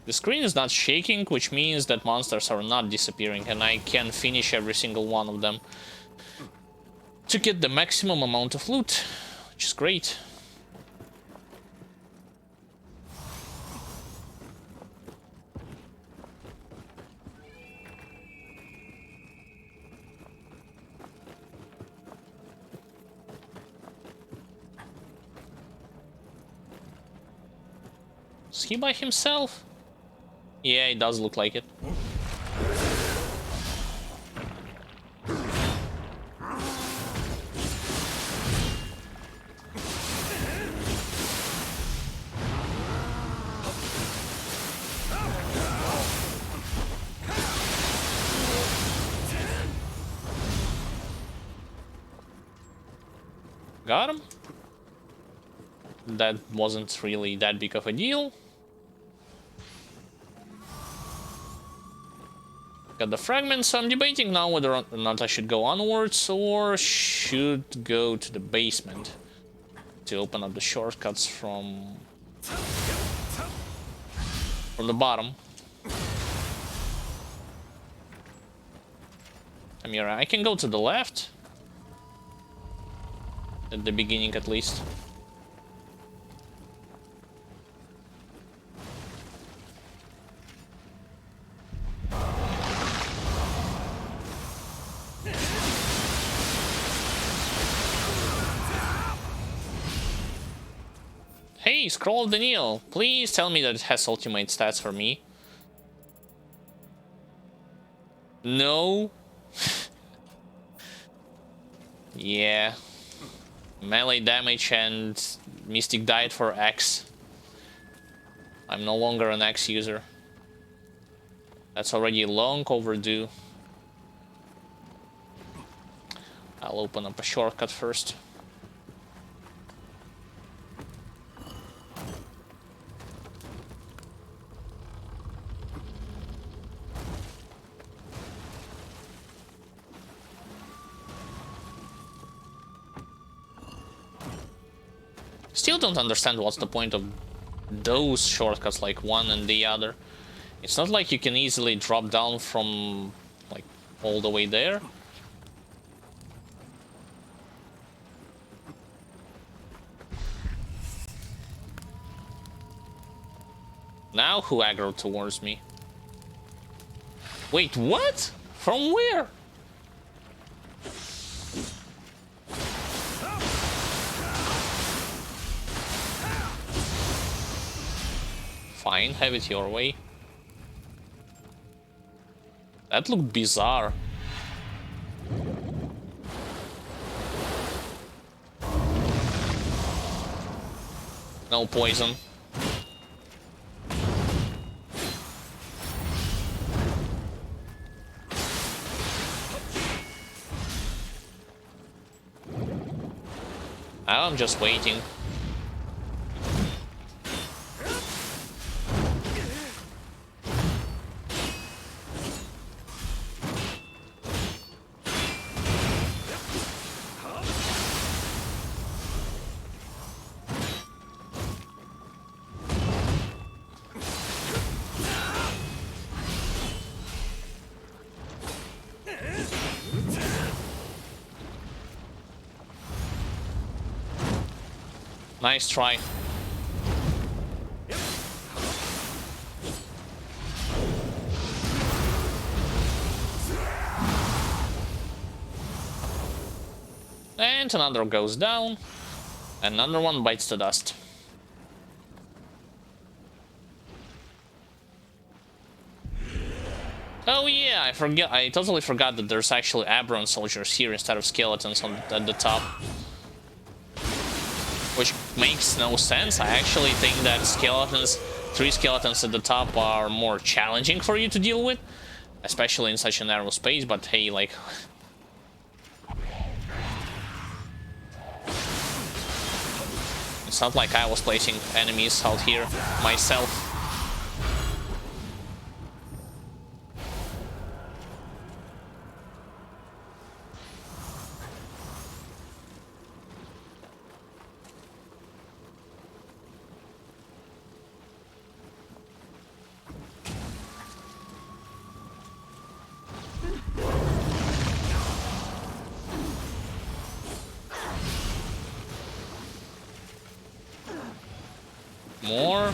The screen is not shaking, which means that monsters are not disappearing, and I can finish every single one of them to get the maximum amount of loot, which is great. Is he by himself? Yeah, it does look like it. got him. That wasn't really that big of a deal. Got the fragment, so I'm debating now whether or not I should go onwards or should go to the basement to open up the shortcuts from the bottom. I mean, I can go to the left. At the beginning, at least. Hey, Scroll of the Nioh, please tell me that it has ultimate stats for me. No. Yeah. Melee damage and Mystic Diet for X. I'm no longer an X user. That's already long overdue. I'll open up a shortcut first. Still don't understand what's the point of those shortcuts, like one and the other. It's not like you can easily drop down from, like, all the way there. Now who aggroed towards me? Wait, what? From where? Fine, have it your way. That looked bizarre. No poison. I'm just waiting. Nice try. And another goes down. Another one bites the dust. Oh yeah, I totally forgot that there's actually Aberrant soldiers here instead of skeletons at the top. Which makes no sense. I actually think that skeletons, 3 skeletons at the top are more challenging for you to deal with. Especially in such a narrow space, but hey, like... It's not like I was placing enemies out here myself. More.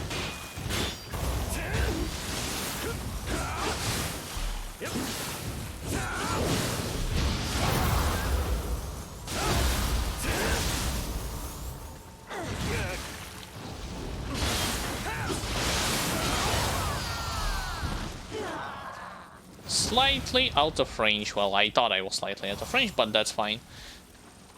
Slightly out of range. Well, I thought I was slightly out of range, but that's fine.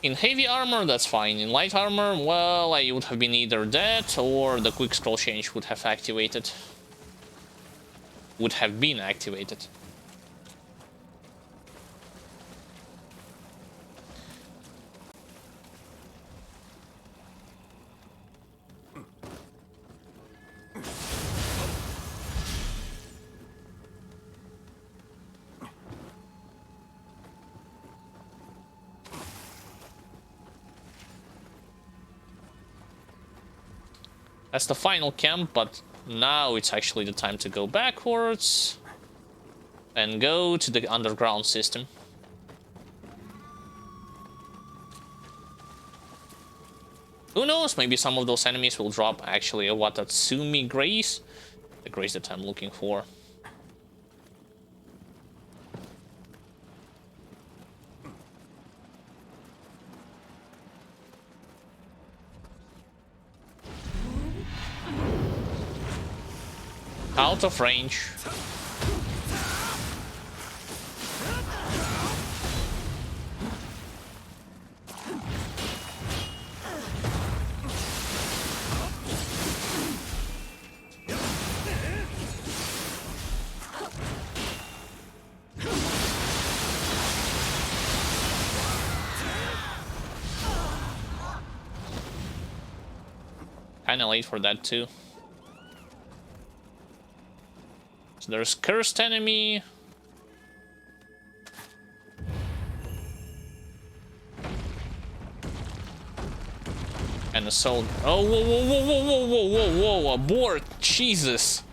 In heavy armor, that's fine. In light armor, well, I would have been either dead or the quick scroll change would have activated. Would have been activated. That's the final camp, but now it's actually the time to go backwards and go to the underground system. Who knows, maybe some of those enemies will drop actually a Watatsumi Grace. The grace that I'm looking for. Out of range. Kinda late for that too. So there's cursed enemy. And a soul. Oh, whoa, whoa, whoa, whoa, whoa, whoa, whoa, whoa, abort! Jesus!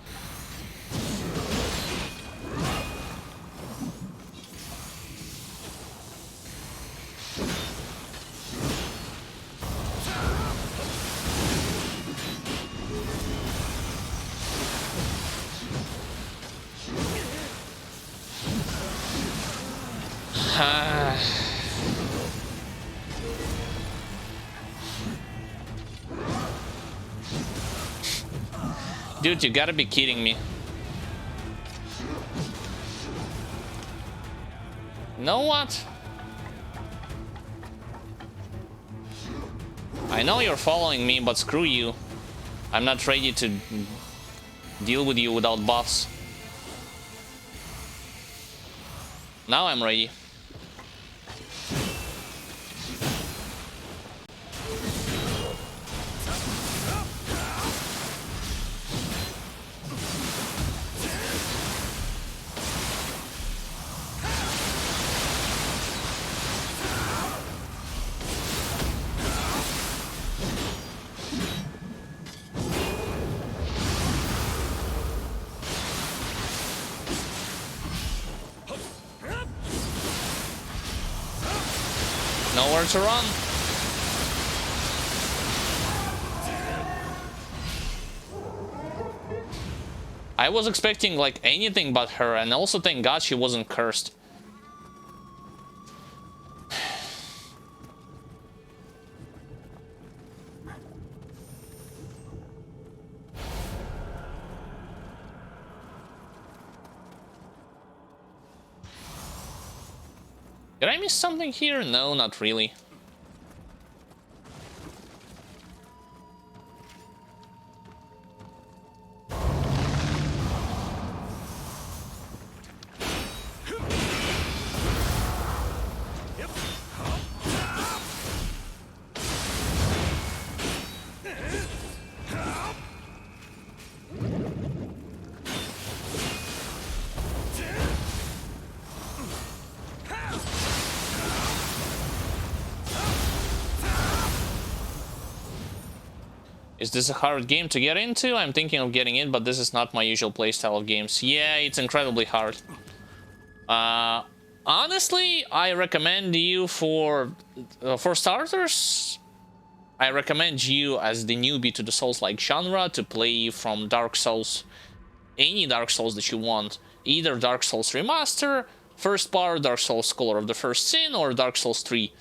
Dude, you gotta be kidding me. You know what? I know you're following me, but screw you. I'm not ready to deal with you without buffs. Now I'm ready. Nowhere to run. I was expecting like anything but her, and also thank God she wasn't cursed. Did I miss something here? No, not really. Is this a hard game to get into? I'm thinking of getting in, but this is not my usual playstyle of games. Yeah, it's incredibly hard. Honestly, I recommend you for starters, I recommend you as the newbie to the Souls-like genre to play from Dark Souls, any Dark Souls that you want. Either Dark Souls Remaster, first part, Dark Souls Scholar of the First Sin, or Dark Souls 3.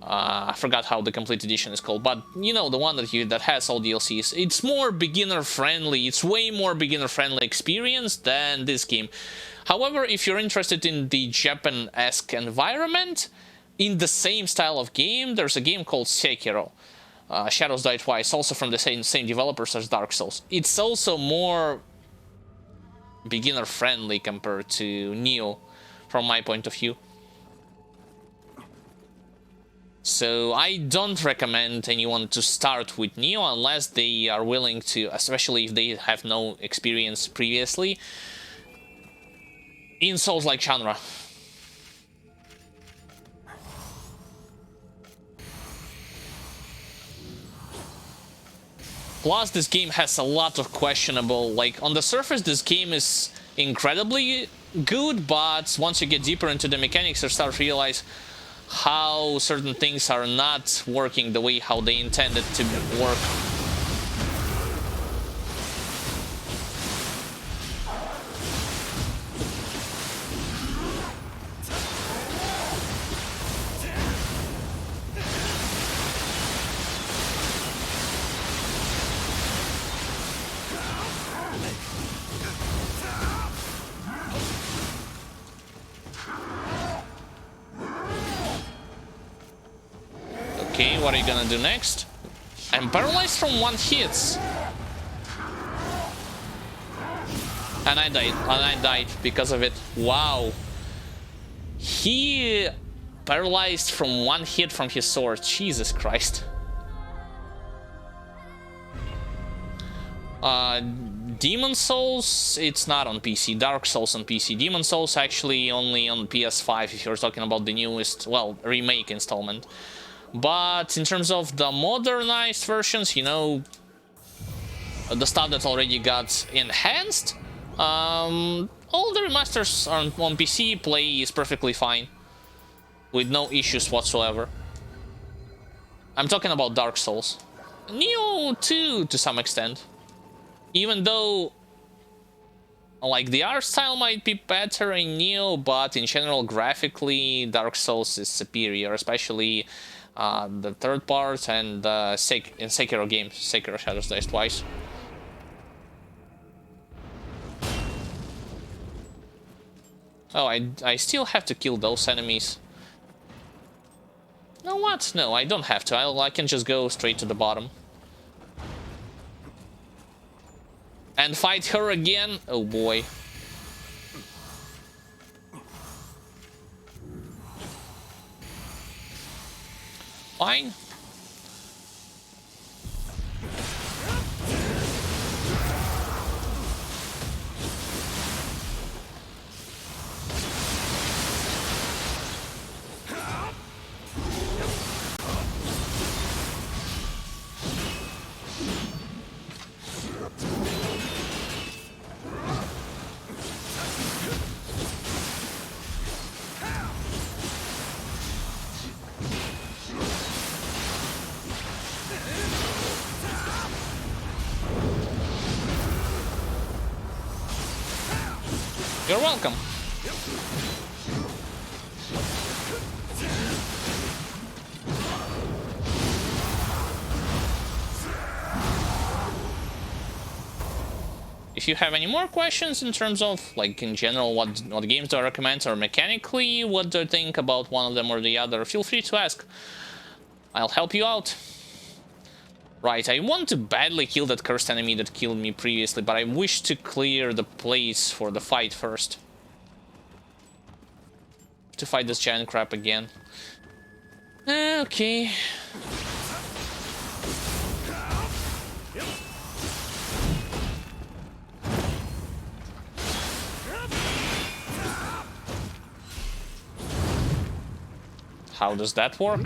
I forgot how the complete edition is called, but you know, the one that has all DLCs. It's more beginner friendly. It's way more beginner friendly experience than this game. However, if you're interested in the Japan-esque environment, in the same style of game, there's a game called Sekiro. Shadows Die Twice, also from the same developers as Dark Souls. It's also more beginner friendly compared to Nioh, from my point of view. So I don't recommend anyone to start with Nioh unless they are willing to, especially if they have no experience previously in Souls-like genre. Plus, this game has a lot of questionable... Like, on the surface, this game is incredibly good, but once you get deeper into the mechanics, you start to realize how certain things are not working the way how they intended to work. Okay, what are you gonna do next? I'm paralyzed from one hit. And I died because of it. Wow. He paralyzed from one hit from his sword. Jesus Christ. Demon Souls, it's not on PC. Dark Souls on PC. Demon Souls actually only on PS5 if you're talking about the newest, well, remake installment. But in terms of the modernized versions, you know, the stuff that already got enhanced, all the remasters on PC play is perfectly fine, with no issues whatsoever. I'm talking about Dark Souls. Nioh too, to some extent. Even though, like, the art style might be better in Nioh, but in general, graphically, Dark Souls is superior, especially the third part and in Sekiro games, Sekiro Shadows Dies Twice. Oh, I still have to kill those enemies. No, what? No, I don't have to. I can just go straight to the bottom. And fight her again? Oh boy. Fine. You're welcome. If you have any more questions in terms of, like, in general, what games do I recommend, or mechanically, what do I think about one of them or the other, feel free to ask. I'll help you out. Right, I want to badly kill that cursed enemy that killed me previously, but I wish to clear the place for the fight first. To fight this giant crap again. Okay. How does that work?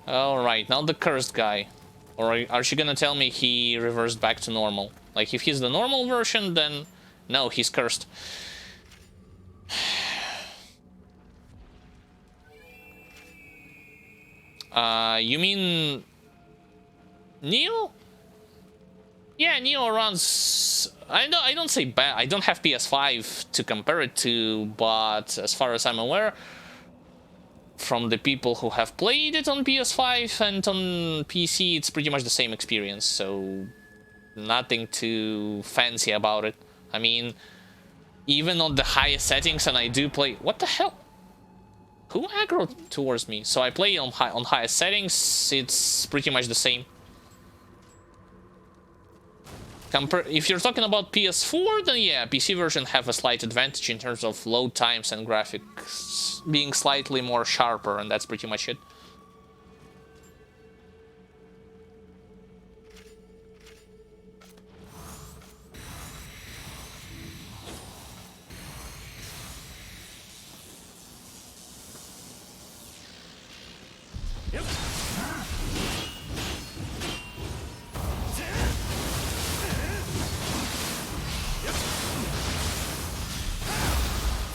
Alright, now the cursed guy. Or are you gonna tell me he reversed back to normal? Like, if he's the normal version, then no, he's cursed. You mean Nioh? Yeah, Nioh runs... I don't say bad. I don't have PS5 to compare it to, but as far as I'm aware, from the people who have played it on PS5 and on PC, it's pretty much the same experience, so nothing too fancy about it. I mean, even on the highest settings, and I do play... What the hell? Who aggroed towards me? So I play on highest settings, it's pretty much the same. If you're talking about PS4, then yeah, PC version have a slight advantage in terms of load times and graphics being slightly more sharper, and that's pretty much it.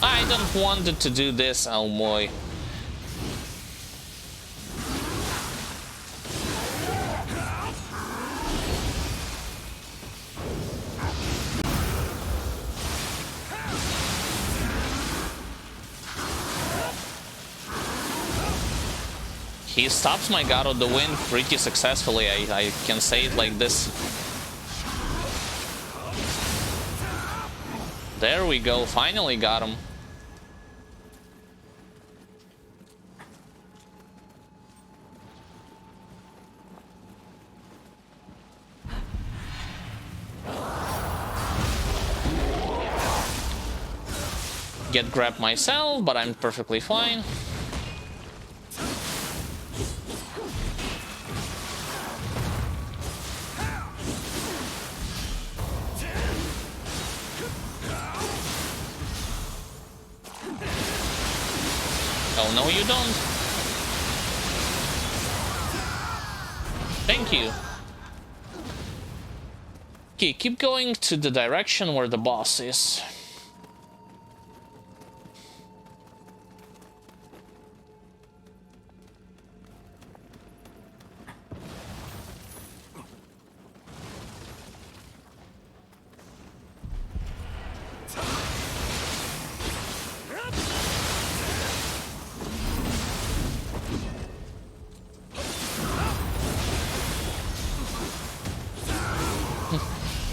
I don't want it to do this, oh boy. He stops my God of the Wind pretty successfully, I can say it like this. There we go, finally got him. Get grabbed myself, but I'm perfectly fine. Oh, no, you don't. Thank you. Okay, keep going to the direction where the boss is.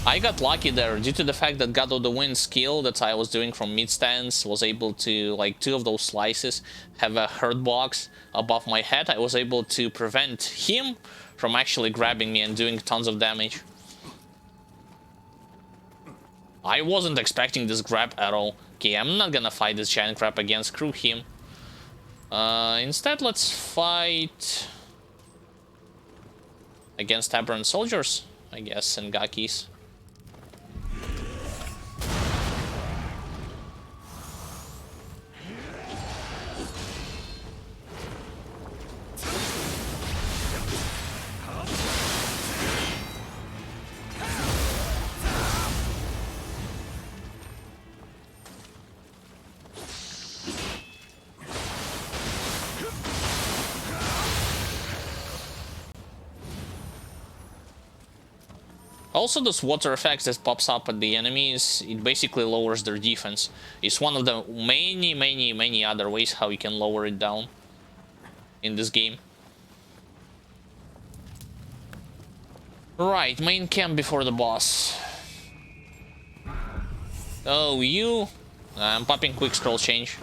I got lucky there due to the fact that God of the Wind skill that I was doing from mid stance was able to, like, 2 of those slices have a hurt box above my head. I was able to prevent him from actually grabbing me and doing tons of damage. I wasn't expecting this grab at all. Okay, I'm not gonna fight this giant crab again, screw him. Instead, let's fight against aberrant soldiers, I guess, and Gakis. Also, this water effect that pops up at the enemies, it basically lowers their defense. It's one of the many other ways how you can lower it down in this game. Right, main camp before the boss. Oh, you? I'm popping quick scroll change.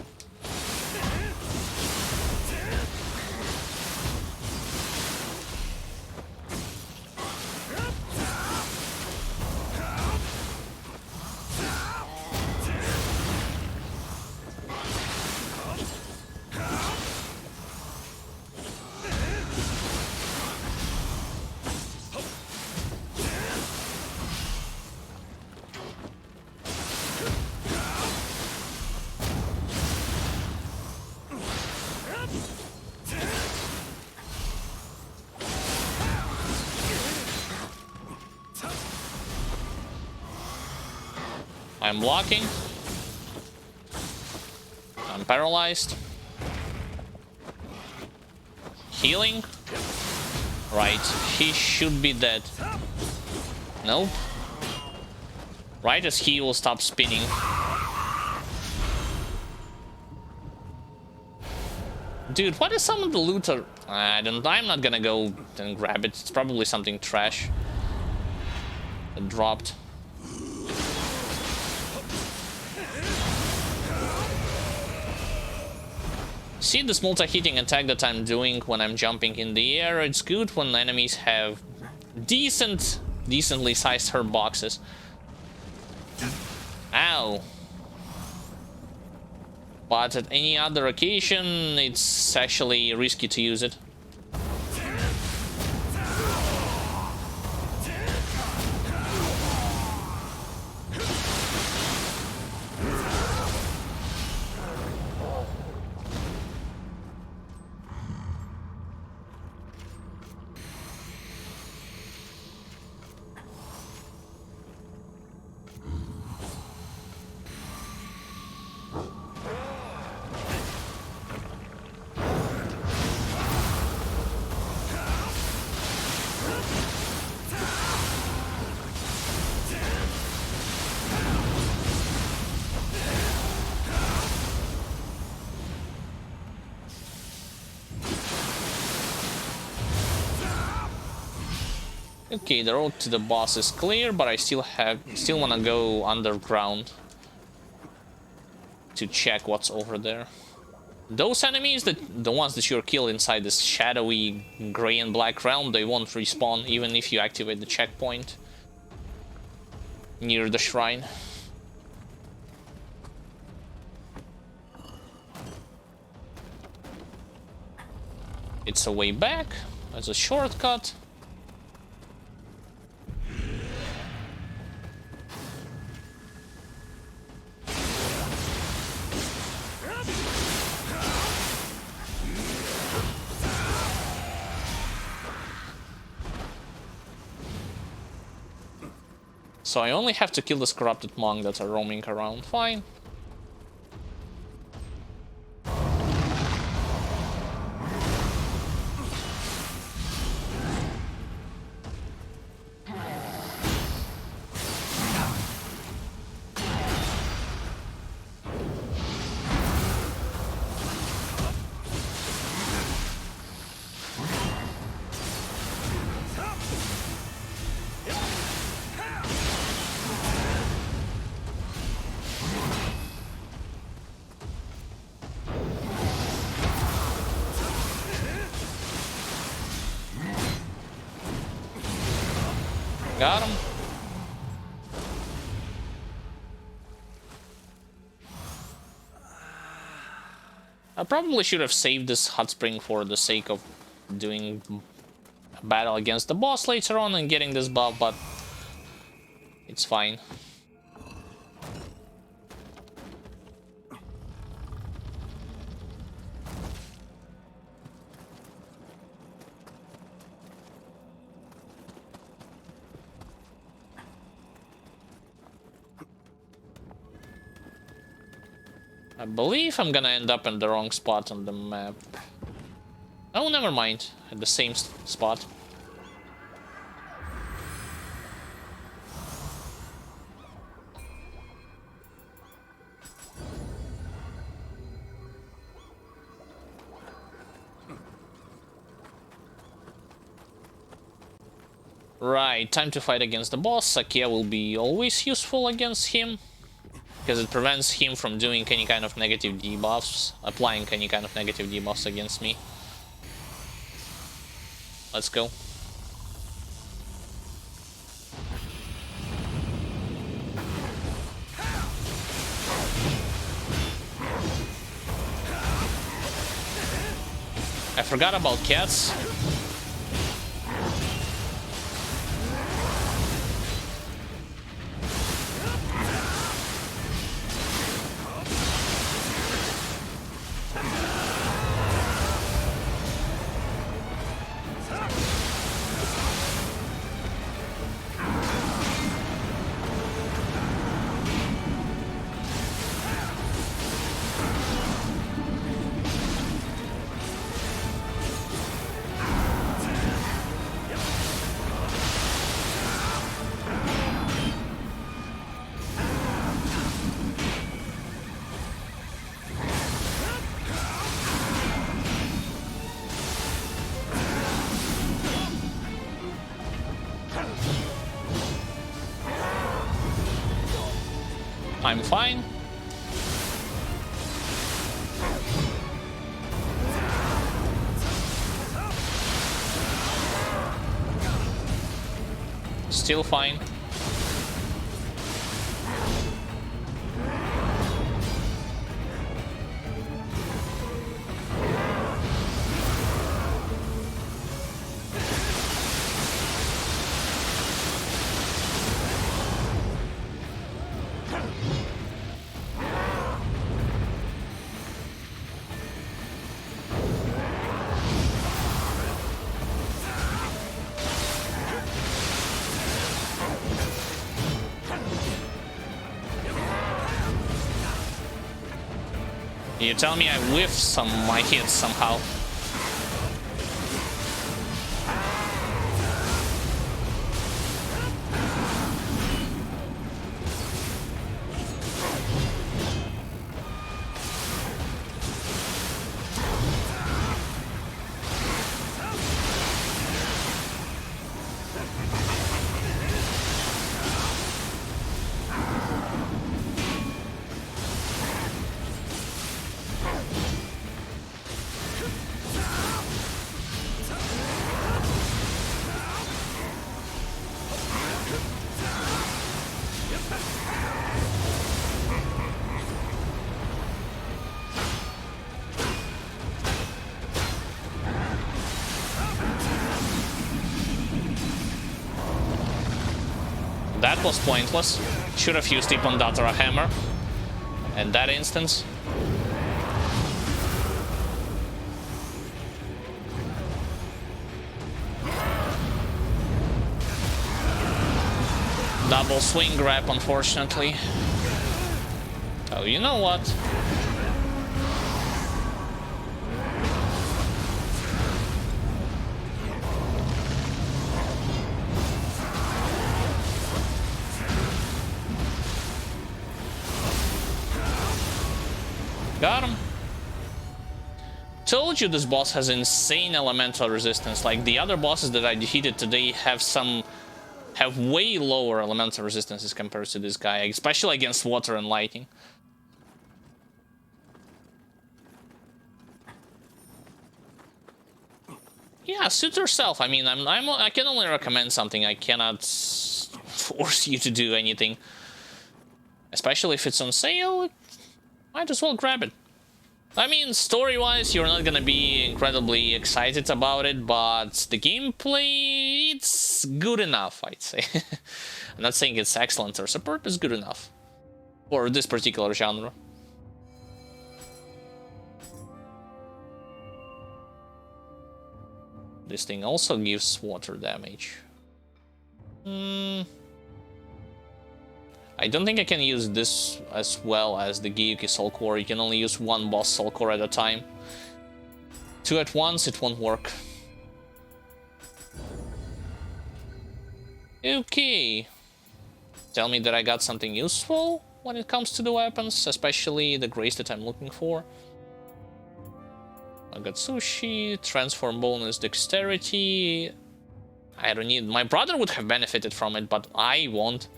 I'm blocking. I'm paralyzed. Healing. Right, he should be dead. Nope. Right as he will stop spinning. Dude, what is some of the loot? I'm not gonna go and grab it. It's probably something trash that dropped. See this multi-hitting attack that I'm doing when I'm jumping in the air? It's good when enemies have decent decently sized her boxes. Ow. But at any other occasion, it's actually risky to use it. Okay, the road to the boss is clear, but I still want to go underground to check what's over there. Those enemies, the ones that you're killed inside this shadowy gray and black realm, they won't respawn even if you activate the checkpoint near the shrine. It's a way back as a shortcut. So I only have to kill this corrupted monk that are roaming around. Fine. Got him. I probably should have saved this hot spring for the sake of doing a battle against the boss later on and getting this buff, but it's fine. I believe I'm gonna end up in the wrong spot on the map. Oh, never mind. At the same spot. Right, time to fight against the boss. Sakia will be always useful against him, because it prevents him from doing any kind of negative debuffs, applying any kind of negative debuffs against me. Let's go. I forgot about cats. I'm fine. still fine. You tell me I whiffed some of my hits somehow. That was pointless. Should have used Ipandatra Hammer in that instance. Double swing grab, unfortunately. Oh, you know what? Got him. Told you this boss has insane elemental resistance. Like the other bosses that I defeated today have way lower elemental resistances compared to this guy, especially against water and lightning. Yeah, suit yourself. I mean, I can only recommend something. I cannot force you to do anything. Especially if it's on sale, might as well grab it. I mean, story-wise, you're not gonna be incredibly excited about it, but the gameplay, it's good enough, I'd say. I'm not saying it's excellent or superb, it's good enough for this particular genre. This thing also gives water damage. I don't think I can use this as well as the Gyuki Soul Core. You can only use one boss Soul Core at a time. Two at once, it won't work. Okay. Tell me that I got something useful when it comes to the weapons, especially the grace that I'm looking for. I got sushi, transform bonus dexterity. I don't need... My brother would have benefited from it, but I won't.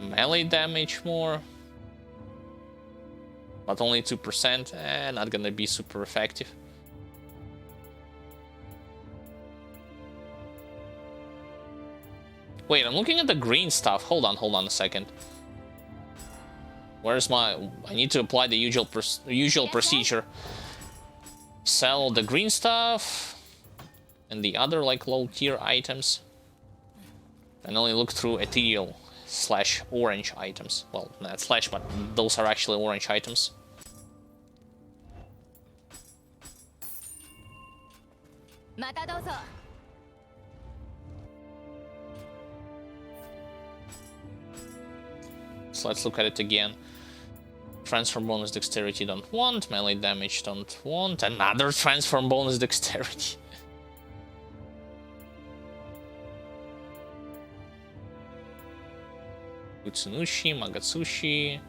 Melee damage more, but only 2%, and not gonna be super effective. Wait, I'm looking at the green stuff. Hold on a second. Where's my... I need to apply the usual procedure. Sell the green stuff and the other like low tier items, and only look through ethereal / orange items. Well, not slash, but those are actually orange items. So let's look at it again. Transform bonus dexterity don't want, melee damage don't want, another transform bonus dexterity. Utsunushi, Magatsushi.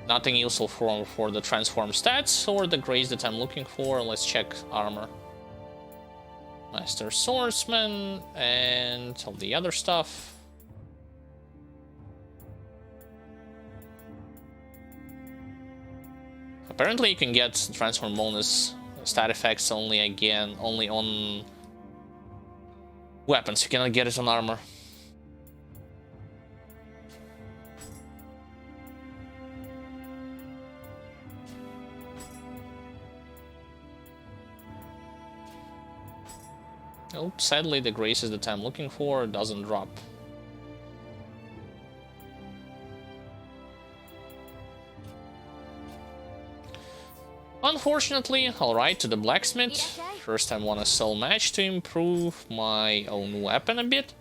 Nothing useful for the transform stats or the grades that I'm looking for. Let's check armor. Master Swordsman and all the other stuff. Apparently you can get transform bonus stat effects only on weapons. You cannot get it on armor. Oh, sadly, the graces that I'm looking for doesn't drop. Unfortunately, alright, to the blacksmith. First, I want to sell match to improve my own weapon a bit.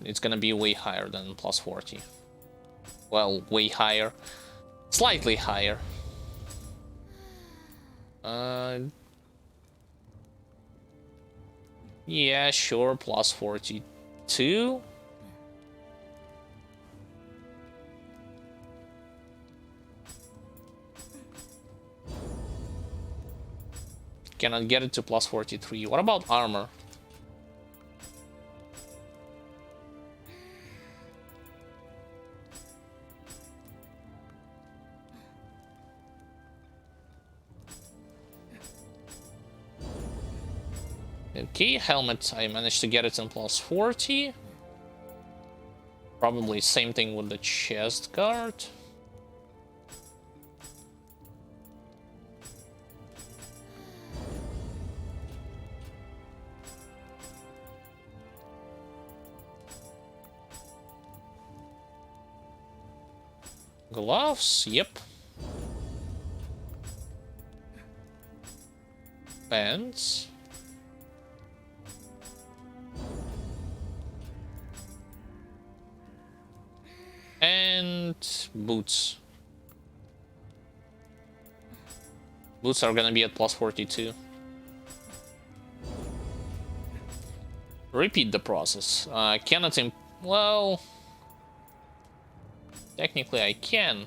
It's gonna be way higher than plus 40. Well, way higher. Slightly higher. Yeah, sure, plus 42. Cannot get it to plus 43. What about armor? Okay, helmet, I managed to get it in plus 40. Probably same thing with the chest guard. Gloves, yep. Pants. And boots. Boots are gonna be at plus 42. Repeat the process. Cannot well, technically I can.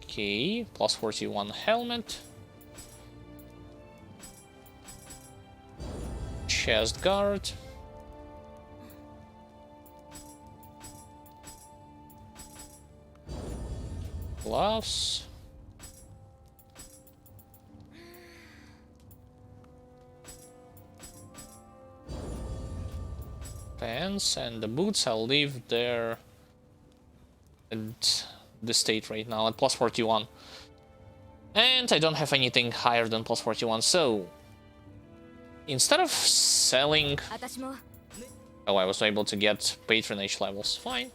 Okay, plus 41 helmet. Chest guard. Gloves. Pants and the boots I'll leave there at the state right now at plus 41. And I don't have anything higher than plus 41, so instead of selling... Oh, I was able to get patronage levels, fine.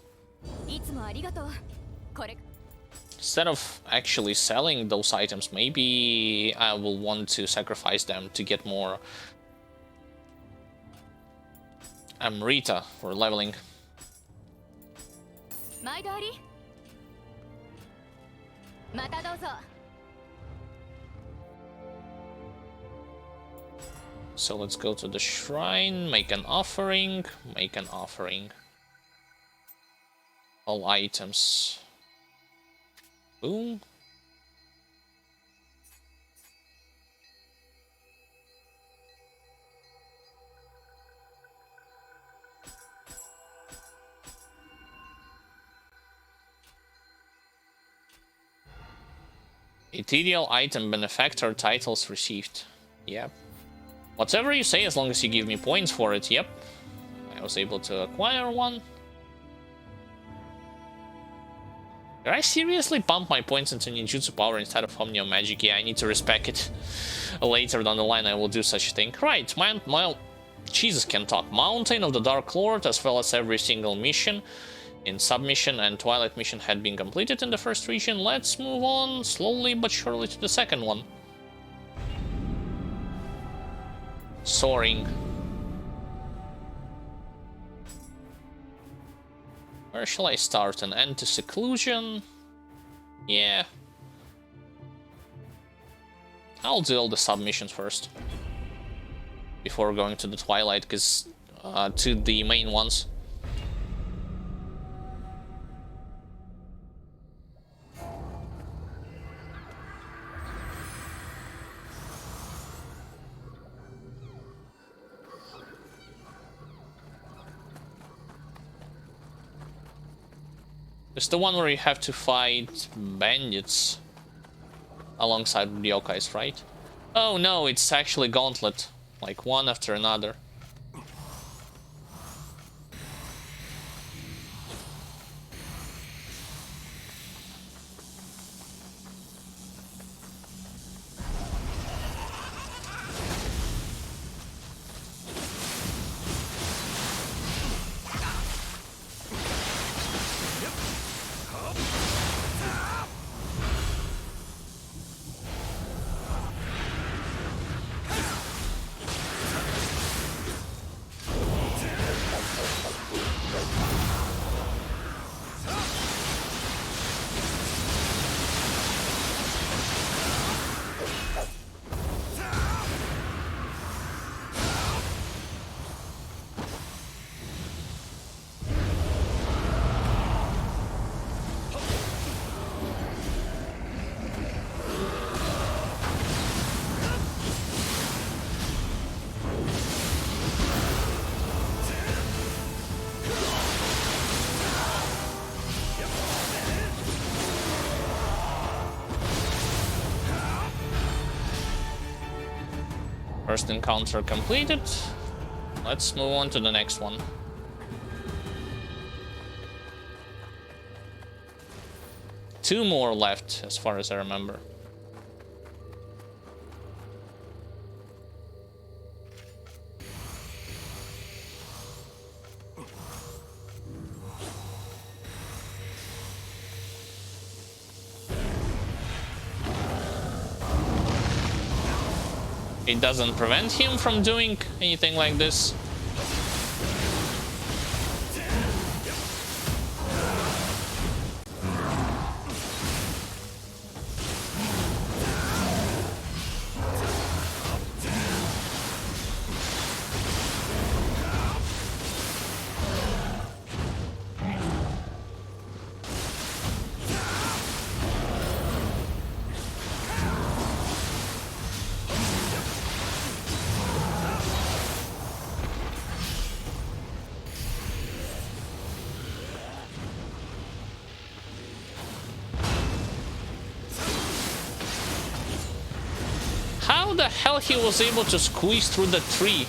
Instead of actually selling those items, maybe I will want to sacrifice them to get more Amrita for leveling. So let's go to the shrine, make an offering, All items. Boom. Ethereal item benefactor titles received. Yep. Whatever you say, as long as you give me points for it, yep. I was able to acquire one. Did I seriously pump my points into ninjutsu power instead of omnio magic? Yeah, I need to respec it. Later down the line I will do such a thing. Right, Jesus can talk. Mountain of the Dark Lord, as well as every single mission in submission and Twilight mission had been completed in the first region. Let's move on slowly but surely to the second one. Soaring. Where shall I start? An end to seclusion? Yeah. I'll do all the submissions first. Before going to the Twilight, because to the main ones. It's the one where you have to fight bandits alongside the yokais, right? Oh no, it's actually Gauntlet. Like one after another. First encounter completed. Let's move on to the next one. Two more left, as far as I remember. It doesn't prevent him from doing anything like this. How the hell he was able to squeeze through the tree?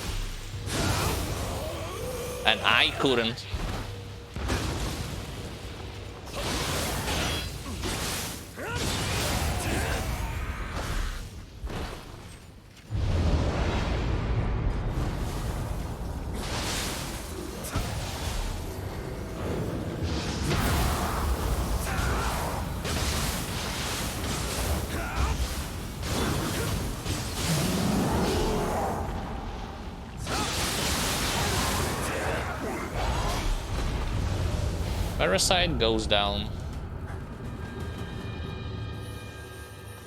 And I couldn't. Parasite goes down.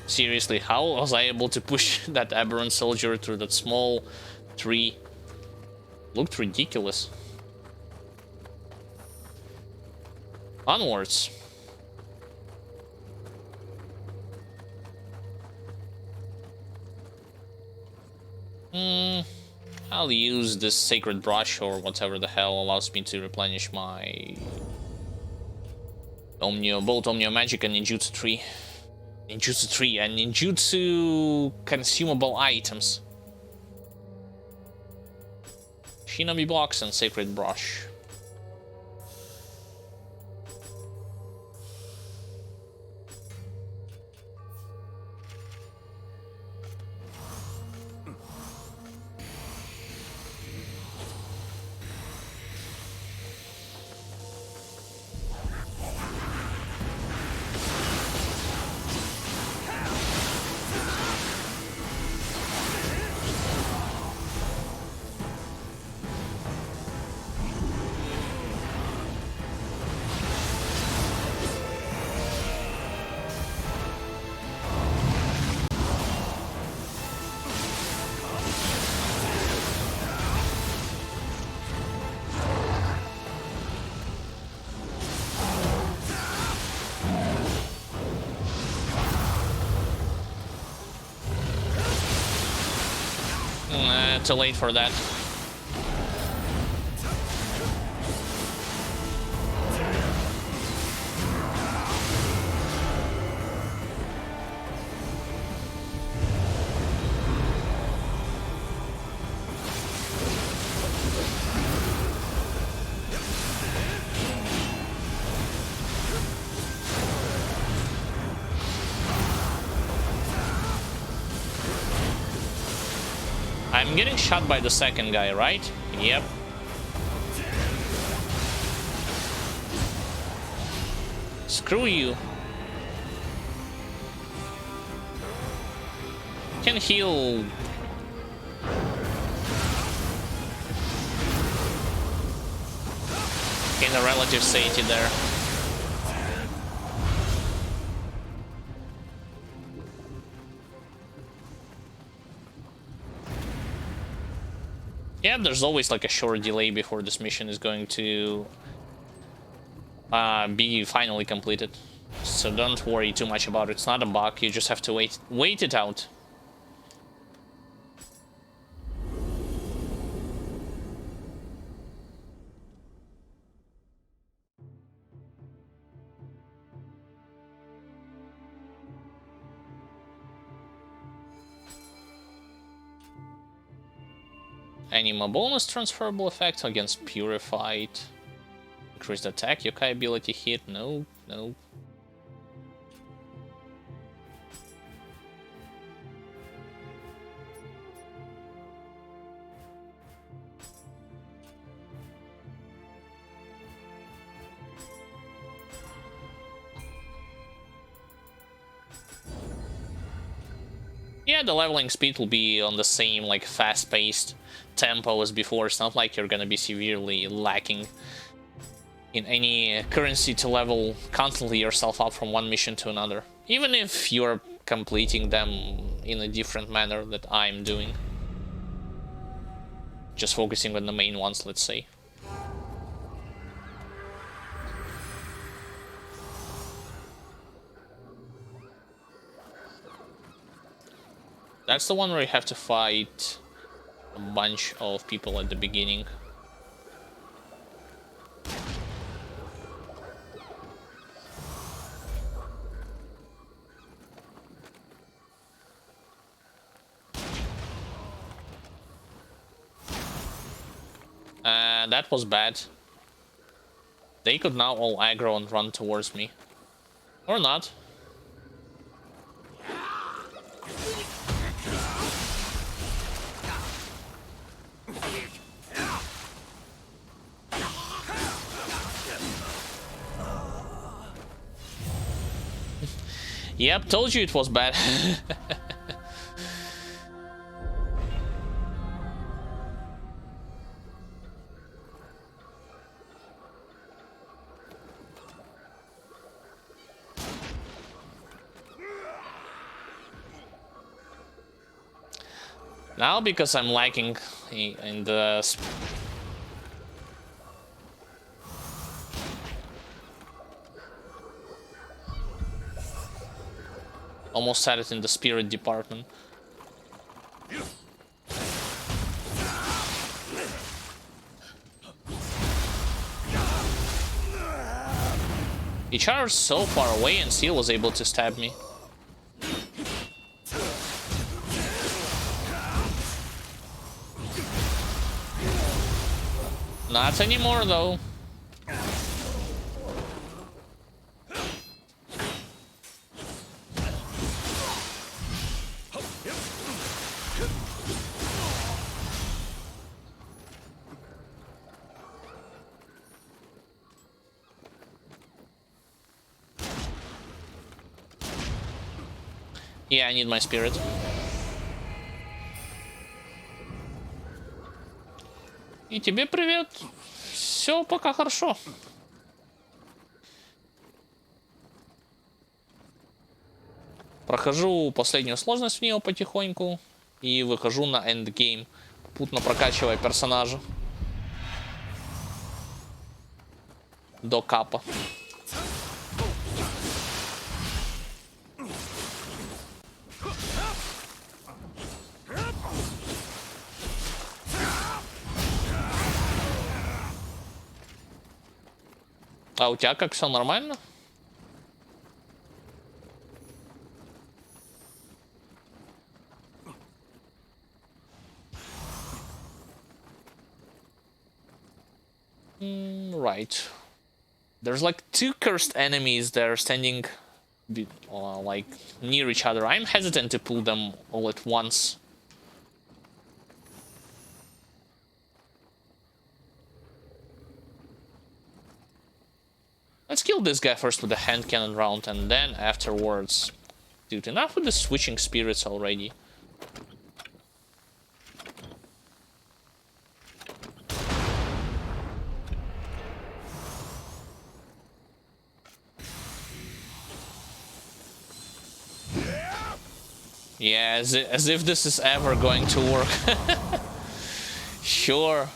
Seriously, how was I able to push that aberrant soldier through that small tree? Looked ridiculous. Onwards. I'll use this sacred brush or whatever the hell allows me to replenish my both Omnio Magic and Ninjutsu tree. Ninjutsu tree and Ninjutsu consumable items. Shinobi box and sacred brush. too late for that. I'm getting shot by the second guy, right? Yep. Screw you. Can heal. In a relative safety there. Yeah, there's always like a short delay before this mission is going to be finally completed. So don't worry too much about it. It's not a bug, you just have to wait it out. Anima bonus transferable effect against purified. Increased attack, yokai ability hit. No, no. Yeah, the leveling speed will be on the same like fast-paced tempo as before. It's not like you're gonna be severely lacking in any currency to level constantly yourself up from one mission to another, even if you're completing them in a different manner that I'm doing, just focusing on the main ones, let's say. That's the one where you have to fight a bunch of people at the beginning. That was bad. They could now all aggro and run towards me. Or not. Yep, told you it was bad. Now, because I'm lacking in the... Almost had it in the spirit department. He charged so far away and still was able to stab me. Not anymore, though. Yeah, I need my spirit. И тебе привет. Все пока хорошо. Прохожу последнюю сложность в Nioh потихоньку и выхожу на эндгейм, попутно прокачивая персонажа до капа. А у тебя как, все нормально? Right. There's like 2 cursed enemies that are standing like near each other. I'm hesitant to pull them all at once. Let's kill this guy first with the hand cannon round, and then afterwards. Dude, enough with the switching spirits already. Yeah, as if this is ever going to work. Sure.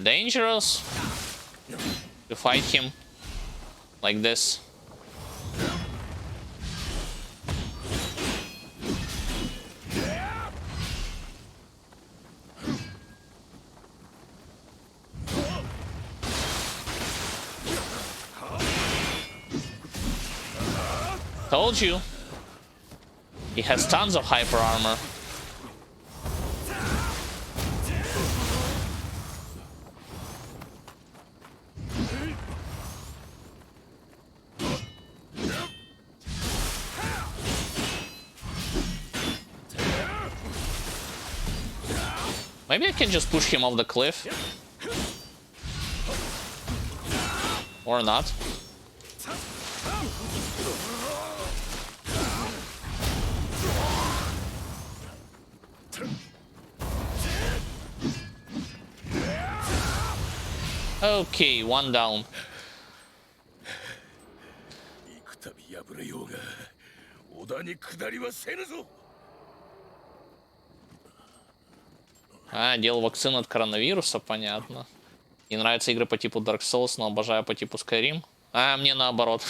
Dangerous to fight him like this. Told you. He has tons of hyper armor. Maybe I can just push him off the cliff. Or not. Okay, 1 down. А, делал вакцину от коронавируса, понятно. Не нравятся игры по типу Dark Souls, но обожаю по типу Skyrim. А, мне наоборот.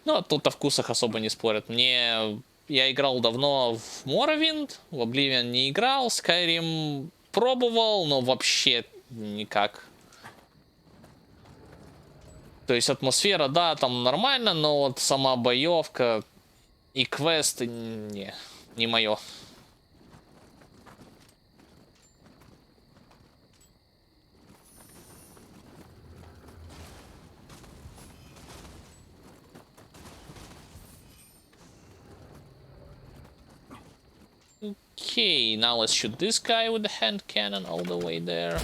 Ну, тут о вкусах особо не спорят. Я играл давно в Morrowind, в Oblivion не играл, Skyrim пробовал, но вообще никак. То есть атмосфера, да, там нормально, но вот сама боевка и квесты не мое. Okay, now let's shoot this guy with the hand cannon all the way there.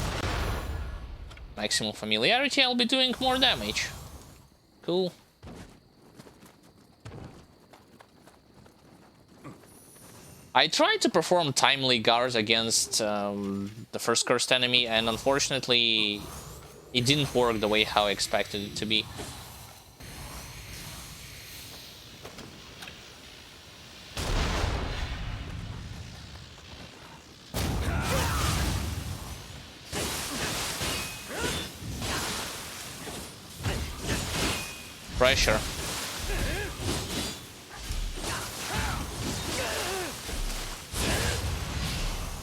Maximum familiarity, I'll be doing more damage. Cool. I tried to perform timely guards against the first cursed enemy, and unfortunately it didn't work the way how I expected it to be. Pressure.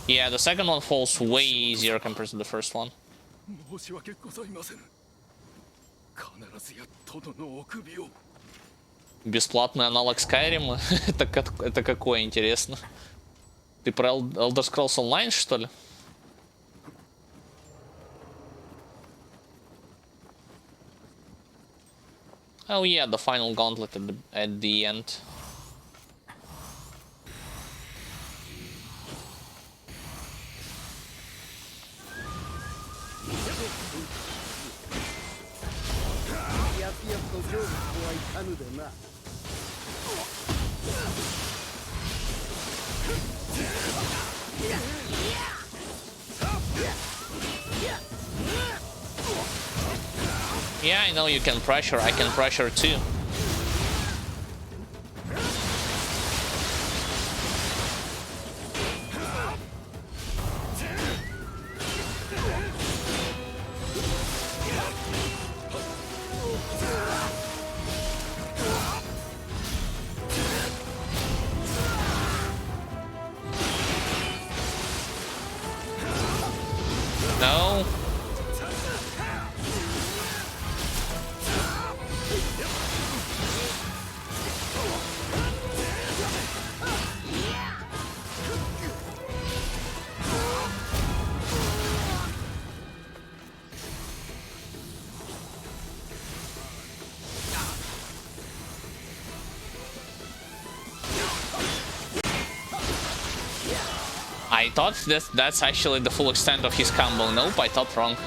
Yeah, the second one falls way easier compared to the first one. Бесплатный аналог Skyrim? Это какое, интересно? Ты про Elder Scrolls Online, что ли? Oh yeah, the final gauntlet at the end. Yeah, I know you can pressure, I can pressure too. I thought that's actually the full extent of his combo. Nope, I thought wrong.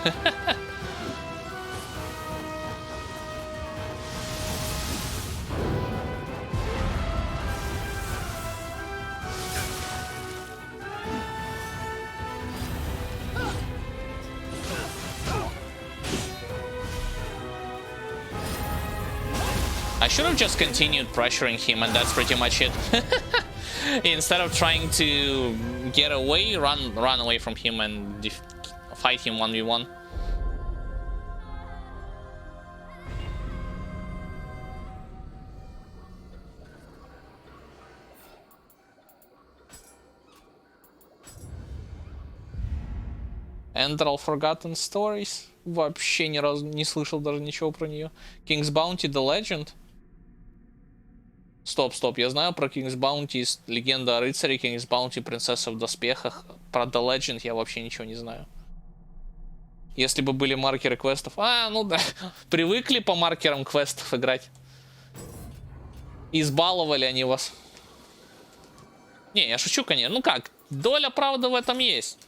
I should have just continued pressuring him, and that's pretty much it. Instead of trying to get away, run away from him and fight him 1v1. Эндрал Forgotten Stories. Вообще ни разу не слышал даже ничего про нее. King's Bounty The Legend. Стоп, я знаю про King's Bounty, Легенда о рыцаре, King's Bounty, Принцесса в доспехах. Про The Legend я вообще ничего не знаю. Если бы были маркеры квестов... ну да, привыкли по маркерам квестов играть. Избаловали они вас. Не, я шучу, конечно. Ну как, доля правды в этом есть.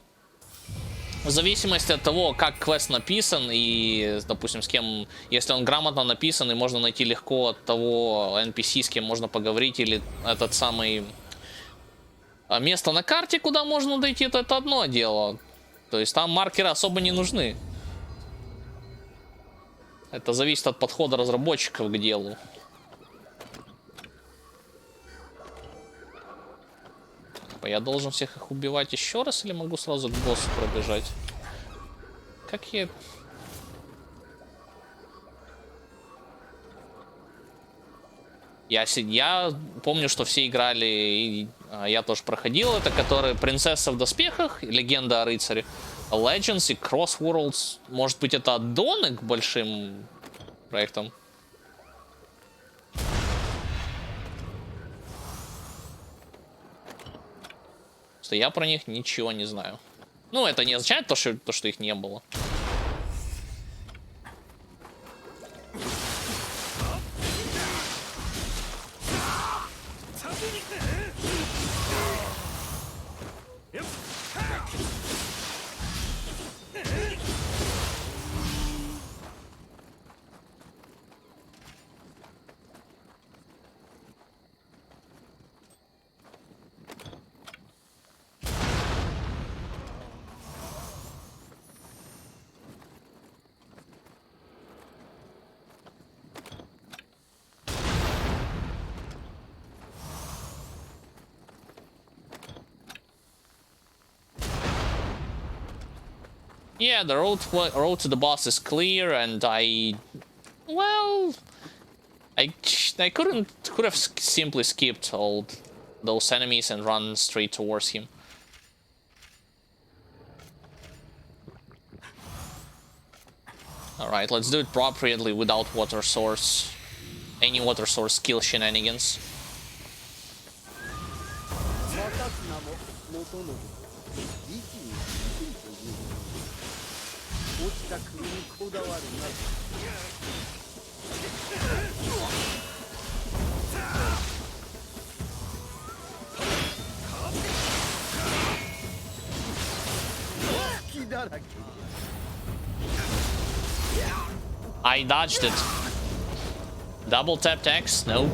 В зависимости от того, как квест написан и, допустим, с кем, если он грамотно написан и можно найти легко от того NPC, с кем можно поговорить, или этот самый место на карте, куда можно дойти, то это одно дело. То есть там маркеры особо не нужны. Это зависит от подхода разработчиков к делу. Я должен всех их убивать еще раз или могу сразу к боссу пробежать? Как я... Я помню, что все играли, и я тоже проходил это, которые Принцесса в доспехах, Легенда о рыцаре, Legends и Crossworlds. Может быть, это аддоны к большим проектам? Что я про них ничего не знаю. Ну, это не означает то, что их не было. Yeah, the road to the boss is clear, and I could have simply skipped all those enemies and run straight towards him. All right, let's do it appropriately without water source, any water source skill shenanigans. I dodged it. Double tapped X? Nope.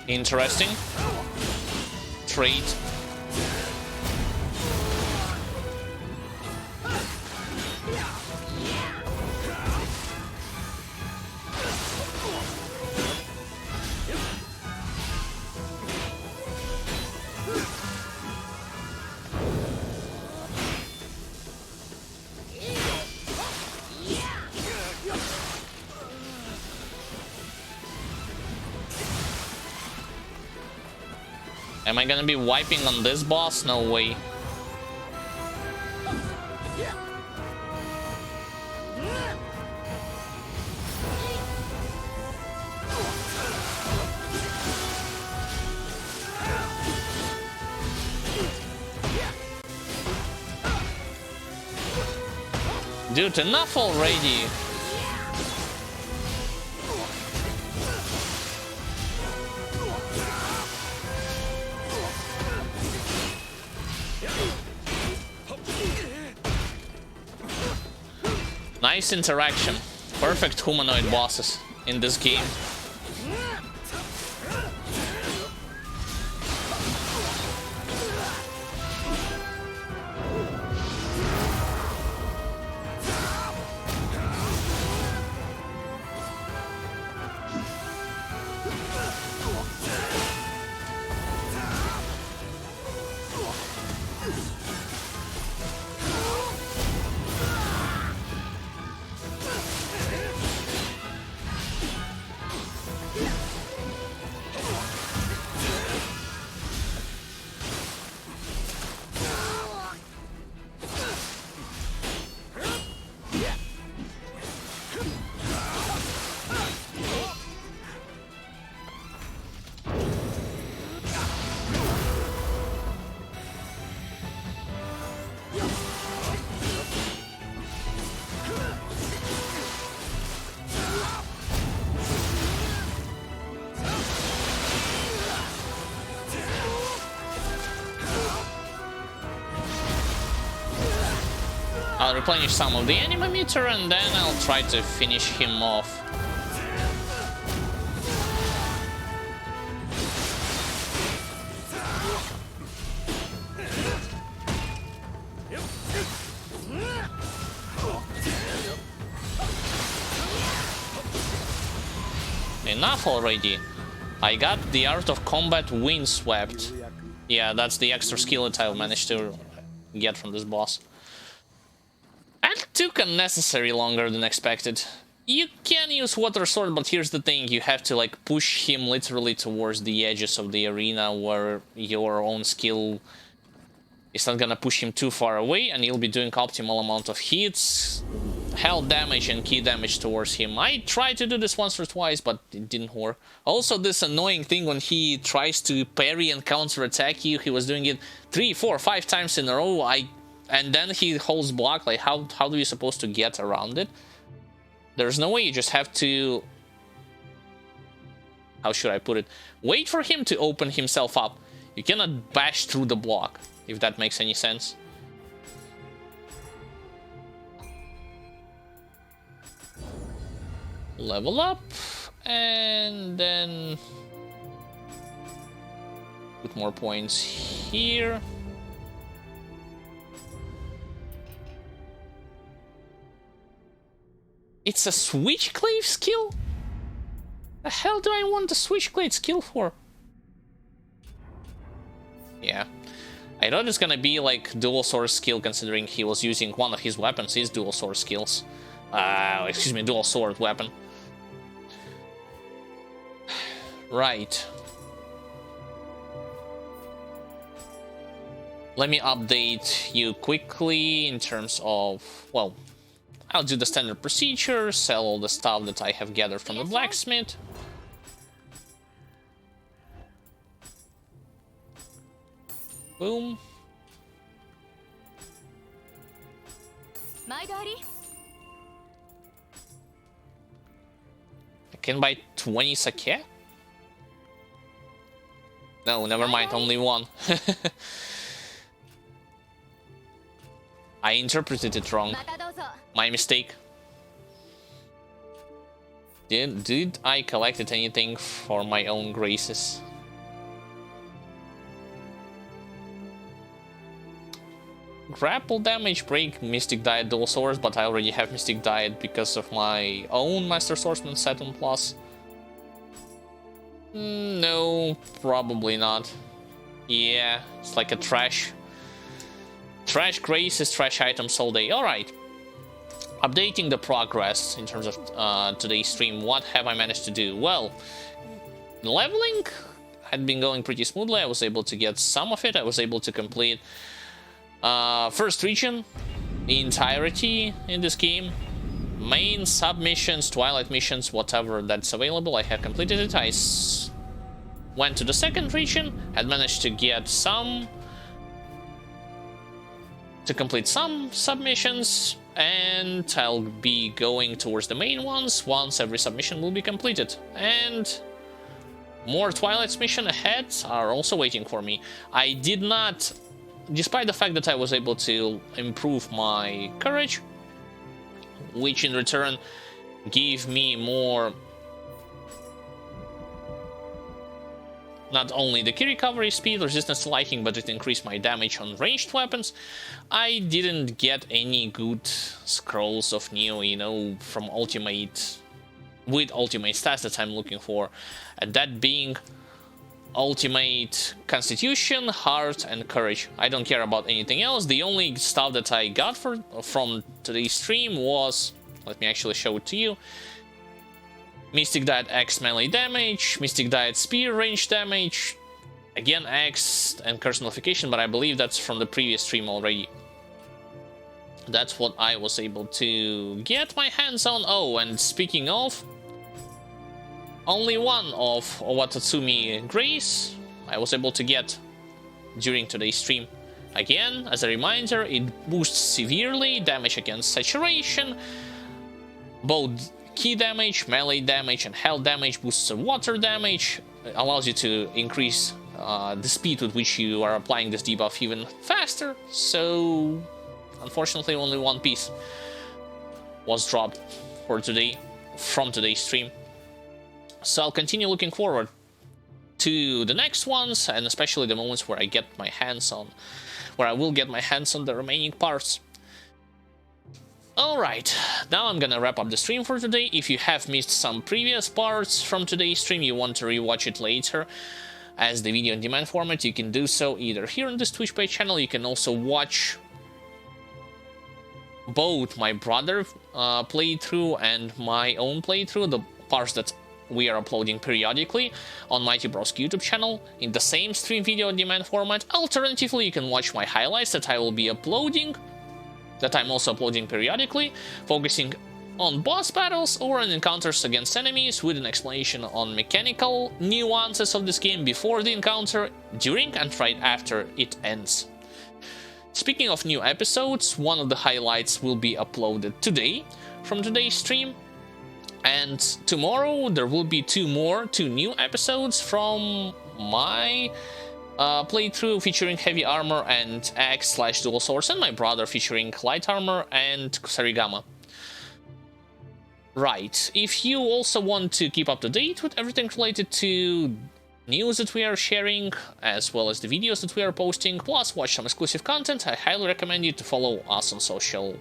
Interesting. Trade. Am I gonna be wiping on this boss? No way. Dude, enough already. Nice interaction. Perfect humanoid bosses in this game. I'll replenish some of the anima meter and then I'll try to finish him off. Enough already. I got the Art of Combat Windswept. Yeah, that's the extra skill that I managed to get from this boss. That took unnecessary longer than expected. You can use Water Sword, but here's the thing, you have to like push him literally towards the edges of the arena where your own skill is not gonna push him too far away and you'll be doing optimal amount of hits, health damage and key damage towards him. I tried to do this once or twice, but it didn't work. Also, this annoying thing when he tries to parry and counter attack you, he was doing it 3, 4, 5 times in a row. And then he holds block. Like, how do you supposed to get around it? There's no way. You just have to... How should I put it? Wait for him to open himself up. You cannot bash through the block, if that makes any sense. Level up. And then... put more points here. It's a Switchclave skill? The hell do I want a Switchclave skill for? Yeah. I thought it's gonna be like dual sword skill, considering he was using one of his weapons, his dual sword skills. Excuse me, dual sword weapon. Right. Let me update you quickly in terms of, well, I'll do the standard procedure, sell all the stuff that I have gathered from the blacksmith. Boom. I can buy 20 sake? No, never mind, only one. I interpreted it wrong. My mistake. Did I collected anything for my own graces? Grapple damage, break, Mystic Diet, dual swords, but I already have Mystic Diet because of my own Master Swordsman set on plus. No, probably not. Yeah, it's like a trash graces, trash items all day. Alright. Updating the progress in terms of today's stream. What have I managed to do? Well, leveling had been going pretty smoothly. I was able to get some of it. I was able to complete first region, the entirety in this game. Main submissions, twilight missions, whatever that's available, I have completed it. I went to the second region, had managed to get some... to complete some submissions. and I'll be going towards the main ones once every submission will be completed. And more Twilight's mission ahead are also waiting for me. I did not, despite the fact that I was able to improve my courage, which in return gave me more, not only the key recovery speed, resistance to lightning, but it increased my damage on ranged weapons. I didn't get any good scrolls of Nioh, you know, from ultimate, with ultimate stats that I'm looking for, and that being ultimate constitution, heart, and courage. I don't care about anything else. The only stuff that I got from today's stream was, let me actually show it to you, Mystic Diet X melee damage, Mystic Diet Spear range damage, again X and Curse Nullification, but I believe that's from the previous stream already. That's what I was able to get my hands on. Oh, and speaking of, only one of Owatatsumi Grace I was able to get during today's stream. Again, as a reminder, it boosts severely damage against saturation, both key damage, melee damage, and health damage, boosts water damage, allows you to increase the speed with which you are applying this debuff even faster. So, unfortunately, only one piece was dropped for today from today's stream. So I'll continue looking forward to the next ones, and especially the moments where I get my hands on, where I will get my hands on the remaining parts. Alright, now I'm gonna wrap up the stream for today. If you have missed some previous parts from today's stream, you want to rewatch it later as the video on demand format, you can do so either here on this Twitch page channel. You can also watch both my brother playthrough and my own playthrough, the parts that we are uploading periodically on MightyBrosky YouTube channel in the same stream video on demand format. Alternatively, you can watch my highlights that I will be uploading, that I'm also uploading periodically, focusing on boss battles or on encounters against enemies with an explanation on mechanical nuances of this game before the encounter, during, and right after it ends. Speaking of new episodes, one of the highlights will be uploaded today from today's stream, and tomorrow there will be two new episodes from my playthrough featuring heavy armor and axe/dual swords, and my brother featuring light armor and kusarigama. Right, if you also want to keep up to date with everything related to news that we are sharing, as well as the videos that we are posting, plus watch some exclusive content, I highly recommend you to follow us on social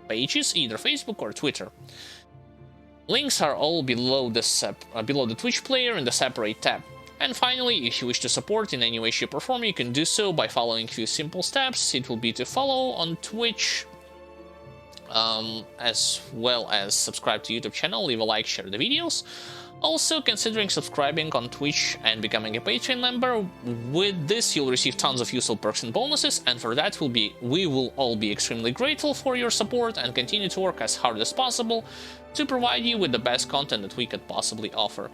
pages, either Facebook or Twitter. Links are all below the Twitch player in the separate tab. And finally, if you wish to support in any way, shape or form, you can do so by following a few simple steps. It will be to follow on Twitch, as well as subscribe to YouTube channel, leave a like, share the videos. Also, considering subscribing on Twitch and becoming a Patreon member. With this, you'll receive tons of useful perks and bonuses, and for that we will all be extremely grateful for your support and continue to work as hard as possible to provide you with the best content that we could possibly offer.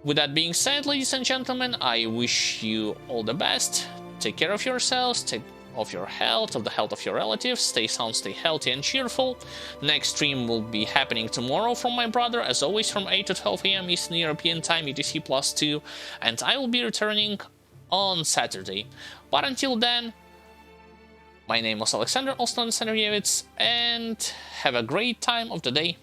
With that being said, ladies and gentlemen, I wish you all the best. Take care of yourselves, take of your health, of the health of your relatives, stay sound, stay healthy and cheerful. Next stream will be happening tomorrow from my brother, as always from 8 to 12 AM Eastern European Time, ETC +2, and I will be returning on Saturday. But until then, my name was Alexander, also known as Xandrevets, and have a great time of the day.